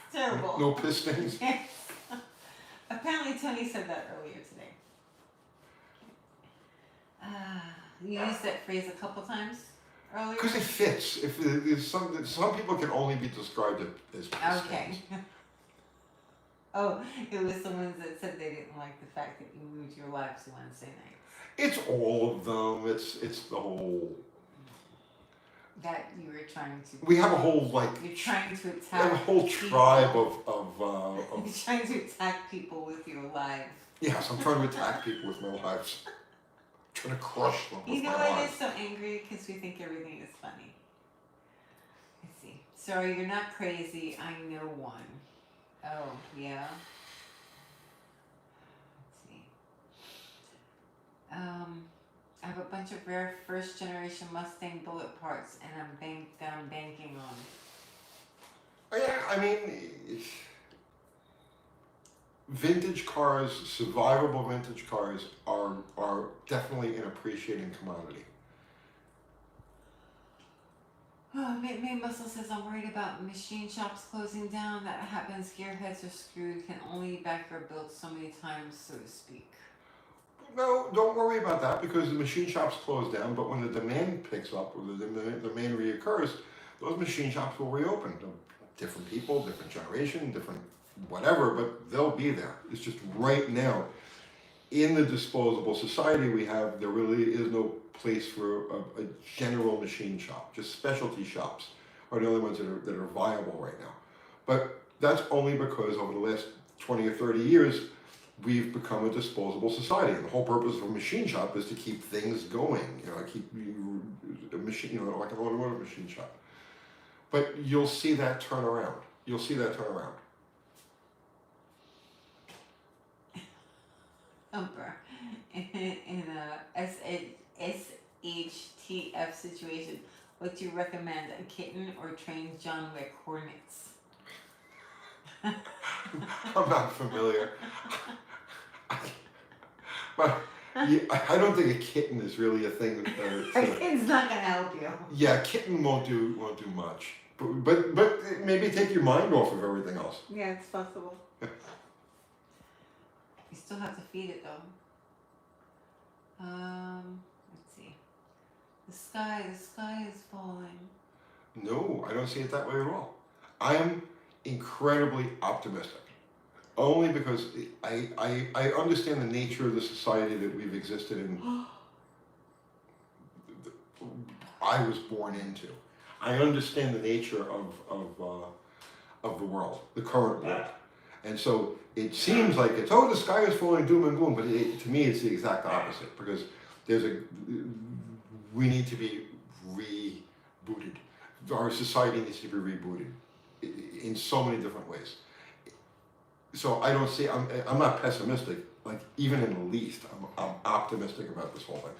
It's Terrible. No piss stains. Yes. Apparently Tony said that earlier today. You used that phrase a couple times earlier? Because it fits. If there's some people can only be described as piss Okay. stains. Oh, it was the ones that said they didn't like the fact that you moved your lives to Wednesday nights. It's all of them. It's the whole. That you were trying to. We have a whole You're trying to we attack. have a whole people. tribe of You're trying to attack people with your life. Yes, I'm trying to attack people with my lives. I'm trying to crush them with You know my why lives. they're so angry? Because we think everything is funny. Let's see. Sorry, you're not crazy. I know one. Oh, yeah. Let's see. I have a bunch of rare first generation Mustang bullet parts and I'm banking on. Oh, yeah, I mean, vintage cars, survivable vintage cars are definitely an appreciating commodity. Oh, May Muscle says, I'm worried about machine shops closing down. That happens. Gearheads are screwed. Can only back or built so many times, so to speak. No, don't worry about that because the machine shops close down, but when the demand picks up or the demand reoccurs, those machine shops will reopen. Different people, different generation, different whatever, but they'll be there. It's just right now, in the disposable society we have, there really is no place for a general machine shop. Just specialty shops are the only ones that are viable right now. But that's only because over the last 20 or 30 years, we've become a disposable society. And the whole purpose of a machine shop is to keep things going. You know, keep a machine, you know, like an automotive machine shop. But you'll see that turn around. You'll see that turn around. Humper, in a SHTF situation, what do you recommend? A kitten or trained John Wick Hornets? I'm not familiar. But yeah, I don't think a kitten is really a thing. A kitten's not gonna help you. Yeah, a kitten won't do much. But maybe take your mind off of everything else. Yeah, it's possible. You still have to feed it though. Let's see. The sky is falling. No, I don't see it that way at all. I am incredibly optimistic. Only because I understand the nature of the society that we've existed in. I was born into. I understand the nature of the world, the current world. And so it seems like it's, the sky is falling, doom and gloom, but to me it's the exact opposite because we need to be rebooted. Our society needs to be rebooted in so many different ways. So I don't see, I'm not pessimistic, like even in the least. I'm optimistic about this whole thing.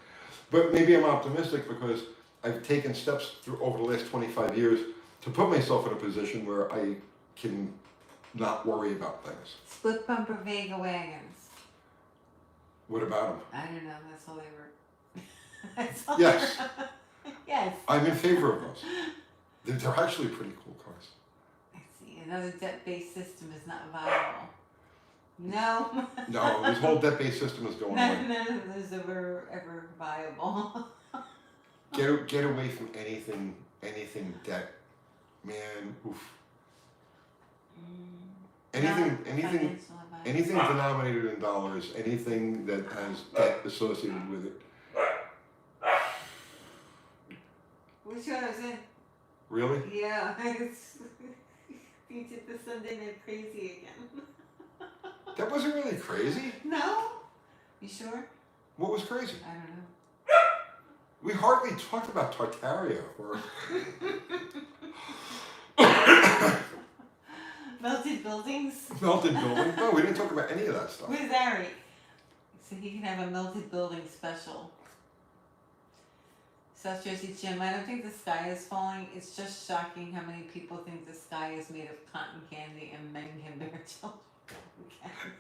But maybe I'm optimistic because I've taken steps over the last 25 years to put myself in a position where I can not worry about things. Split bumper Vega wagons. What about them? I don't know, that's all they were. That's all Yes. Yes. I'm in favor of those. They're actually pretty cool cars. Let's see, another debt-based system is not viable. No. No, this whole debt-based system is going away. None of those ever viable. Get away from anything debt, man. Oof. Anything denominated in dollars, anything that has debt associated with it. Which one was it? Really? Yeah, you did the Sunday Night Crazy again. That wasn't really crazy. No? You sure? What was crazy? I don't know. We hardly talked about Tartaria or Melted buildings? melted building. No, we didn't talk about any of that stuff. Where's Ari? So he can have a melted building special. South Jersey Jim, I don't think the sky is falling. It's just shocking how many people think the sky is made of cotton candy and men can bear children.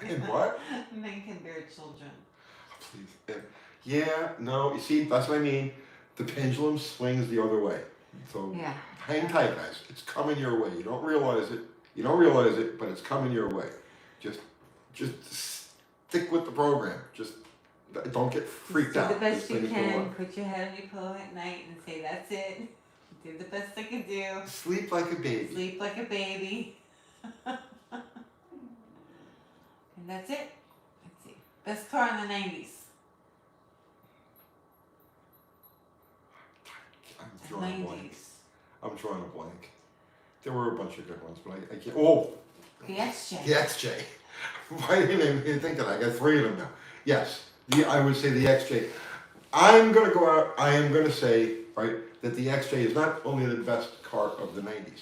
And what? Men can bear children. Please. Yeah, no, you see, that's what I mean. The pendulum swings the other way. So Yeah. hang tight, guys. It's coming your way. You don't realize it. You don't realize it, but it's coming your way. Just stick with the program. Just don't get freaked out. Do the best This you thing's gonna can. work. Put your head on your pillow at night and say, that's it. Did the best I could do. Sleep like a baby. Sleep like a baby. And that's it. Let's see. Best car in the 90s. I'm The drawing a blank. 90s. I'm drawing a blank. There were a bunch of good ones, but I can't. Oh, The XJ. the XJ. Why didn't I even think of that? I got 3 of them now. Yes, I would say the XJ. I'm going to go out, I am going to say, right, that the XJ is not only the best car of the 90s.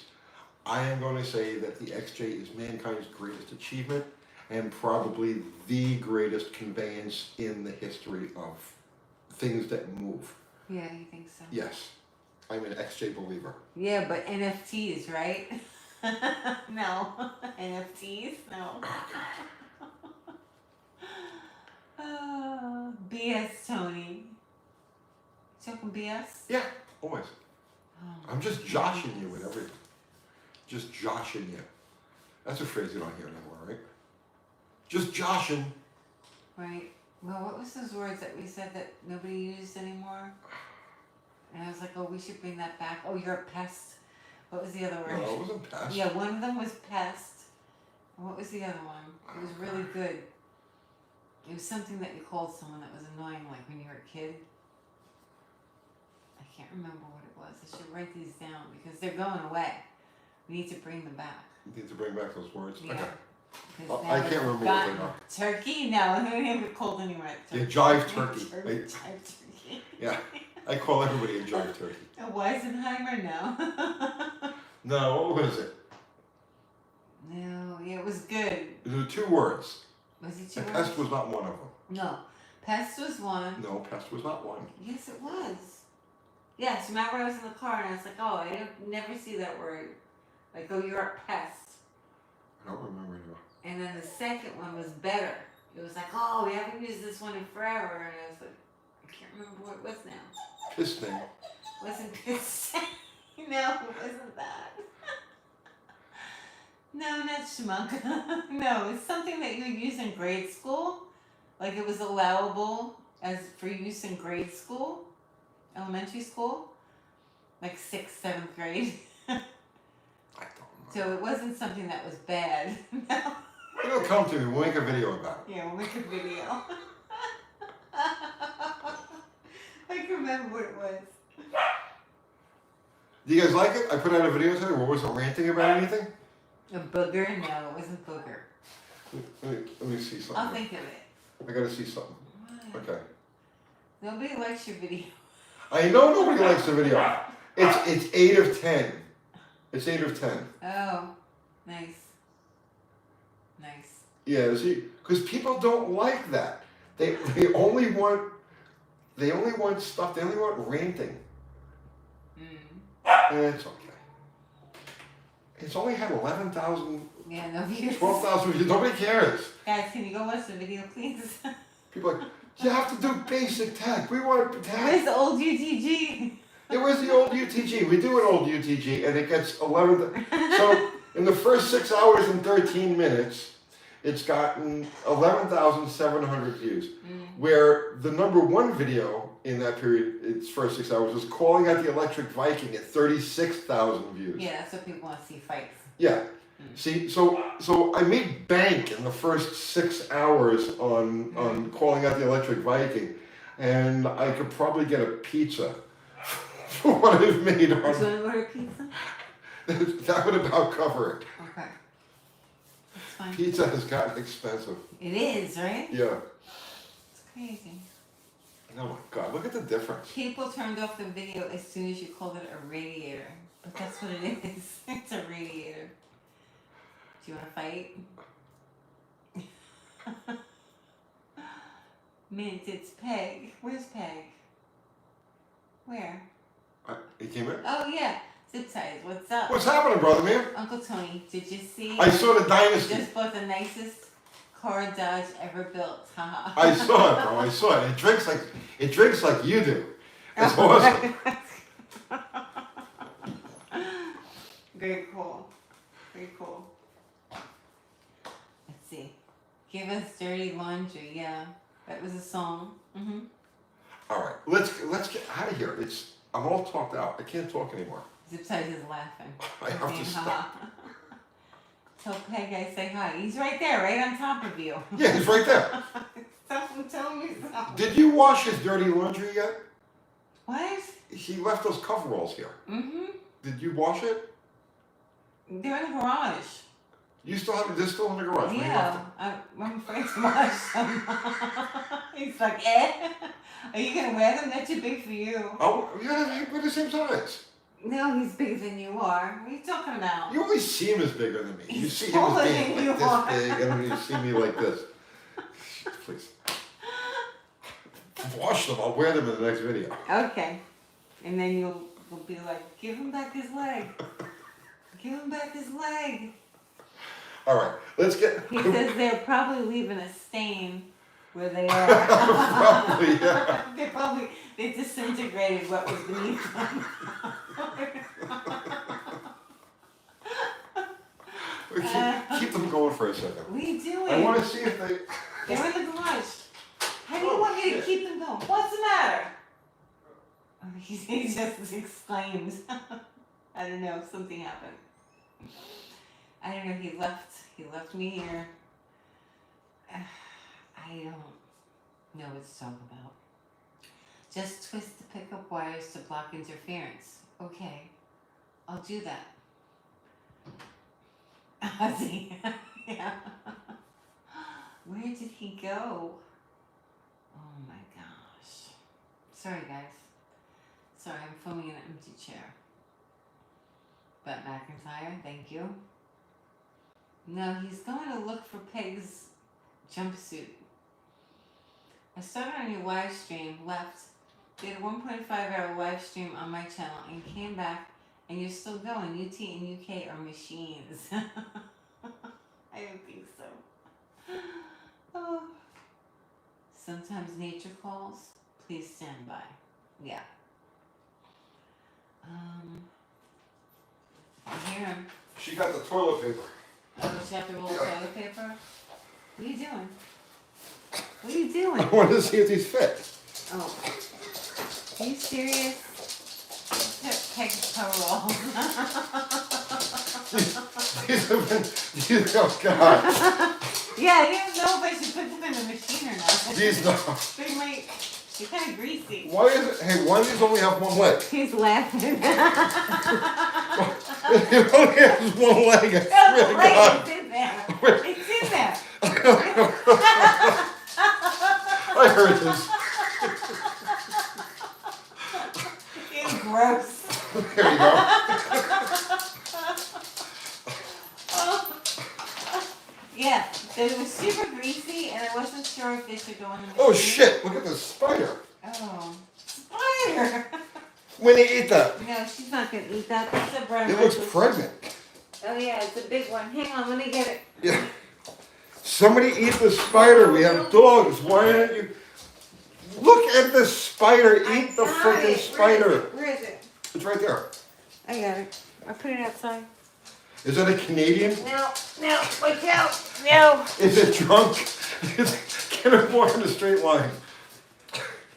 I am going to say that the XJ is mankind's greatest achievement and probably the greatest conveyance in the history of things that move. Yeah, you think so? Yes, I'm an XJ believer. Yeah, but NFTs, right? No. NFTs? No. Oh, BS, Tony. Talking BS? Yeah, always. Oh, I'm just joshing you with everything. Just joshing you. That's a phrase you don't hear anymore, right? Just joshing. right. Well, what was those words that we said that nobody used anymore? And I was like, oh, we should bring that back. Oh, you're a pest. What was the other word? No, it wasn't past. Yeah, one of them was pest. And what was the other one? It was really good. It was something that you called someone that was annoying, like when you were a kid. I can't remember what it was. I should write these down because they're going away. We need to bring them back. You need to bring back those words. Yeah. Okay. 'Cause Well, now I can't it's remember what they gotten- are. Turkey? No, we don't have it cold anymore. Yeah, jive turkey. Jive turkey. Yeah, I call everybody a jive turkey. A Weisenheimer? No. No, what was it? No, yeah, it was good. There were 2 words. Was it two And words? pest was not one of them. No. Pest was one. No, pest was not one. Yes, it was. Yes, remember I was in the car and I was like, oh, I don't never see that word. Like, oh, you're a pest. I don't remember now. And then the second one was better. It was like, oh, we haven't used this one in forever. And I was like, I can't remember what it was now. Piss thing. Wasn't piss. No, it wasn't that. No, not schmuck. No, it's something that you would use in grade school. Like it was allowable as for use in grade school, elementary school, like 6th, 7th grade. I don't know. So it wasn't something that was bad. No. It'll come to me. We'll make a video about it. Yeah, we'll make a video. I can remember what it was. Do you guys like it? I put out a video today where I wasn't ranting about anything. A booger? No, it wasn't booger. Let me see something. I'll think of it. I gotta see something. What? Okay. Nobody likes your video. I know nobody likes the video. It's 8 of 10. It's 8 of 10. Oh, nice. Nice. Yeah, see, because people don't like that. They only want stuff. They only want ranting. Mm. And it's okay. It's only had 11,000, Yeah, no views. 12,000 views. Nobody cares. Guys, can you go watch the video, please? People are like, you have to do basic tech. We want Where's tech. the old UTG? It was the old UTG. We do an old UTG, and it gets 11. So in the first 6 hours and 13 minutes, it's gotten 11,700 views. Where the #1 video in that period, its first 6 hours, was calling out the electric Viking at 36,000 views. Yeah, that's what people want to see fights. Yeah. See, so I made bank in the first 6 hours on calling out the electric Viking, and I could probably get a pizza for what I've made Do you on. want to order pizza? That would about cover it. Okay. That's fine. Pizza has gotten expensive. It is, right? Yeah. It's crazy. Oh my God! Look at the difference. People turned off the video as soon as you called it a radiator. But that's what it is. It's a radiator. Do you want to fight? Mint, it's Peg. Where's Peg? Where? He came in. Oh, yeah. Zip ties. What's up? What's happening, brother man? Uncle Tony, did you see? I saw the I dynasty. just bought the nicest car Dodge ever built. Haha. I saw it, bro. I saw it. It drinks like you do. It's awesome. Very cool. Very cool. Give us dirty laundry. Yeah, that was a song. All right, let's get out of here. I'm all talked out. I can't talk anymore. Zipsize is laughing. I have to Saying, stop. Tell Peg I say hi. He's right there, right on top of you. Yeah, he's right there. Stop him telling me something. Did you wash his dirty laundry yet? What? He left those coveralls here. Did you wash it? They're in the garage. You still have it? They're still in the garage. when you left Yeah, I'm afraid to wash them. He's like, eh? Are you gonna wear them? They're too big for you. Oh, yeah, we're the same size. No, he's bigger than you are. What are you talking about? You always see him as bigger than me. You He's see him as taller being than you like are. this big, and then you see me like this. Please. Wash them. I'll wear them in the next video. Okay. And then you'll be like, give him back his leg. Give him back his leg. All right, let's get... He says they're probably leaving a stain where they are. Probably, yeah. They disintegrated what was beneath them. Keep them going for a second. What are you doing? I want to see if they... They're in the garage. How do you want me to keep them going? What's the matter? Oh, he just exclaimed. I don't know, something happened. I don't know, he left me here. I don't know what to talk about. Just twist the pickup wires to block interference. Okay, I'll do that. Ozzy, yeah. Where did he go? Oh my gosh. Sorry guys. Sorry, I'm filming in an empty chair. But McIntyre, thank you. No, he's going to look for Peg's jumpsuit. I started on your live stream, left, did a 1.5-hour live stream on my channel, and came back, and you're still going. UT and UK are machines. I don't think so. Oh. Sometimes nature calls. Please stand by. Yeah. I hear him. She got the toilet paper. Oh, she have to roll toilet paper? What are you doing? What are you doing? I wanted to see if these fit. Oh. Are you serious? Peg's coverall. Oh, God. Yeah, I didn't know if I should put them in the machine or not. These no. They're kind of greasy. Why is it? Hey, why do these only have one leg? He's laughing. It only has one leg. I swear to God. It's in there. It's in there. I heard this. It's gross. There you go. Yeah, they were super greasy, and I wasn't sure if they should go in the machine. Oh shit! Look at this spider. Oh, spider! When they eat that, No, she's not gonna eat that. That's a brown it looks recluse. pregnant. Oh yeah, it's a big one. Hang on, let me get it. Yeah. Somebody eat the spider. We have dogs. Why aren't you? Look at the spider. Eat the freaking spider. Where is it? It's right there. I got it. I put it outside. Is that a Canadian? No, watch out. No. Is it drunk? Get it more in a straight line.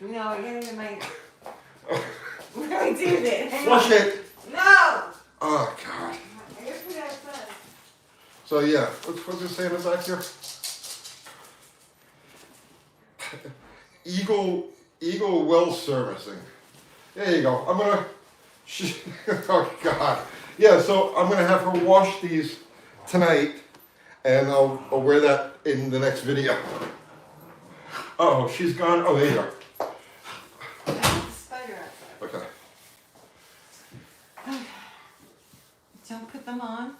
No, I got it in my... What do I do this? Flush it. No. Oh, God. I gotta put it outside. So, yeah. What's it saying in the back here? Eagle well servicing. There you go. I'm going to... Oh, God. Yeah, so I'm going to have her wash these tonight, and I'll wear that in the next video. Oh, she's gone. Oh, there you are. Spider outside. Okay. Don't put them on.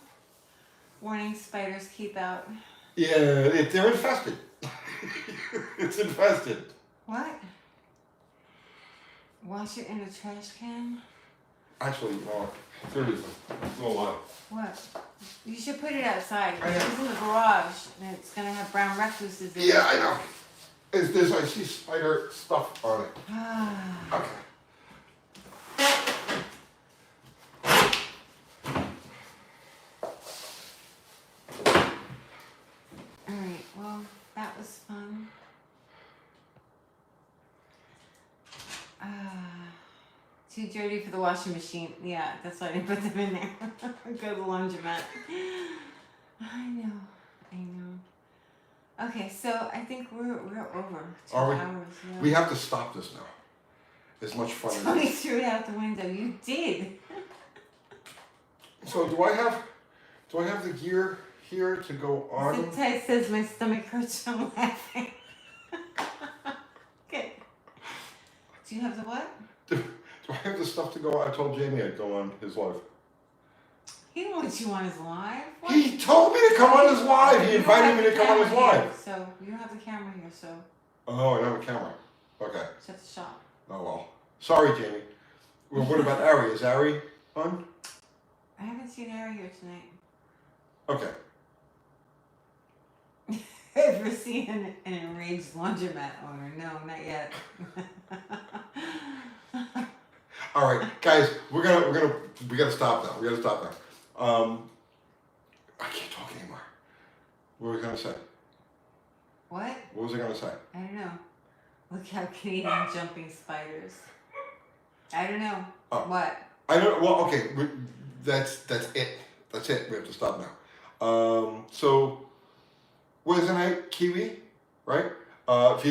Warning, spiders keep out. Yeah, they're infested. It's infested. What? Wash it in a trash can? Actually, no, seriously, no lie. What? You should put it outside. I know. It's in the garage, and it's gonna have brown recluses in it. Yeah, I know. I see spider stuff on it. Okay. Alright, well, Too dirty for the washing machine. Yeah, that's why I didn't put them in there. Go to the laundromat. I know. Okay, so I think we're over 2 Are we? hours. Yeah. We have to stop this now. As much fun as Tony it is. threw it out the window. You did. So do I have the gear here to go on? Zip tie says my stomach hurts from laughing. Okay. Do you have the what? Do I have the stuff to go on? I told Jamie I'd go on his live. He didn't want you on his live. What? He told me to come on his live. He You invited have me the to come on his camera here, live. So you don't have the camera here, so Oh, I don't have a camera. Okay. shut the shop. Oh well. Sorry, Jamie. Well, what about Ari? Is Ari on? I haven't seen Ari here tonight. Okay. Ever seen an enraged laundromat owner? No, not yet. All right, guys. We gotta stop now. We gotta stop now. I can't talk anymore. What were we gonna say? What? What was I gonna say? I don't know. Look how Canadian jumping spiders. I don't know. Oh. What? I don't. Well, okay. That's it. That's it. We have to stop now. So Wednesday night, Kiwi, right? If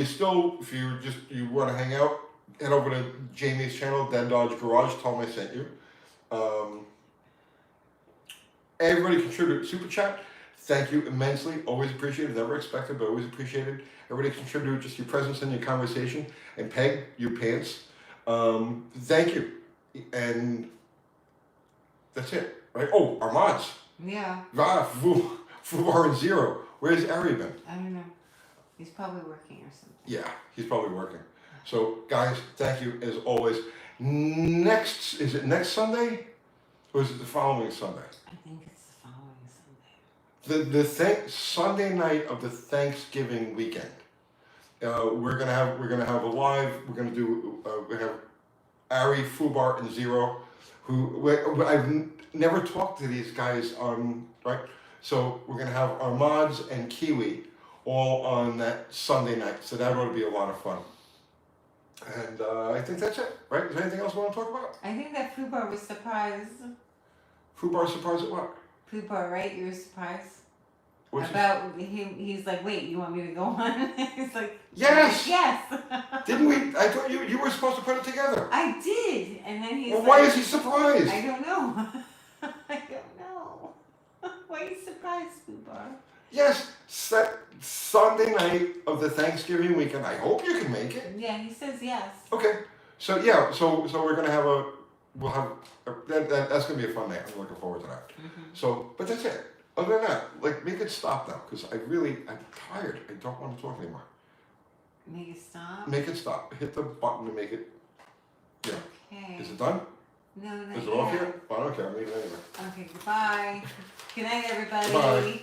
you want to hang out, head over to Jamie's channel, Den Dodge Garage. Tell him I sent you. Everybody contributed super chat. Thank you immensely. Always appreciated. Never expected, but always appreciated. Everybody contributed just your presence and your conversation. And Peg, your pants. Thank you. And that's it, right? Oh, our mods. Yeah. Fubar and Zero. Where's Ari been? I don't know. He's probably working or something. Yeah, he's probably working. So, guys, thank you as always. Is it next Sunday? Or is it the following Sunday? I think it's the following Sunday. The Sunday night of the Thanksgiving weekend. We're gonna have a live. We're gonna do. We have Ari, Fubar, and Zero, who I've never talked to these guys on, right? So we're gonna have our mods and Kiwi all on that Sunday night. So that ought to be a lot of fun. And I think that's it, right? Is there anything else we want to talk about? I think that Fubar was surprised. Fubar surprised at what? Fubar, right? You were surprised? What's About him, he's like, wait, you want me to go on? He's like, Yes! yes. Didn't we? I thought you were supposed to put it together. I did, and then he's Well, like, why is he surprised? I don't know. I don't know. Why are you surprised, Fubar? Yes, Sunday night of the Thanksgiving weekend. I hope you can make it. Yeah, he says yes. Okay. So yeah, so we're gonna have that's gonna be a fun night. I'm looking forward to that. Mm-hmm. So, but that's it. Other than that, like, make it stop now, because I'm tired. I don't want to talk anymore. Make it stop? Make it stop. Hit the button to make it. Yeah. Okay. Is it done? No, not Is it yet. off here? Oh, I don't care. I'm leaving anyway. Okay, goodbye. Good night, everybody. Bye.